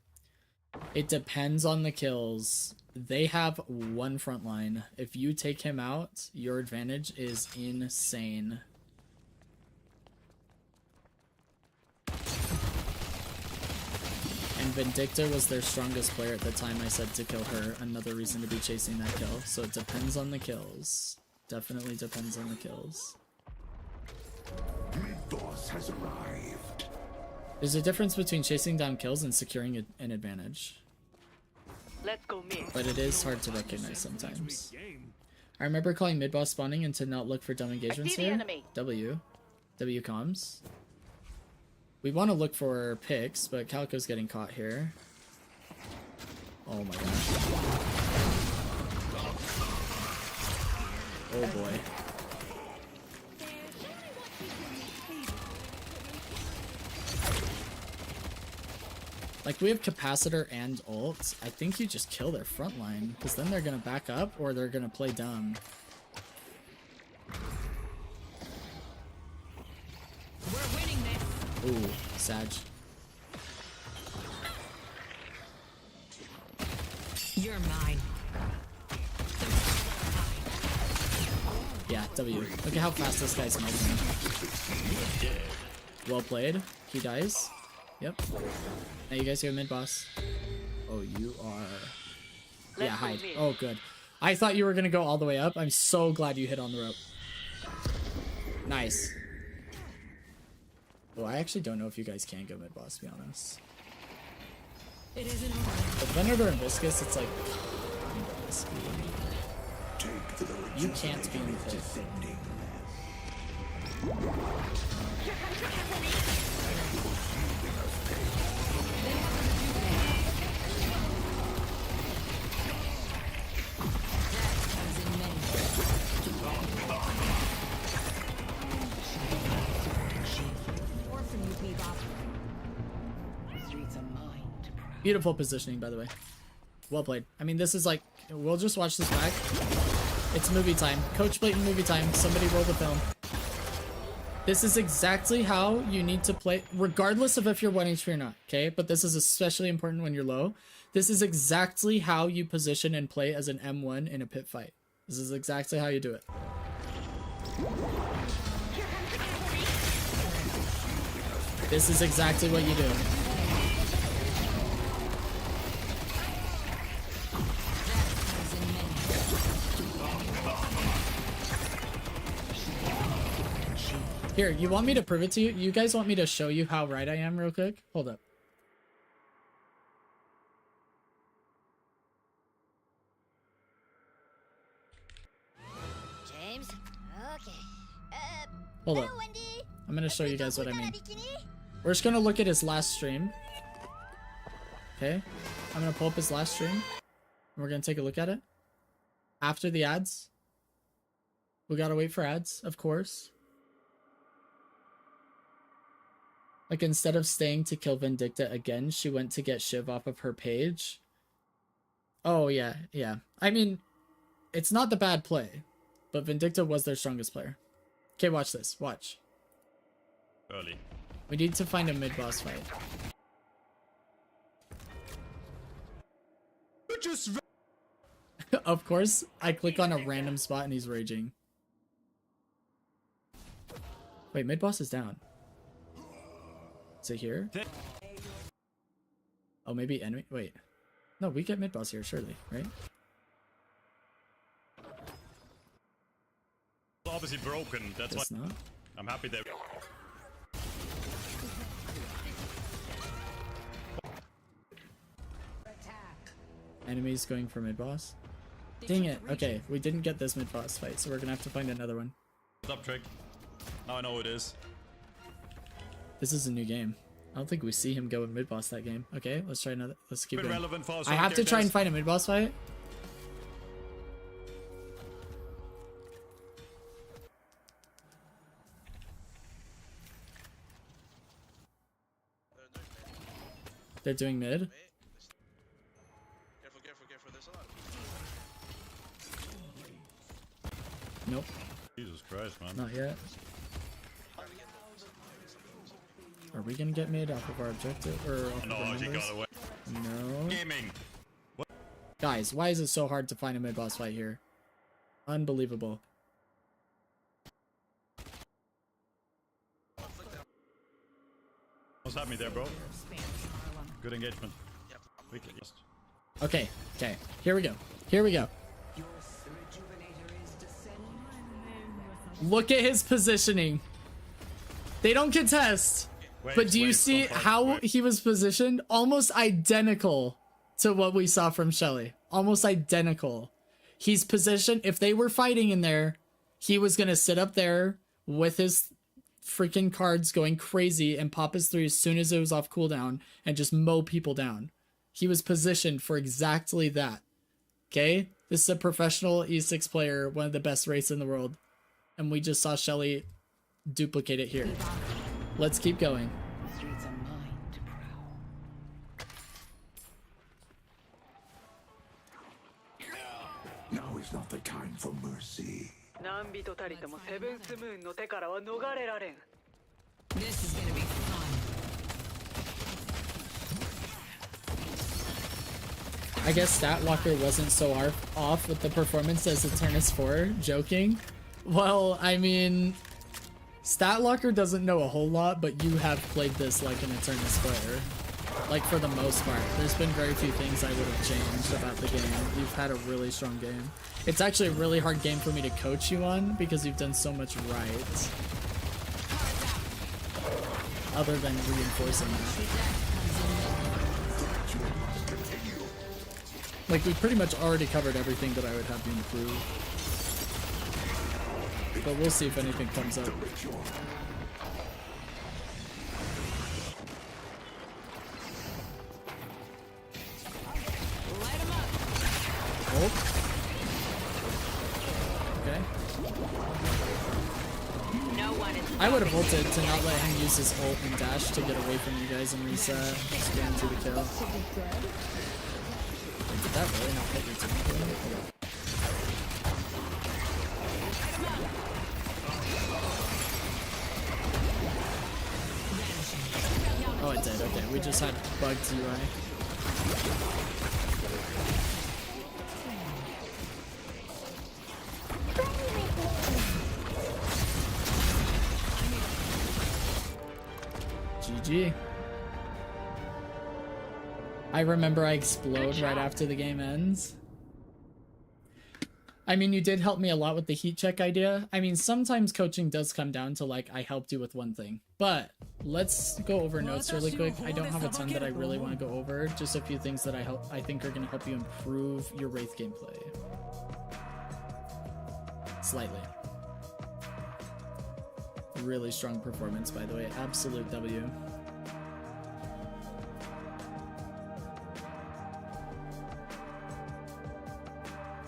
It depends on the kills. They have one front line. If you take him out, your advantage is insane. And Vindicta was their strongest player at the time I said to kill her. Another reason to be chasing that kill. So it depends on the kills. Definitely depends on the kills. Mid-boss has arrived. There's a difference between chasing down kills and securing an advantage. Let's go mid. But it is hard to recognize sometimes. I remember calling mid-boss spawning and to not look for dumb engagements I see the here. enemy. W comms. We want to look for picks, but Calico's getting caught here. Oh my gosh. Oh boy. Like, we have capacitor and ult. I think you just kill their front line, because then they're gonna back up or they're gonna play dumb. We're winning this. Ooh, Sag. You're mine. Yeah, W. Look at how fast this guy's moving. Well played. He dies. Yep. Now you guys go mid boss. Oh, you are. Yeah, hide. Oh, good. I thought you were gonna go all the way up. I'm so glad you hit on the rope. Nice. Well, I actually don't know if you guys can go mid boss, to be honest. It isn't over. With Venator and Viscous, it's like kind of risky. Take the You can't be in the pit. descending. Beautiful positioning, by the way. Well played. I mean, this is like, we'll just watch this back. It's movie time. Coach Blatant movie time. Somebody roll the film. This is exactly how you need to play, regardless of if you're 1 HP or not, okay? But this is especially important when you're low. This is exactly how you position and play as an M1 in a pit fight. This is exactly how you do it. This is exactly what you do. Here, you want me to prove it to you? You guys want me to show you how right I am real quick? Hold up. James? Okay. Hold up. I'm gonna show you guys what I mean. We're just gonna look at his last stream. Okay? I'm gonna pull up his last stream. And we're gonna take a look at it. After the ads. We gotta wait for ads, of course. Like, instead of staying to kill Vindicta again, she went to get Shiv off of her page. Oh, yeah, yeah. I mean, it's not the bad play, but Vindicta was their strongest player. Okay, watch this. Watch. Early. We need to find a mid-boss fight. Of course, I click on a random spot and he's raging. Wait, mid-boss is down. Is it here? Oh, maybe enemy. Wait. No, we get mid-boss here, surely, right? Obviously broken. That's Guess why not. I'm happy they. Enemies going for mid-boss. Dang it. Okay, we didn't get this mid-boss fight, so we're gonna have to find another one. Up trick. Now I know who it is. This is a new game. I don't think we see him go in mid-boss that game. Okay, let's try another. Let's keep Been going. relevant for us. I have to try and find a mid-boss fight. They're doing mid. Careful, careful, careful. There's a lot. Nope, Jesus Christ, man. not yet. Are we gonna get mid off of our objective or off No, of our she numbers? got away. No. Gaming. Guys, why is it so hard to find a mid-boss fight here? Unbelievable. What's happening there, bro? Good engagement. We can just. Okay, okay. Here we go. Here we go. Look at his positioning. They don't contest. Wait, But do you wait, see don't how wait. he was positioned? Almost identical to what we saw from Shelly. Almost identical. He's positioned. If they were fighting in there, he was going to sit up there with his freaking cards going crazy and pop his 3 as soon as it was off cooldown and just mow people down. He was positioned for exactly that. Okay? This is a professional E6 player, one of the best races in the world. And we just saw Shelly duplicate it here. Let's keep going. Streets are mine to prowl. Now is not the time for mercy. 何人たりともセブンスムーンの手からは逃れられん。 This is gonna be fun. I guess Statwalker wasn't so off with the performance as Eternus 4. Joking. Well, I mean, Statlocker doesn't know a whole lot, but you have played this like an Eternus player. Like, for the most part. There's been very few things I would have changed about the game. You've had a really strong game. It's actually a really hard game for me to coach you on, because you've done so much right. Other than reinforcing that. Like, we pretty much already covered everything that I would have you improve. But we'll see if anything comes up. Oh. Okay. No one is. I would have ulted to not let him use his ult and dash to get away from you guys and reset. Just guarantee the kill. Wait, did that really not hit your team? Oh, it did. Okay, we just had bugged UI. GG. I remember I explode right after the game ends. I mean, you did help me a lot with the heat check idea. I mean, sometimes coaching does come down to, like, I helped you with one thing. But let's go over notes really quick. I don't have a ton that I really want to go over. Just a few things that I think are going to help you improve your Wraith gameplay. Slightly. Really strong performance, by the way. Absolute W.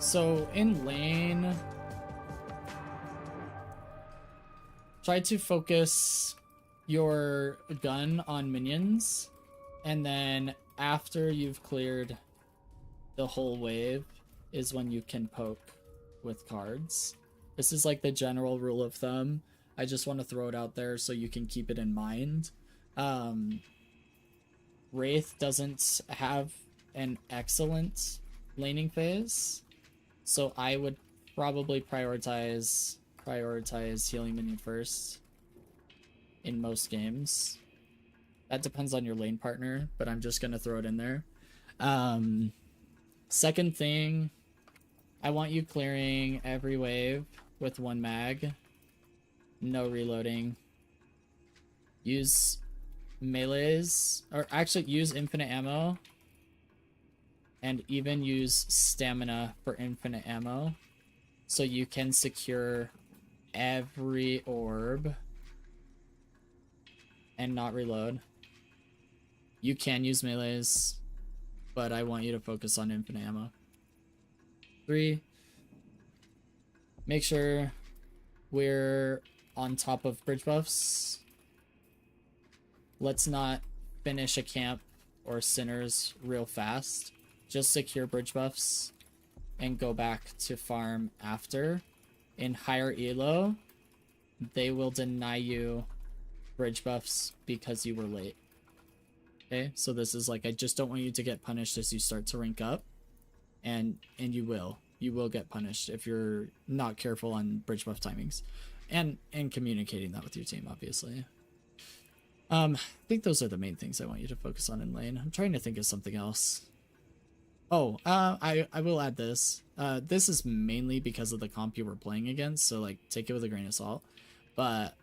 So in lane, try to focus your gun on minions, and then after you've cleared the whole wave is when you can poke with cards. This is like the general rule of thumb. I just want to throw it out there so you can keep it in mind. Wraith doesn't have an excellent laning phase, so I would probably prioritize healing minion first in most games. That depends on your lane partner, but I'm just gonna throw it in there. Second thing, I want you clearing every wave with 1 mag. No reloading. Use melees, or actually use infinite ammo. And even use stamina for infinite ammo. So you can secure every orb and not reload. You can use melees, but I want you to focus on infinite ammo. 3, make sure we're on top of bridge buffs. Let's not finish a camp or sinners real fast. Just secure bridge buffs and go back to farm after. In higher elo, they will deny you bridge buffs because you were late. Okay, so this is like, I just don't want you to get punished as you start to rank up. And you will get punished if you're not careful on bridge buff timings. And communicating that with your team, obviously. I think those are the main things I want you to focus on in lane. I'm trying to think of something else. Oh, I will add this. This is mainly because of the comp you were playing against, so like take it with a grain of salt. But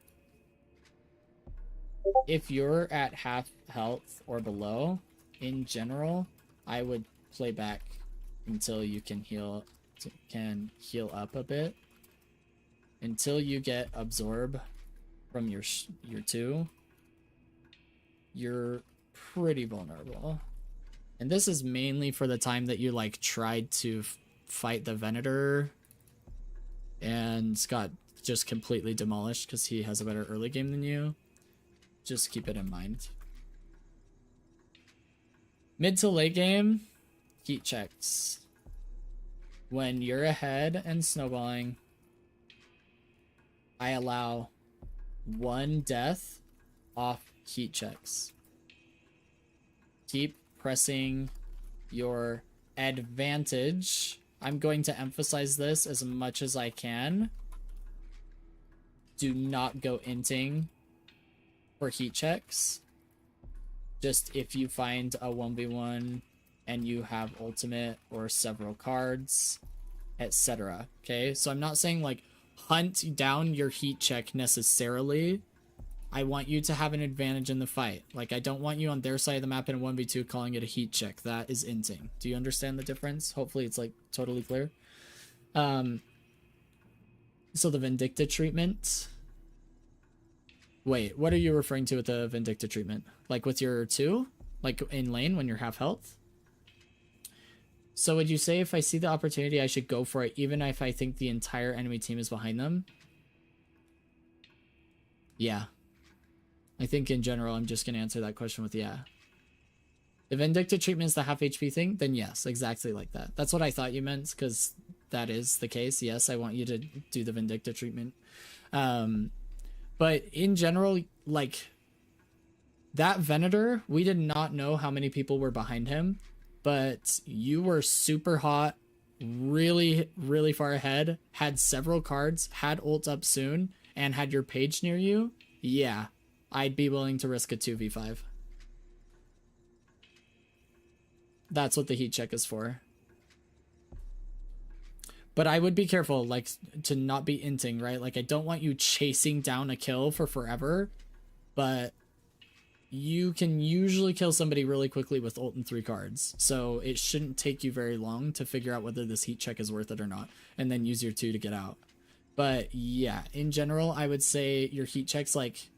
if you're at half health or below, in general, I would play back until you can heal up a bit. Until you get absorb from your 2, you're pretty vulnerable. And this is mainly for the time that you like tried to fight the Venator and got just completely demolished because he has a better early game than you. Just keep it in mind. Mid to late game, heat checks. When you're ahead and snowballing, I allow 1 death off heat checks. Keep pressing your advantage. I'm going to emphasize this as much as I can. Do not go inting for heat checks. Just if you find a 1v1 and you have ultimate or several cards, etc. Okay, so I'm not saying like hunt down your heat check necessarily. I want you to have an advantage in the fight. Like, I don't want you on their side of the map in a 1v2 calling it a heat check. That is inting. Do you understand the difference? Hopefully it's like totally clear. So the Vindicta treatment. Wait, what are you referring to with the Vindicta treatment? Like with your 2? Like in lane when you're half health? So would you say if I see the opportunity, I should go for it even if I think the entire enemy team is behind them? Yeah. I think in general, I'm just going to answer that question with yeah. If Vindicta treatment is the half HP thing, then yes, exactly like that. That's what I thought you meant, because that is the case. Yes, I want you to do the Vindicta treatment. But in general, like, that Venator, we did not know how many people were behind him, but you were super hot, really, really far ahead, had several cards, had ult up soon, and had your page near you. Yeah. I'd be willing to risk a 2v5. That's what the heat check is for. But I would be careful, like, to not be inting, right? Like, I don't want you chasing down a kill for forever, but you can usually kill somebody really quickly with ult and 3 cards. So it shouldn't take you very long to figure out whether this heat check is worth it or not, and then use your 2 to get out. But yeah, in general, I would say your heat checks, like,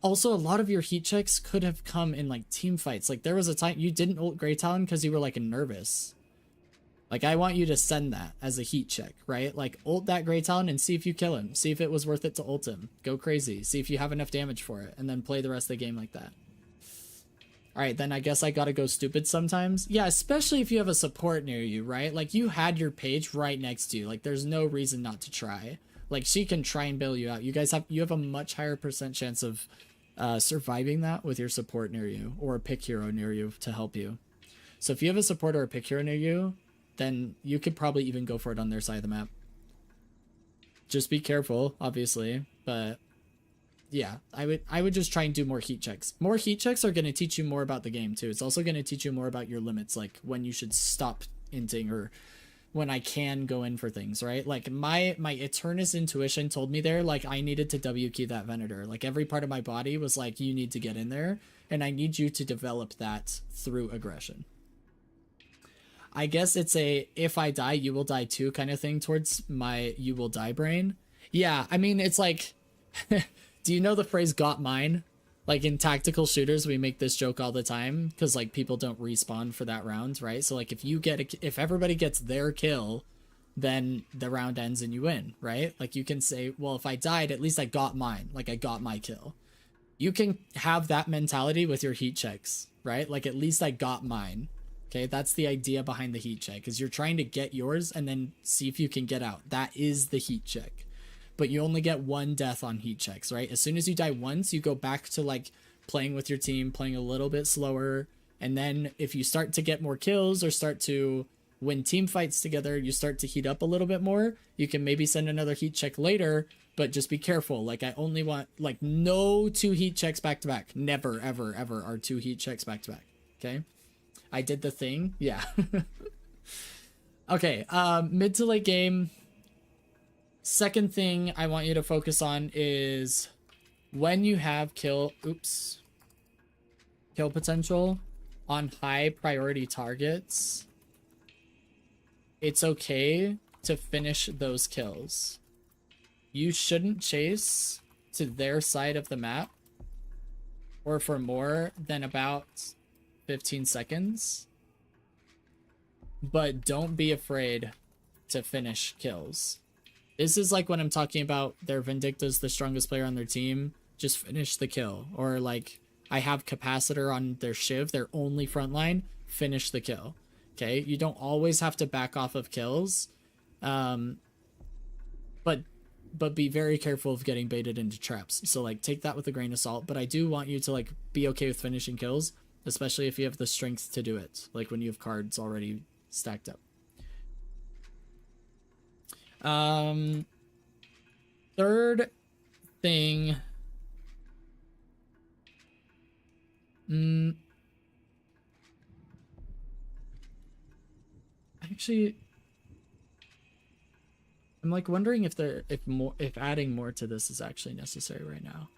also, a lot of your heat checks could have come in, like, team fights. Like, there was a time you didn't ult Grey Talon because you were, like, nervous. Like, I want you to send that as a heat check, right? Like, ult that Grey Talon and see if you kill him. See if it was worth it to ult him. Go crazy. See if you have enough damage for it. And then play the rest of the game like that. Alright, then I guess I gotta go stupid sometimes. Yeah, especially if you have a support near you, right? Like, you had your page right next to you. Like, there's no reason not to try. Like, she can try and bail you out. You have a much higher percent chance of surviving that with your support near you or a pick hero near you to help you. So if you have a support or a pick hero near you, then you could probably even go for it on their side of the map. Just be careful, obviously, but yeah, I would just try and do more heat checks. More heat checks are going to teach you more about the game too. It's also going to teach you more about your limits, like when you should stop inting or when I can go in for things, right? Like my Eternus intuition told me there, like I needed to W key that Venator. Like every part of my body was like, you need to get in there, and I need you to develop that through aggression. I guess it's a if I die, you will die too kind of thing towards my you will die brain. Yeah, I mean, it's like, do you know the phrase got mine? Like in tactical shooters, we make this joke all the time because like people don't respawn for that round, right? So like if everybody gets their kill, then the round ends and you win, right? Like you can say, well, if I died, at least I got mine. Like I got my kill. You can have that mentality with your heat checks, right? Like at least I got mine. Okay, that's the idea behind the heat check, is you're trying to get yours and then see if you can get out. That is the heat check. But you only get one death on heat checks, right? As soon as you die once, you go back to like playing with your team, playing a little bit slower. And then if you start to get more kills or start to win team fights together, you start to heat up a little bit more. You can maybe send another heat check later, but just be careful. Like I only want like no 2 heat checks back to back. Never, ever, ever are 2 heat checks back to back. Okay. I did the thing. Yeah. Okay. Mid to late game. Second thing I want you to focus on is when you have kill potential on high priority targets, it's okay to finish those kills. You shouldn't chase to their side of the map or for more than about 15 seconds, but don't be afraid to finish kills. This is like when I'm talking about their Vindicta's the strongest player on their team, just finish the kill. Or like I have Capacitor on their Shiv, their only frontline, finish the kill. Okay, you don't always have to back off of kills, but be very careful of getting baited into traps. So like take that with a grain of salt, but I do want you to like be okay with finishing kills, especially if you have the strength to do it, like when you have cards already stacked up. Third thing, actually, I'm like wondering if adding more to this is actually necessary right now.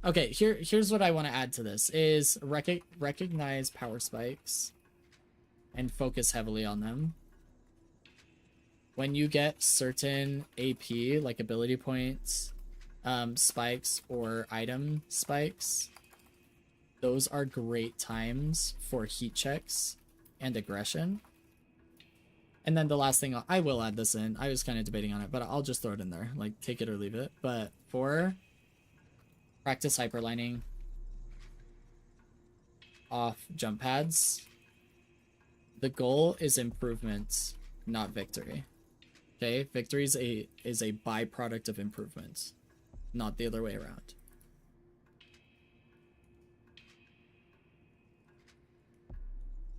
Okay, here's what I want to add to this is recognize power spikes and focus heavily on them. When you get certain AP, like ability points, spikes, or item spikes, those are great times for heat checks and aggression. And then the last thing, I will add this in. I was kind of debating on it, but I'll just throw it in there. Like, take it or leave it. But for practice hyperlining off jump pads, the goal is improvement, not victory. Okay? Victory is a byproduct of improvement, not the other way around.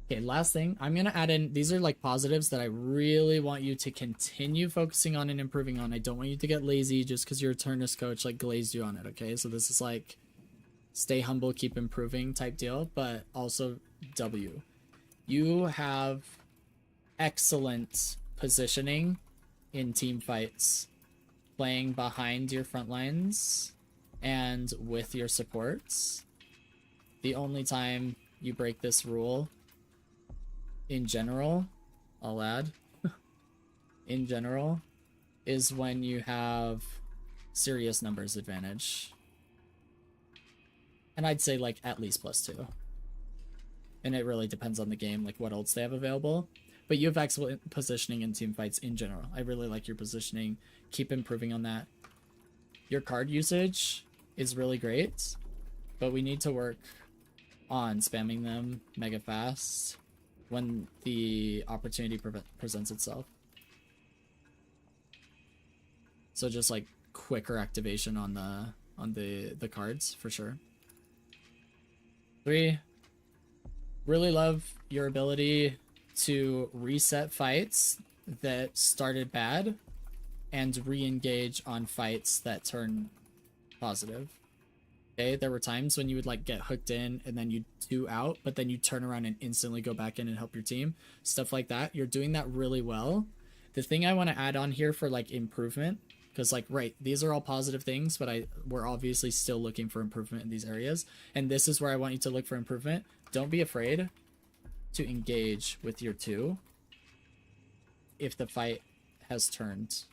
Okay, last thing, I'm going to add in, these are like positives that I really want you to continue focusing on and improving on. I don't want you to get lazy just because your Eternus coach like glazed you on it, okay? So this is like stay humble, keep improving type deal, but also W. You have excellent positioning in team fights, playing behind your front lines and with your supports. The only time you break this rule in general, I'll add, in general, is when you have serious numbers advantage. And I'd say like at least +2. And it really depends on the game, like what ults they have available. But you have excellent positioning in team fights in general. I really like your positioning. Keep improving on that. Your card usage is really great, but we need to work on spamming them mega fast when the opportunity presents itself. So just like quicker activation on the cards for sure. 3, really love your ability to reset fights that started bad and re-engage on fights that turn positive. Okay, there were times when you would like get hooked in and then you'd 2 out, but then you turn around and instantly go back in and help your team. Stuff like that. You're doing that really well. The thing I want to add on here for like improvement, because like, right, these are all positive things, but we're obviously still looking for improvement in these areas. And this is where I want you to look for improvement. Don't be afraid to engage with your 2 if the fight has turned.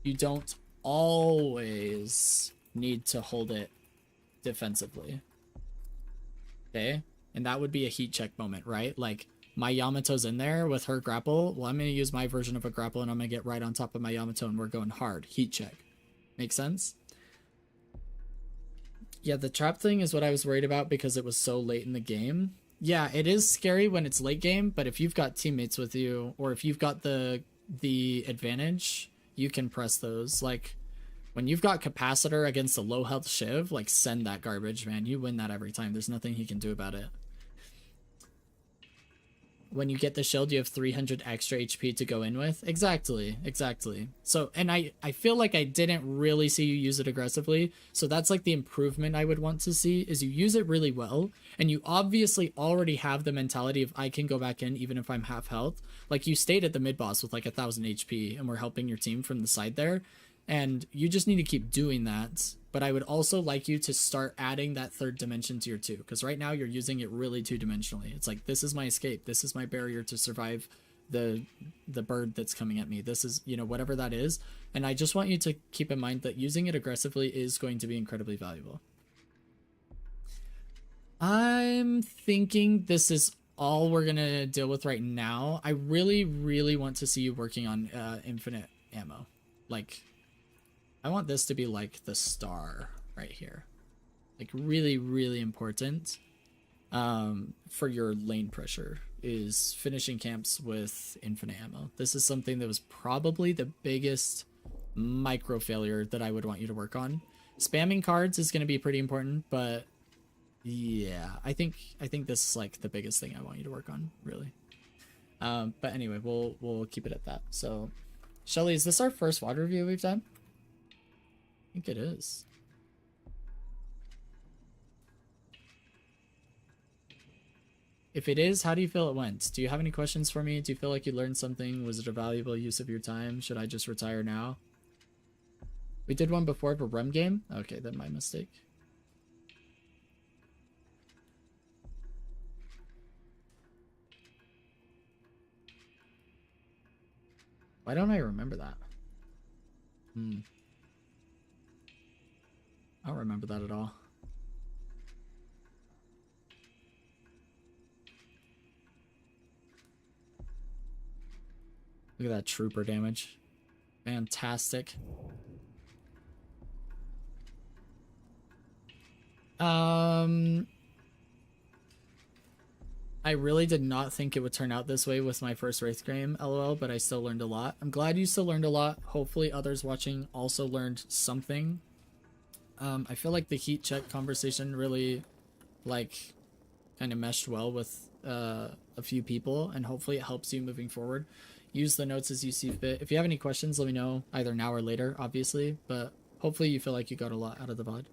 You don't always need to hold it defensively. Okay? And that would be a heat check moment, right? Like, my Yamato's in there with her grapple. Well, I'm going to use my version of a grapple and I'm going to get right on top of my Yamato and we're going hard. Heat check. Make sense? Yeah, the trap thing is what I was worried about because it was so late in the game. Yeah, it is scary when it's late game, but if you've got teammates with you or if you've got the advantage, you can press those. Like, when you've got capacitor against a low health Shiv, like, send that garbage, man. You win that every time. There's nothing he can do about it. When you get the shield, you have 300 extra HP to go in with. Exactly. So, and I feel like I didn't really see you use it aggressively. So that's like the improvement I would want to see is you use it really well. And you obviously already have the mentality of I can go back in even if I'm half health. Like you stayed at the mid boss with like 1,000 HP and we're helping your team from the side there. And you just need to keep doing that. But I would also like you to start adding that 3rd dimension to your 2. Because right now you're using it really 2-dimensionally. It's like, this is my escape. This is my barrier to survive the bird that's coming at me. This is, you know, whatever that is. And I just want you to keep in mind that using it aggressively is going to be incredibly valuable. I'm thinking this is all we're going to deal with right now. I really, really want to see you working on infinite ammo. Like, I want this to be like the star right here. Like really, really important for your lane pressure is finishing camps with infinite ammo. This is something that was probably the biggest micro failure that I would want you to work on. Spamming cards is going to be pretty important, but yeah, I think this is like the biggest thing I want you to work on, really. But anyway, we'll keep it at that. So, Shelly, is this our first WOD review we've done? I think it is. If it is, how do you feel it went? Do you have any questions for me? Do you feel like you learned something? Was it a valuable use of your time? Should I just retire now? We did one before for Rem game? Okay, then my mistake. Why don't I remember that? I don't remember that at all. Look at that trooper damage. Fantastic. I really did not think it would turn out this way with my first Wraith game, lol, but I still learned a lot. I'm glad you still learned a lot. Hopefully others watching also learned something. I feel like the heat check conversation really, like, kind of meshed well with a few people, and hopefully it helps you moving forward. Use the notes as you see fit. If you have any questions, let me know, either now or later, obviously, but hopefully you feel like you got a lot out of the VOD.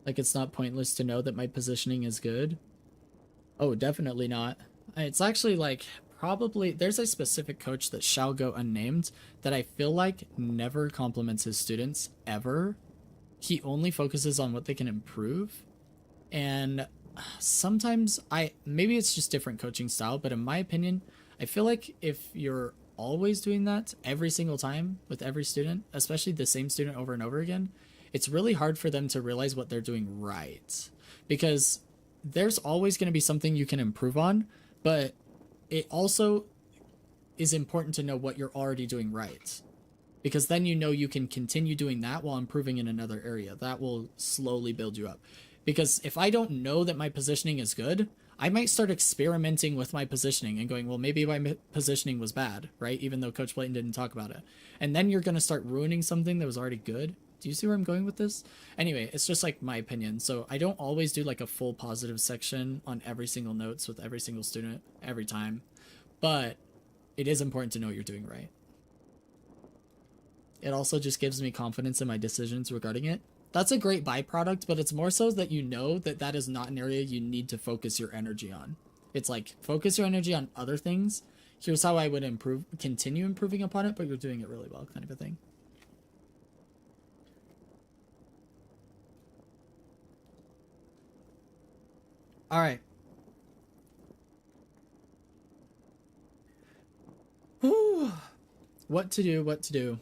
Like, it's not pointless to know that my positioning is good. Oh, definitely not. It's actually, like, probably... There's a specific coach that shall go unnamed that I feel like never compliments his students, ever. He only focuses on what they can improve. And sometimes maybe it's just different coaching style, but in my opinion, I feel like if you're always doing that every single time with every student, especially the same student over and over again, it's really hard for them to realize what they're doing right. Because there's always going to be something you can improve on, but it also is important to know what you're already doing right. because then you know you can continue doing that while improving in another area. That will slowly build you up. Because if I don't know that my positioning is good, I might start experimenting with my positioning and going, well, maybe my positioning was bad, right? Even though Coach Blayton didn't talk about it. And then you're going to start ruining something that was already good. Do you see where I'm going with this? Anyway, it's just like my opinion. So I don't always do like a full positive section on every single notes with every single student every time. But it is important to know what you're doing right. It also just gives me confidence in my decisions regarding it. That's a great byproduct, but it's more so that you know that that is not an area you need to focus your energy on. It's like, focus your energy on other things. Here's how I would continue improving upon it, but you're doing it really well, kind of a thing. All right. Whew. What to do.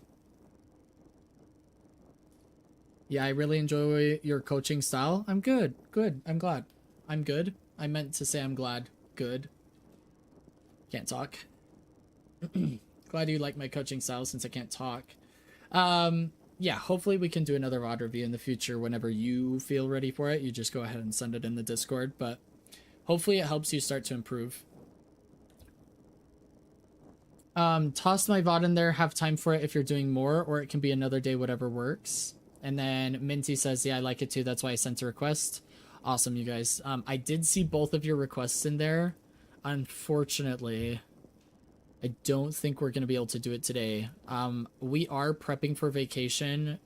Yeah, I really enjoy your coaching style. I'm good. I'm glad. I'm good. I meant to say I'm glad. Good. Can't talk. Glad you like my coaching style since I can't talk. Yeah, hopefully we can do another VOD review in the future whenever you feel ready for it. You just go ahead and send it in the Discord, but hopefully it helps you start to improve. Toss my VOD in there, have time for it if you're doing more, or it can be another day, whatever works. And then Minty says, yeah, I like it too. That's why I sent a request. Awesome, you guys. I did see both of your requests in there. Unfortunately, I don't think we're going to be able to do it today. We are prepping for vacation,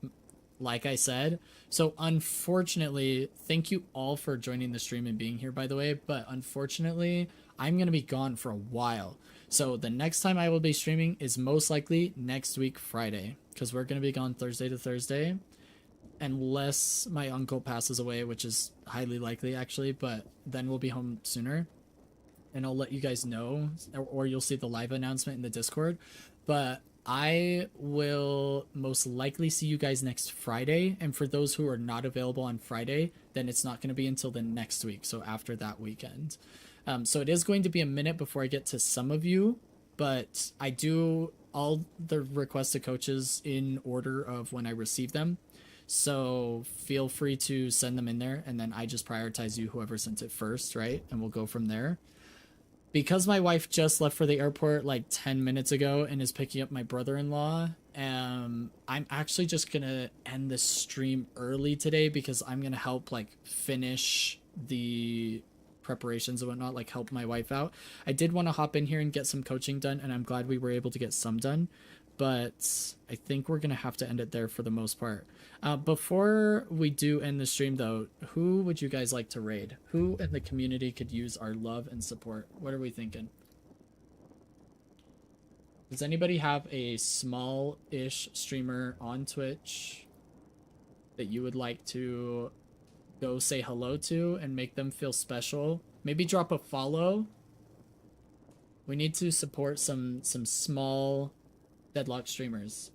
like I said. So unfortunately, thank you all for joining the stream and being here, by the way. But unfortunately, I'm going to be gone for a while. So the next time I will be streaming is most likely next week, Friday. Because we're going to be gone Thursday to Thursday. Unless my uncle passes away, which is highly likely, actually. But then we'll be home sooner. And I'll let you guys know. Or you'll see the live announcement in the Discord. But I will most likely see you guys next Friday. And for those who are not available on Friday, then it's not going to be until the next week. So after that weekend. So it is going to be a minute before I get to some of you. But I do all the requested coaches in order of when I receive them. So feel free to send them in there. And then I just prioritize you, whoever sent it first, right? And we'll go from there. Because my wife just left for the airport like 10 minutes ago and is picking up my brother-in-law, I'm actually just going to end the stream early today because I'm going to help like finish the preparations and whatnot, like help my wife out. I did want to hop in here and get some coaching done, and I'm glad we were able to get some done. But I think we're going to have to end it there for the most part. Before we do end the stream, though, who would you guys like to raid? Who in the community could use our love and support? What are we thinking? Does anybody have a small-ish streamer on Twitch that you would like to go say hello to and make them feel special? Maybe drop a follow. We need to support some small Deadlock streamers.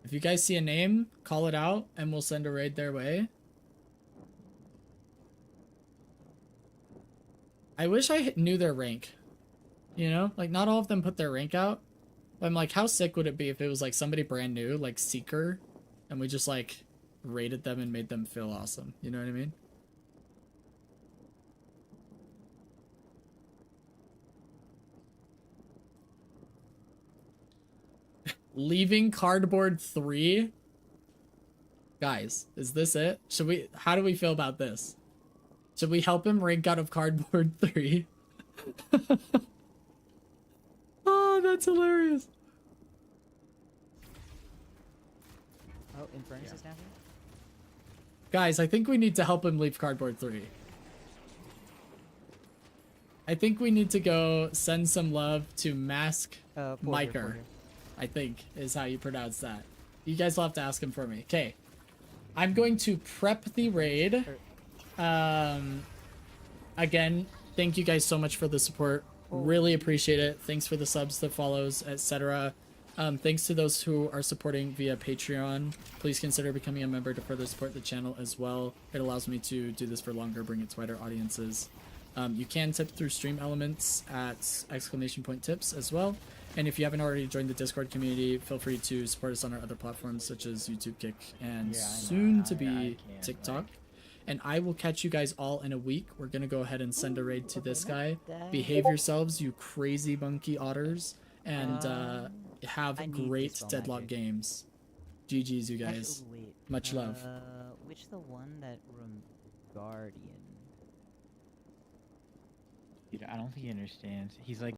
If you guys see a name, call it out and we'll send a raid their way. I wish I knew their rank. You know, like not all of them put their rank out. But I'm like, how sick would it be if it was like somebody brand new, like Seeker, and we just like rated them and made them feel awesome. You know what I mean? Leaving Cardboard 3? Guys, is this it? How do we feel about this? Should we help him rank out of Cardboard 3? Oh, that's hilarious. Oh, Infernus is now here? Guys, I think we need to help him leave Cardboard 3. I think we need to go send some love to Mask Miker. I think is how you pronounce that. You guys will have to ask him for me. Okay. I'm going to prep the raid. Again, thank you guys so much for the support. Really appreciate it. Thanks for the subs, the follows, etc. Thanks to those who are supporting via Patreon. Please consider becoming a member to further support the channel as well. It allows me to do this for longer, bring it to wider audiences. You can tip through Stream Elements at !tips as well. And if you haven't already joined the Discord community, feel free to support us on our other platforms such as YouTube, Kick, and soon to be TikTok. And I will catch you guys all in a week. We're going to go ahead and send a raid to this guy. Behave yourselves, you crazy monkey otters. And have great Deadlock games. GG's, you guys. Much love. Which the one that Guardian? I don't think he understands. He's like